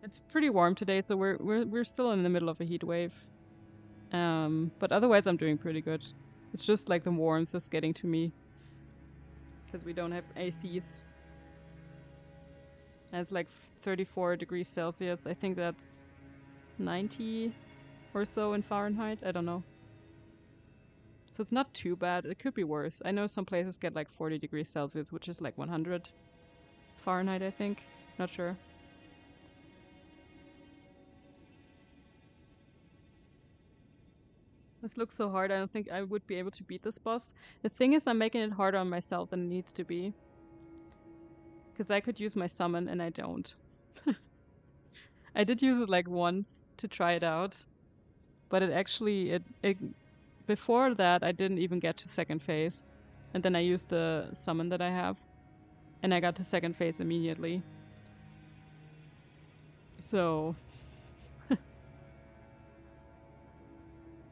It's pretty warm today, so we're still in the middle of a heat wave. But otherwise I'm doing pretty good. It's just like the warmth is getting to me. Because we don't have ACs. And it's like 34 degrees Celsius. I think that's 90 or so in Fahrenheit. I don't know. So it's not too bad. It could be worse. I know some places get like 40 degrees Celsius, which is like 100 Fahrenheit, I think. Not sure. This looks so hard. I don't think I would be able to beat this boss. The thing is, I'm making it harder on myself than it needs to be. Because I could use my summon and I don't. I did use it like once to try it out. But it actually, before that, I didn't even get to second phase. And then I used the summon that I have. And I got to second phase immediately. So...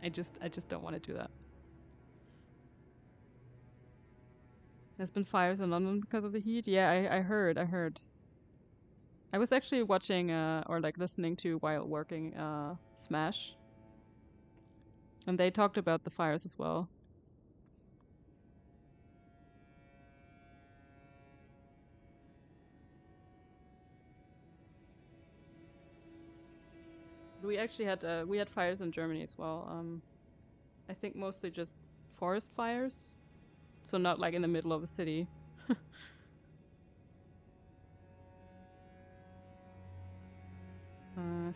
I just don't want to do that. There's been fires in London because of the heat? Yeah, I heard. I was actually watching or like listening to while working Smash. And they talked about the fires as well. We actually had fires in Germany as well. I think mostly just forest fires. So not like in the middle of a city. I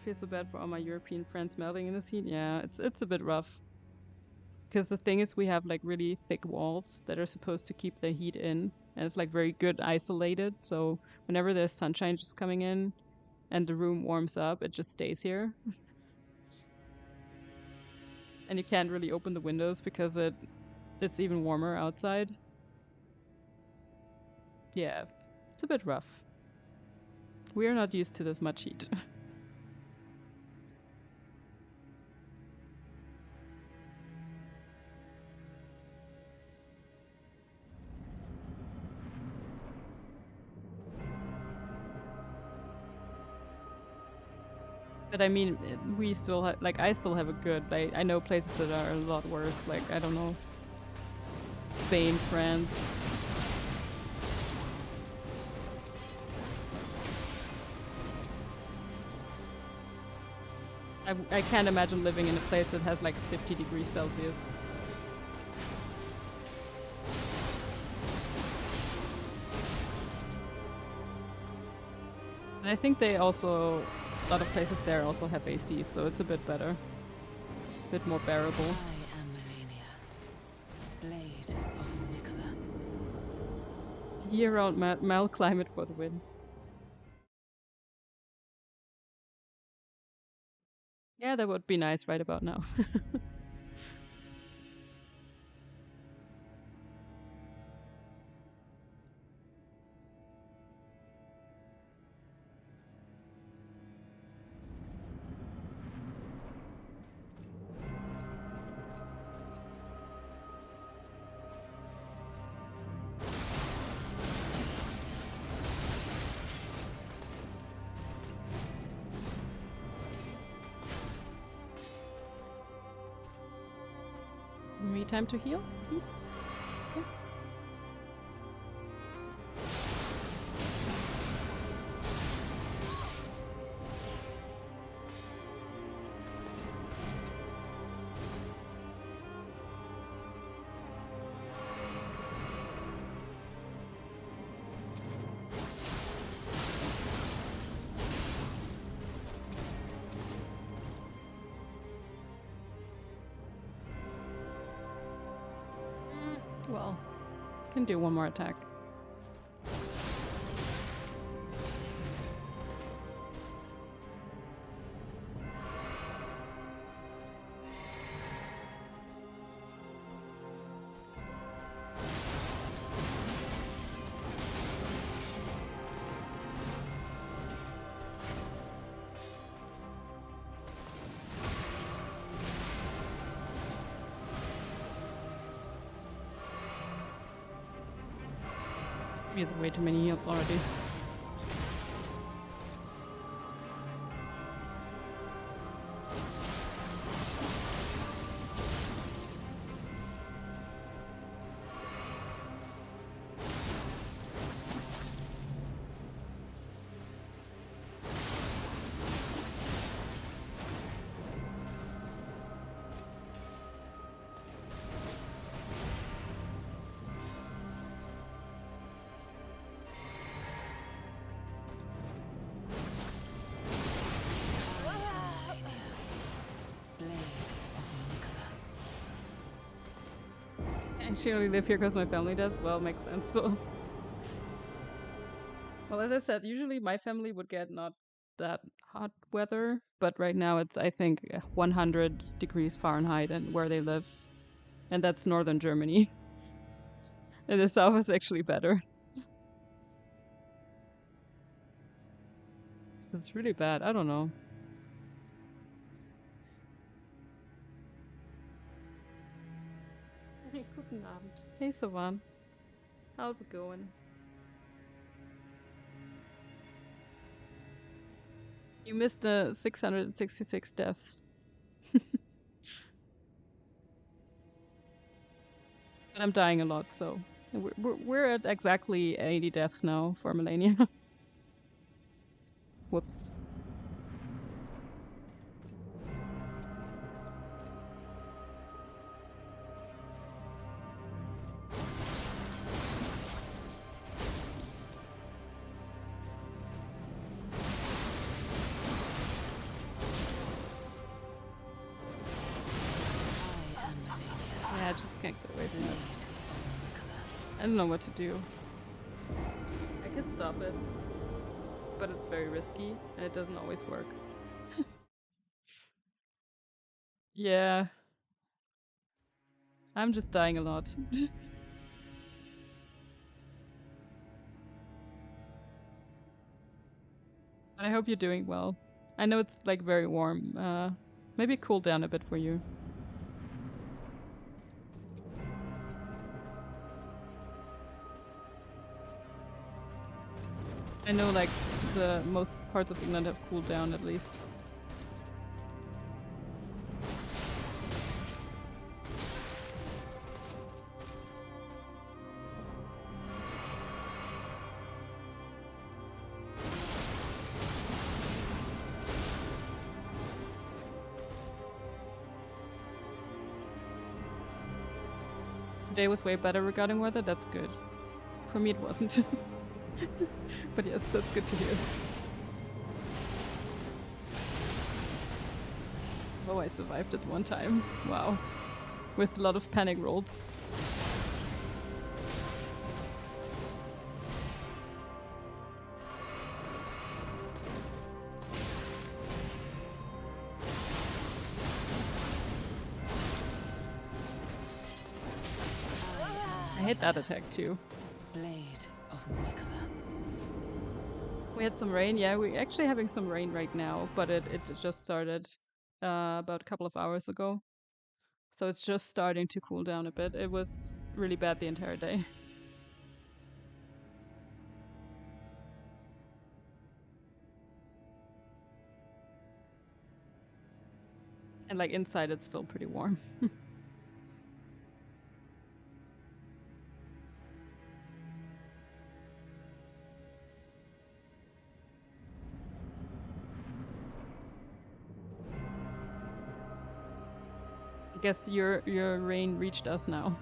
feel so bad for all my European friends melting in this heat. Yeah, it's a bit rough. Because the thing is, we have like really thick walls that are supposed to keep the heat in, and it's like very good isolated. So whenever there's sunshine just coming in, and the room warms up, it just stays here. And you can't really open the windows because it's even warmer outside. Yeah, it's a bit rough. We are not used to this much heat. But I mean, we still have, like, I still have a good, like, I know places that are a lot worse, like, I don't know, Spain, France. I can't imagine living in a place that has like 50 degrees Celsius. And I think they also, a lot of places there also have AC, so it's a bit better. A bit more bearable. I am Melania, blade of Mikola. Year-round mild climate for the win. Yeah, that would be nice right about now. Me time to heal, please. Okay. Well, can do one more attack. He has way too many heals already. I actually only live here because my family does. Well, makes sense. So, well, as I said, usually my family would get not that hot weather, but right now it's I think 100 degrees Fahrenheit and where they live, and that's northern Germany. And the south is actually better. It's really bad. I don't know. Hey, guten Abend. Hey, Savan. How's it going? You missed the 666 deaths. But I'm dying a lot, so we're at exactly 80 deaths now for Melania. Whoops. Yeah, I just can't get away from it. I don't know what to do. I could stop it, but it's very risky and it doesn't always work. Yeah. I'm just dying a lot. I hope you're doing well. I know it's like very warm. Maybe cool down a bit for you. I know like the most parts of England have cooled down at least. Today was way better regarding weather, that's good. For me it wasn't. But yes, that's good to hear. Oh, I survived it one time. Wow. With a lot of panic rolls. I hate that attack too. Blade of Mikola. We had some rain, yeah, we're actually having some rain right now, but it just started about a couple of hours ago. So it's just starting to cool down a bit. It was really bad the entire day. And like inside it's still pretty warm. I guess your rain reached us now.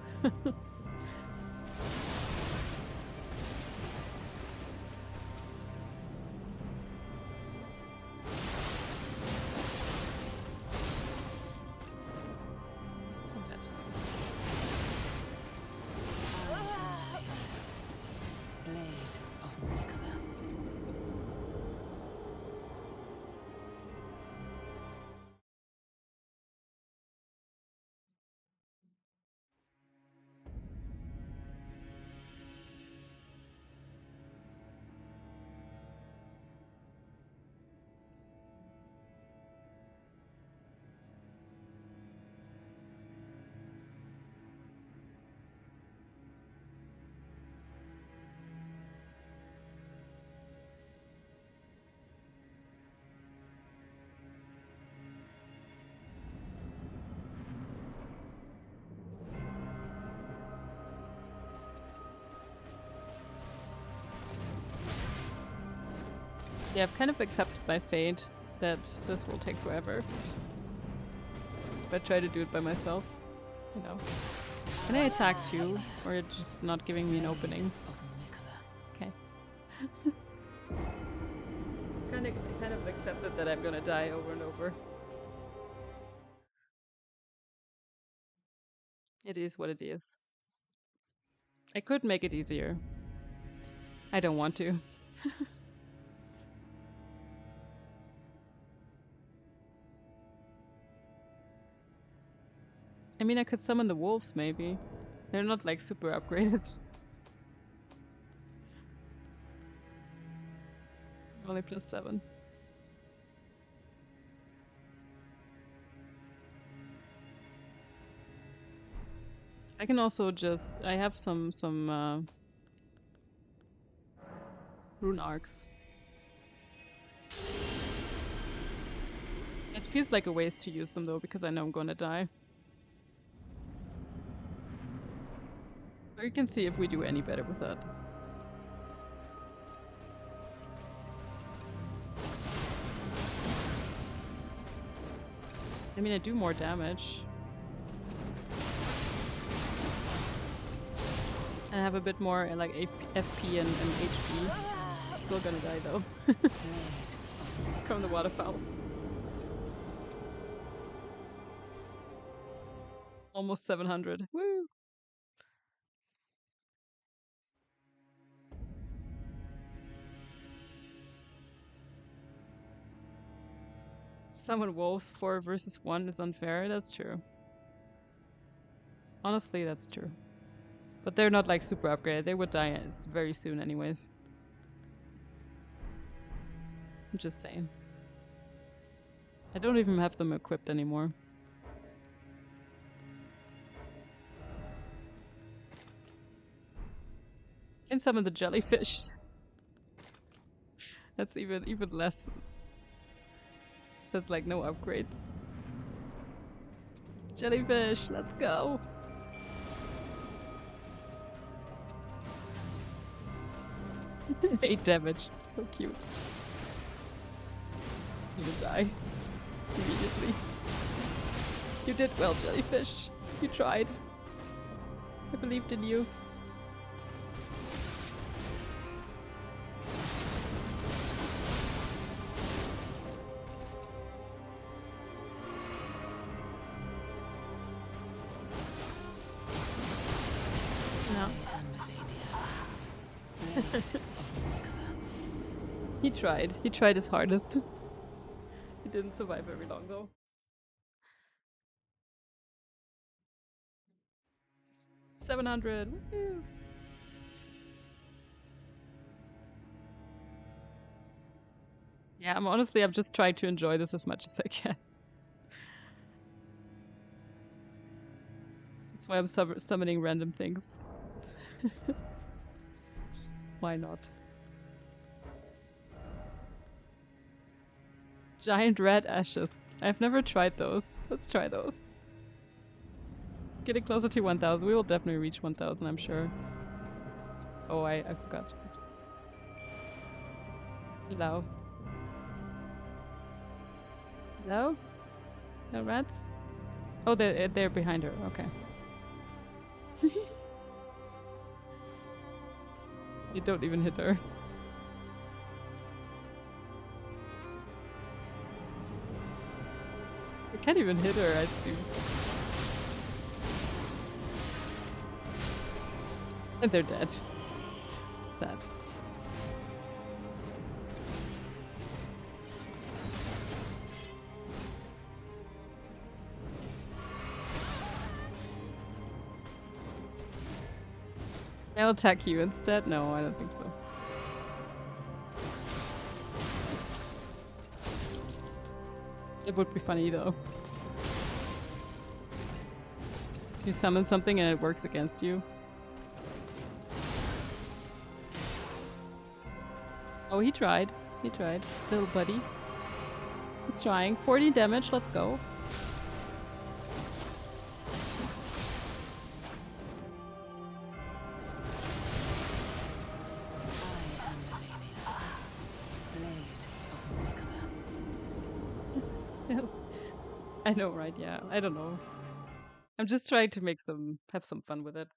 Blade of Mikola. Yeah, I've kind of accepted my fate that this will take forever. But I try to do it by myself, you know. Can I attack too? Or it's just not giving me an opening? Of Mikola. Okay. kind of accepted that I'm gonna die over and over. It is what it is. I could make it easier. I don't want to. I mean, I could summon the wolves, maybe. They're not, like, super upgraded. Only +7. I can also just... I have some rune arcs. It feels like a waste to use them, though, because I know I'm gonna die. Or you can see if we do any better with that. I mean, I do more damage. And I have a bit more like FP and HP. Still gonna die though. From the waterfowl. Almost 700. Woo! Summon wolves 4 versus 1 is unfair. That's true. Honestly, that's true. But they're not like super upgraded. They would die very soon anyways. I'm just saying. I don't even have them equipped anymore. Can summon the jellyfish. That's even less. So it's like no upgrades. Jellyfish, let's go. 8 damage. So cute. You will die. Immediately. You did well, jellyfish. You tried. I believed in you. No. He tried. He tried his hardest. He didn't survive very long though. 700. Woo! Yeah, I'm just trying to enjoy this as much as I can. That's why I'm summoning random things. Why not? Giant red ashes. I've never tried those. Let's try those. Getting closer to 1000. We will definitely reach 1000, I'm sure. Oh, I forgot. Oops. Hello. Hello? No rats? Oh, they're behind her. Okay. You don't even hit her. I can't even hit her, I assume. And they're dead. Sad. I'll attack you instead? No, I don't think so. It would be funny though. You summon something and it works against you. Oh, he tried. He tried. Little buddy. He's trying. 40 damage, let's go. I know, right? Yeah, I don't know. I'm just trying to have some fun with it.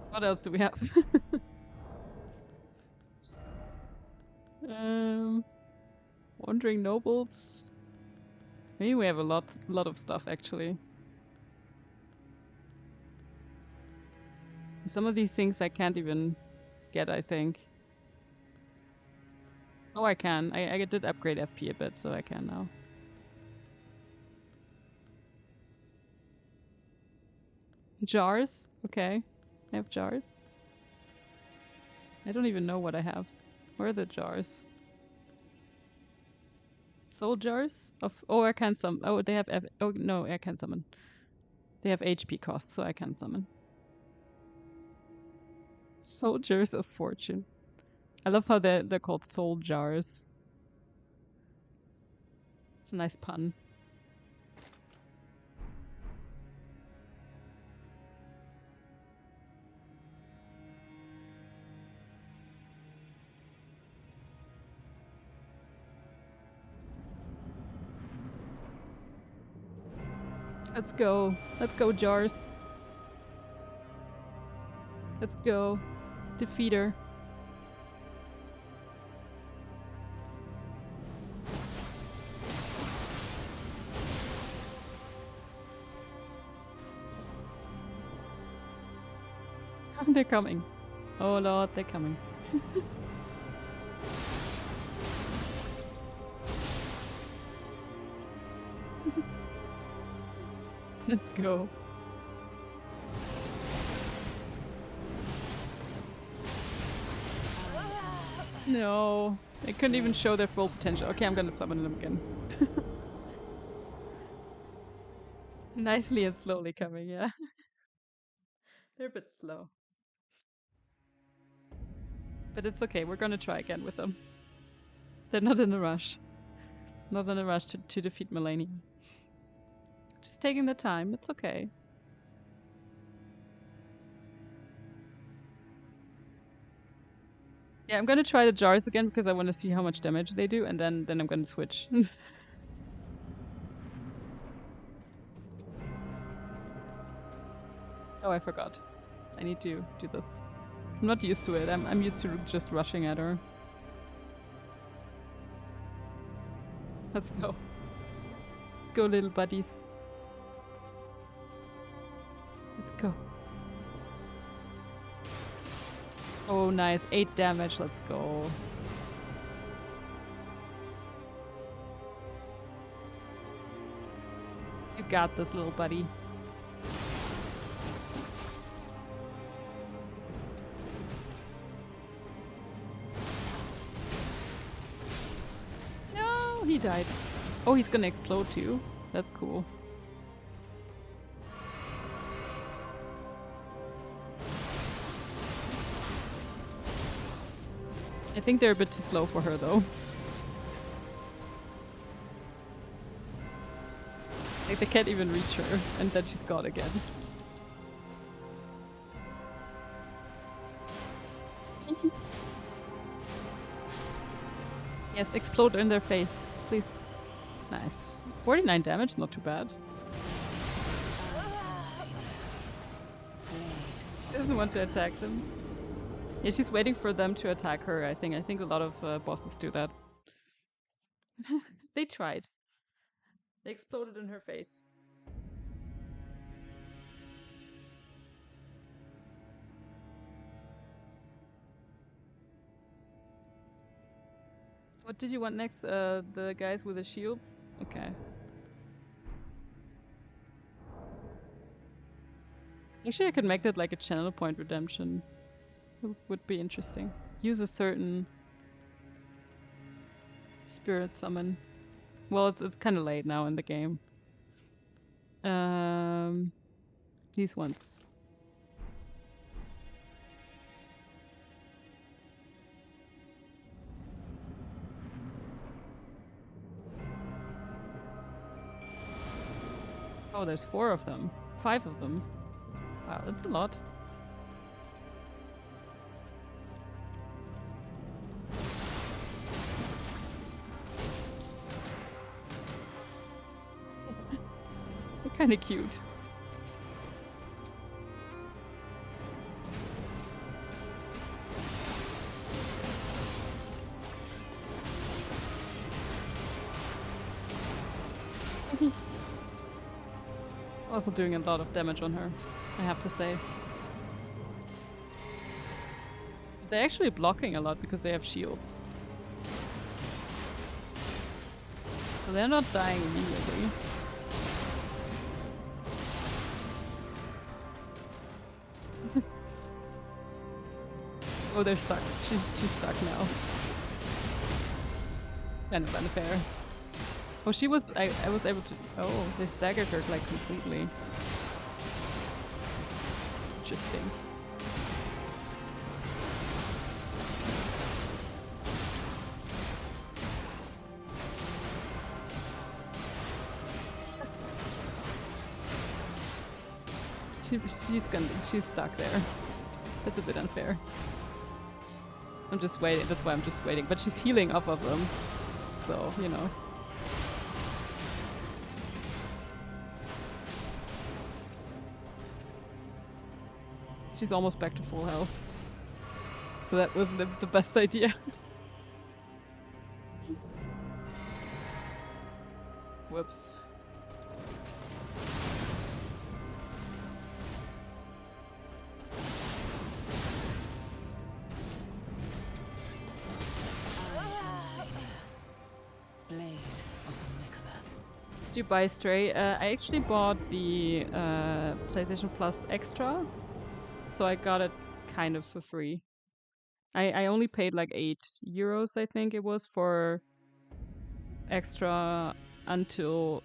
What else do we have? Wandering nobles. Maybe we have a lot of stuff actually. Some of these things I can't even get, I think. Oh, I can. I did upgrade FP a bit, so I can now. Jars? Okay. I have jars. I don't even know what I have. Where are the jars? Soul jars? Oh, I can summon. Oh, they have oh, no, I can summon. They have HP cost, so I can summon. Soldiers of Fortune. I love how they're called soul jars. It's a nice pun. Let's go. Let's go, jars. Let's go. Defeat her. They're coming. Oh lord, they're coming. Let's go. No, they couldn't even show their full potential. Okay, I'm gonna summon them again. Nicely and slowly coming, yeah. They're a bit slow. But it's okay, we're gonna try again with them. They're not in a rush. Not in a rush to defeat Melania. Just taking the time, it's okay. Yeah, I'm gonna try the jars again because I want to see how much damage they do, and then I'm gonna switch. Oh, I forgot. I need to do this. I'm not used to it. I'm used to just rushing at her. Let's go. Let's go, little buddies. Let's go. Oh, nice. 8 damage. Let's go. You got this, little buddy. No, he died. Oh, he's gonna explode too. That's cool. I think they're a bit too slow for her though. Like they can't even reach her, and then she's gone again. Yes, explode in their face, please. Nice. 49 damage, not too bad. She doesn't want to attack them. Yeah, she's waiting for them to attack her, I think. I think a lot of bosses do that. They tried. They exploded in her face. What did you want next? The guys with the shields? Okay. Actually, I could make that like a channel point redemption. It would be interesting. Use a certain spirit summon. Well, it's kind of late now in the game. These ones. Oh, there's 4 of them. 5 of them. Wow, that's a lot. They're kind of cute. Also doing a lot of damage on her, I have to say. They're actually blocking a lot because they have shields. So they're not dying immediately. Oh, they're stuck. She's stuck now. It's kind of unfair. Oh, she was. I was able to. Oh, they staggered her like completely. Interesting. She's stuck there. That's a bit unfair. I'm just waiting. That's why I'm just waiting. But she's healing off of them, so you know. She's almost back to full health. So that was the best idea. Whoops. Blade of Mikola. Did you buy Stray? I actually bought the PlayStation Plus Extra. So I got it kind of for free. I only paid like €8, I think it was, for extra until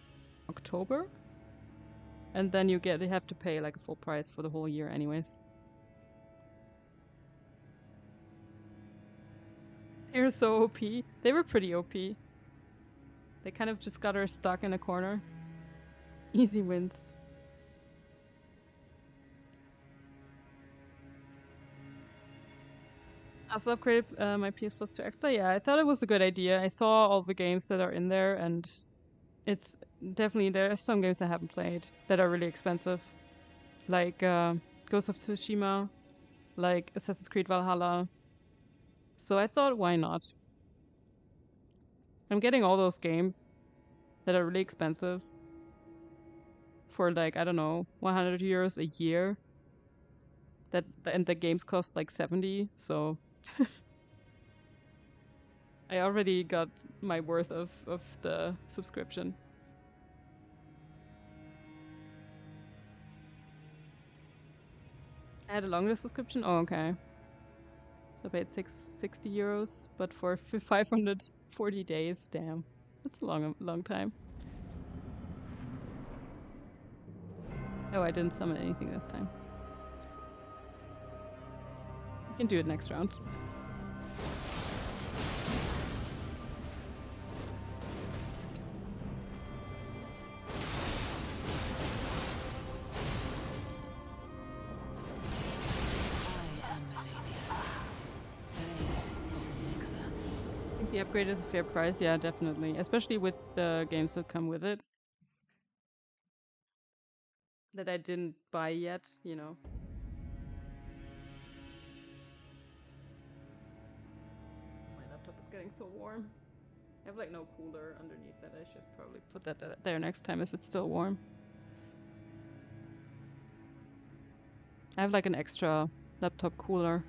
October. And then you have to pay like a full price for the whole year anyways. They're so OP. They were pretty OP. They kind of just got her stuck in a corner. Easy wins. I also upgraded my PS Plus to Extra. Yeah, I thought it was a good idea. I saw all the games that are in there, and it's definitely, there are some games I haven't played that are really expensive. like Ghost of Tsushima, like Assassin's Creed Valhalla. So I thought, why not? I'm getting all those games that are really expensive for like, I don't know, 100 euros a year. And the games cost like 70, so I already got my worth of the subscription. I had a longer subscription? Oh, okay. So I paid 60 euros, but for 540 days, damn. That's a long time. Oh, I didn't summon anything this time. We can do it next round. The upgrade is a fair price, yeah, definitely. Especially with the games that come with it. That I didn't buy yet, you know. My laptop is getting so warm. I have like no cooler underneath that. I should probably put that there next time if it's still warm. I have like an extra laptop cooler.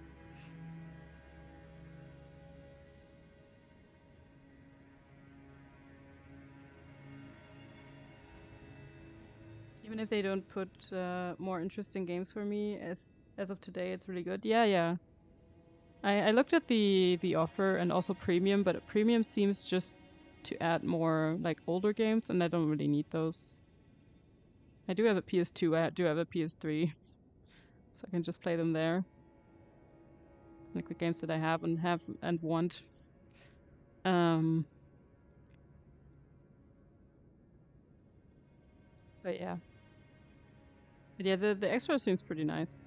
Even if they don't put more interesting games for me, as of today, it's really good. Yeah. I looked at the offer and also premium, but premium seems just to add more like older games, and I don't really need those. I do have a PS2. I do have a PS3, so I can just play them there. Like the games that I have and want. But yeah. But yeah, the extra seems pretty nice.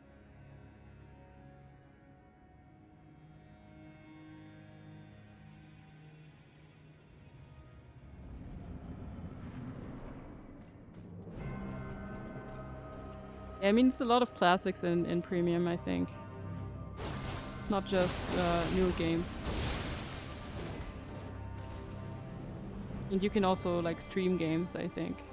Yeah, I mean, it's a lot of classics in premium, I think. It's not just newer games. And you can also like stream games, I think.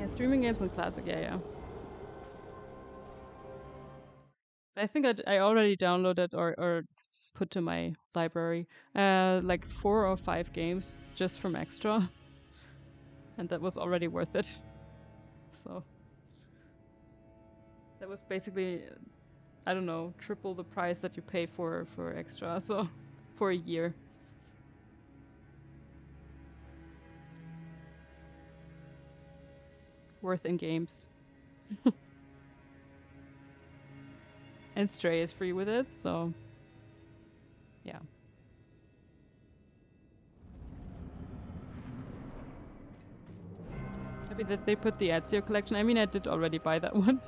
Streaming games on classic, yeah. I think I already downloaded or put to my library like 4 or 5 games just from extra, and that was already worth it. So that was basically, I don't know, triple the price that you pay for extra. So for a year. Worth in games. And Stray is free with it, so yeah. Happy that they put the Ezio collection. I mean, I did already buy that one.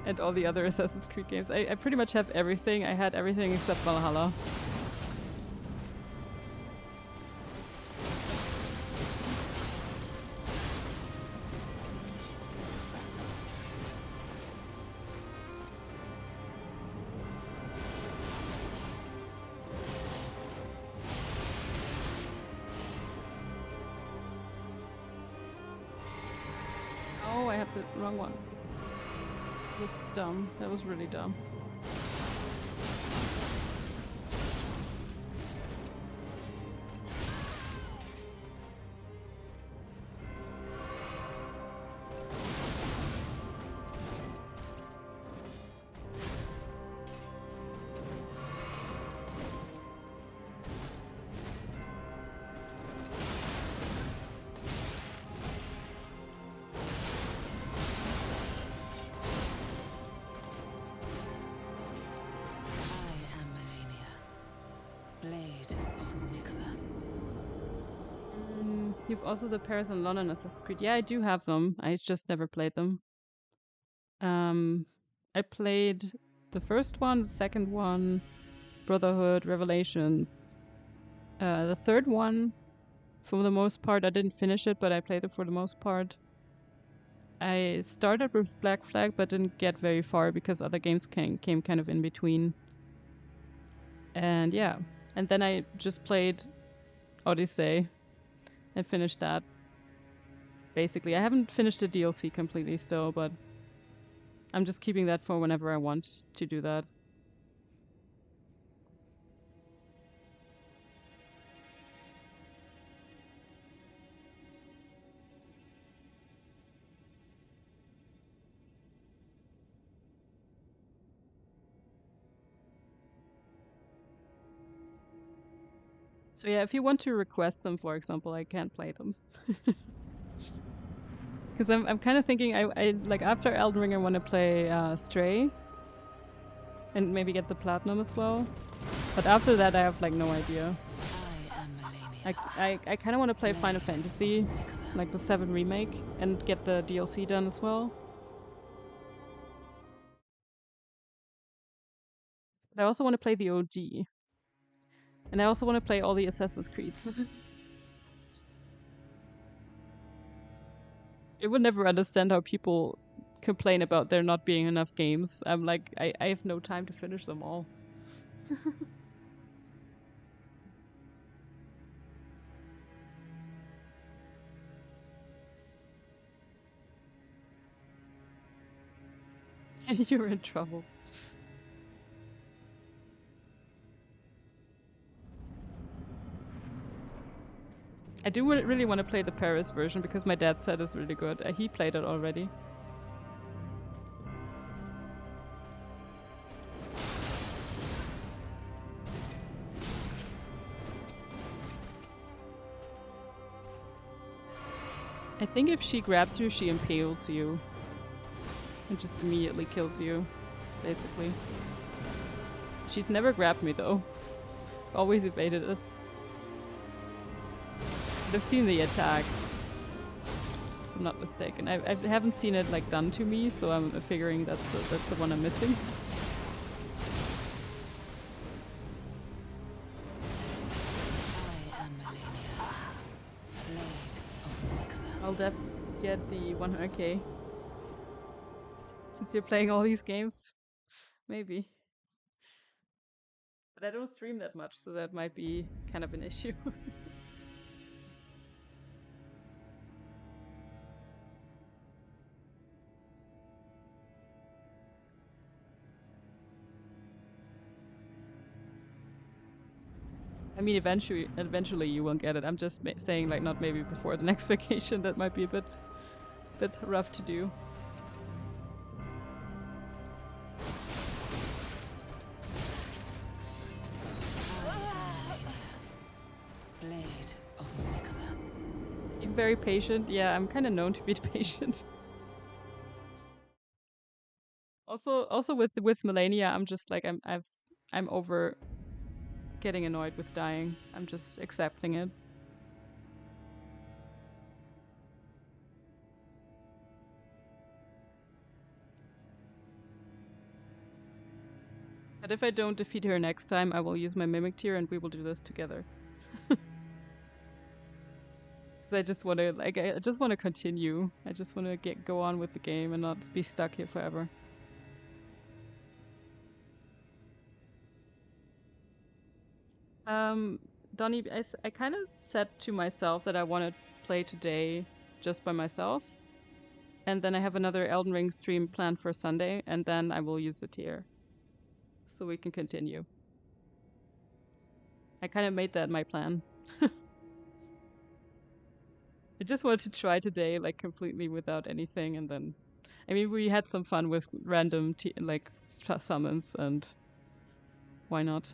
And all the other Assassin's Creed games. I pretty much have everything. I had everything except Valhalla. Wrong one. That was dumb. That was really dumb. You've also the Paris and London Assassin's Creed. Yeah, I do have them. I just never played them. I played the first one, the second one, Brotherhood, Revelations. The third one, for the most part, I didn't finish it, but I played it for the most part. I started with Black Flag, but didn't get very far because other games came kind of in between. And yeah, and then I just played Odyssey and finished that. Basically, I haven't finished the DLC completely still, but I'm just keeping that for whenever I want to do that. So yeah, if you want to request them, for example, I can't play them. Because I'm kind of thinking I like after Elden Ring I want to play Stray. And maybe get the platinum as well. But after that I have like no idea. I kind of want to play Final Fantasy, like the 7 remake, and get the DLC done as well. But I also want to play the OG. And I also want to play all the Assassin's Creeds. I would never understand how people complain about there not being enough games. I'm like, I have no time to finish them all. You're in trouble. I do really want to play the Paris version because my dad said it's really good. He played it already. I think if she grabs you, she impales you. And just immediately kills you, basically. She's never grabbed me though. Always evaded it. I've seen the attack. If I'm not mistaken. I haven't seen it like done to me, so I'm figuring that's the one I'm missing. I'll get the 100k. Since you're playing all these games. Maybe. But I don't stream that much, so that might be kind of an issue. I mean, eventually you will get it. I'm just saying, like, not maybe before the next vacation. That might be a bit rough to do. Blade of Nicola. You're very patient. Yeah, I'm kind of known to be patient. Also with Melania, I'm just like I'm over getting annoyed with dying. I'm just accepting it. But if I don't defeat her next time, I will use my Mimic Tier and we will do this together. Because I just want to, like, I just want to continue. I just want to go on with the game and not be stuck here forever. Donnie, I kind of said to myself that I want to play today just by myself. And then I have another Elden Ring stream planned for Sunday, and then I will use the tier. So we can continue. I kind of made that my plan. I just wanted to try today, like, completely without anything, and then... I mean, we had some fun with random, like, summons, and... why not?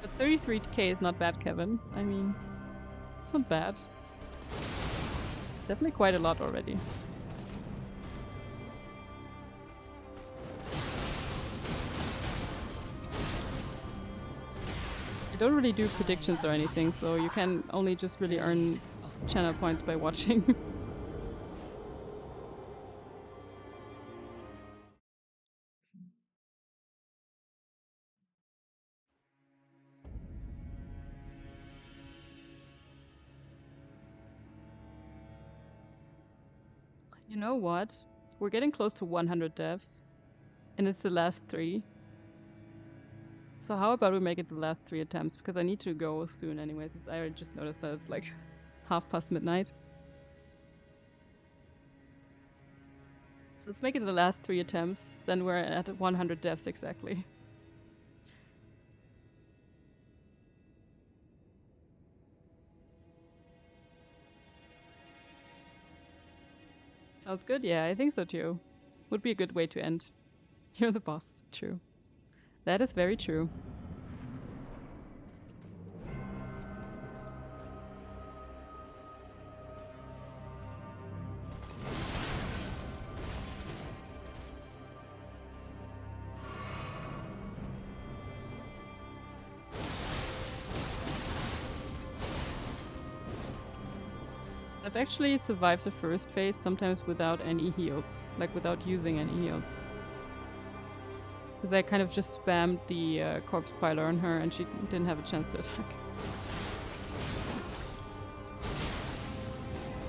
But 33k is not bad, Kevin. I mean, it's not bad. It's definitely quite a lot already. I don't really do predictions or anything, so you can only just really earn channel points by watching. You know what? We're getting close to 100 devs, and it's the last 3. So how about we make it the last 3 attempts, because I need to go soon anyways. I just noticed that it's like midnight. So let's make it the last 3 attempts, then we're at 100 devs exactly. Sounds good, yeah, I think so too. Would be a good way to end. You're the boss, true. That is very true. I've actually survived the first phase sometimes without any heals, like without using any heals. Because I kind of just spammed the corpse piler on her and she didn't have a chance to attack.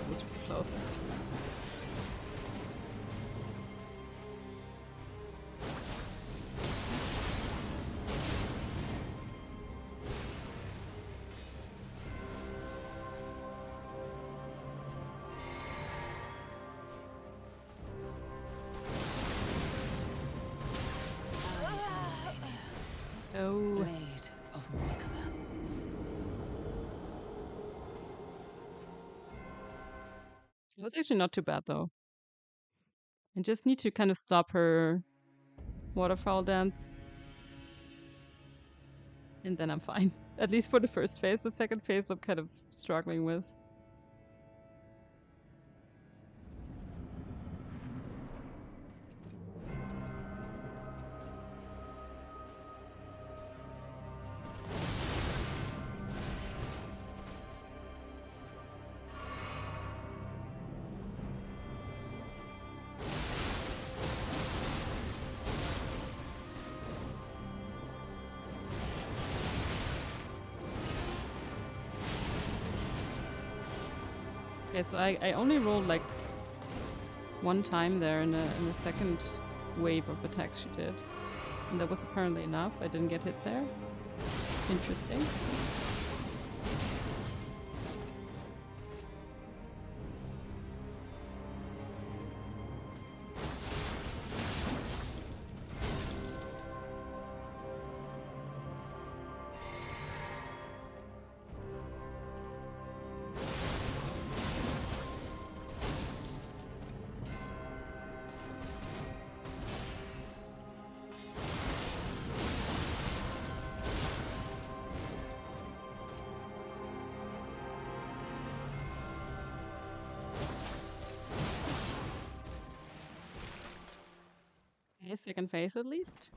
It was pretty close. Oh. Blade of Mikola. It was actually not too bad though. I just need to kind of stop her waterfowl dance. And then I'm fine. At least for the first phase. The second phase I'm kind of struggling with. Okay, so I only rolled like 1 time there in the second wave of attacks she did. And that was apparently enough. I didn't get hit there. Interesting. Okay, second phase at least.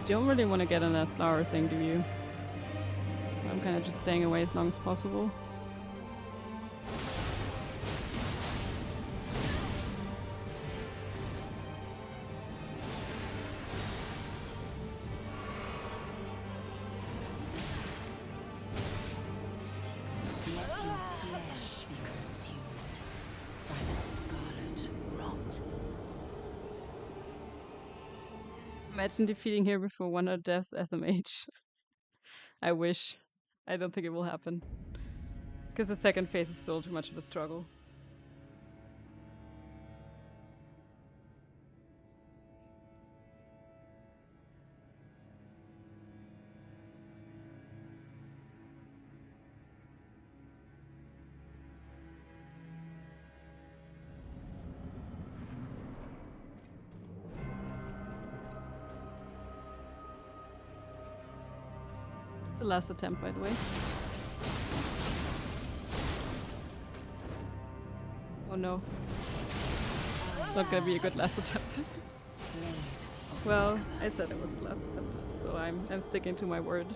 Don't really want to get on that flower thing, do you? So I'm kind of just staying away as long as possible. Let your flesh be consumed by the scarlet rot. Imagine defeating her before 100 deaths SMH. I wish. I don't think it will happen. Because the second phase is still too much of a struggle. It's the last attempt, by the way. Oh no. Not gonna be a good last attempt. Well, I said it was the last attempt, so I'm sticking to my word.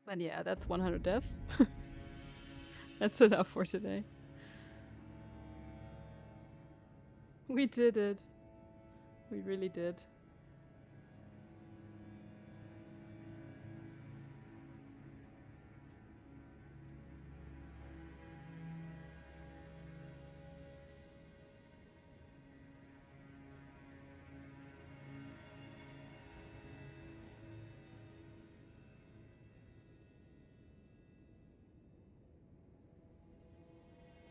But yeah, that's 100 deaths. That's enough for today. We did it. We really did.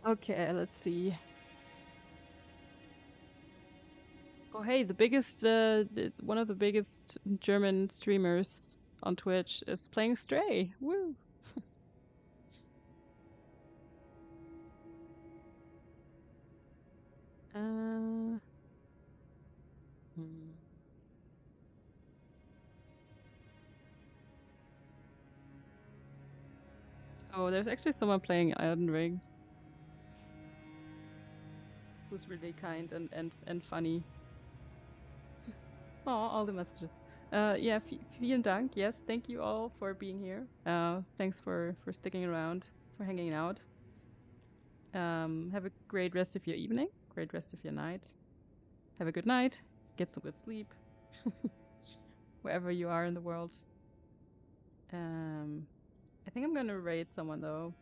Okay, let's see. Oh hey, the biggest, one of the biggest German streamers on Twitch is playing Stray. Woo! uh... hmm. Oh, there's actually someone playing Elden Ring. Who's really kind and funny. Oh, all the messages. Yeah, vielen Dank. Yes, thank you all for being here. Thanks for sticking around, for hanging out. Have a great rest of your evening, great rest of your night. Have a good night. Get some good sleep. Wherever you are in the world. I think I'm gonna raid someone though.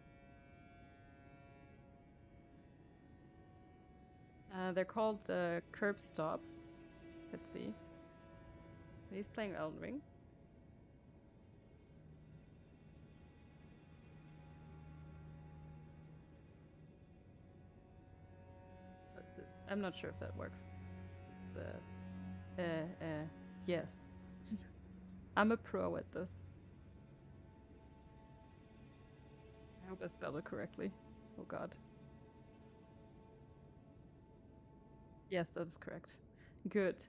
They're called Curb Stop. Let's see. He's playing Elden Ring. So I'm not sure if that works. Yes. I'm a pro at this. I hope I spelled it correctly. Oh god. Yes, that is correct. Good.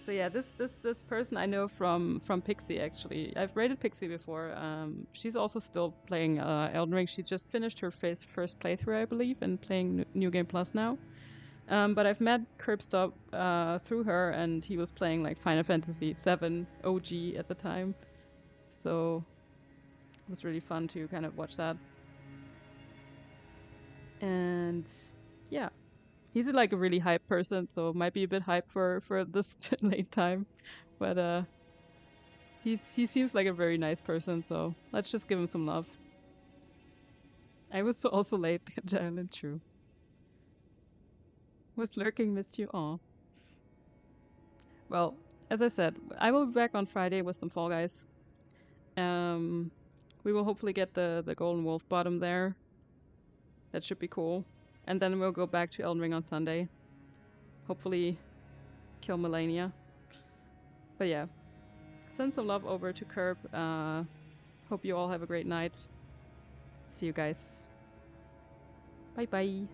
So yeah, this person I know from Pixie actually. I've rated Pixie before. She's also still playing Elden Ring. She just finished her first playthrough, I believe, and playing New Game Plus now. But I've met Curbstop through her, and he was playing like Final Fantasy VII OG at the time. So it was really fun to kind of watch that. And yeah, he's like a really hype person, so might be a bit hype for this late time. But he seems like a very nice person, so let's just give him some love. I was also late, Jalen, true. Was lurking, missed you. Aw. Well, as I said, I will be back on Friday with some Fall Guys. We will hopefully get the Golden Wolf bottom there. That should be cool. And then we'll go back to Elden Ring on Sunday. Hopefully kill Melania. But yeah. Send some love over to Curb. Hope you all have a great night. See you guys. Bye bye.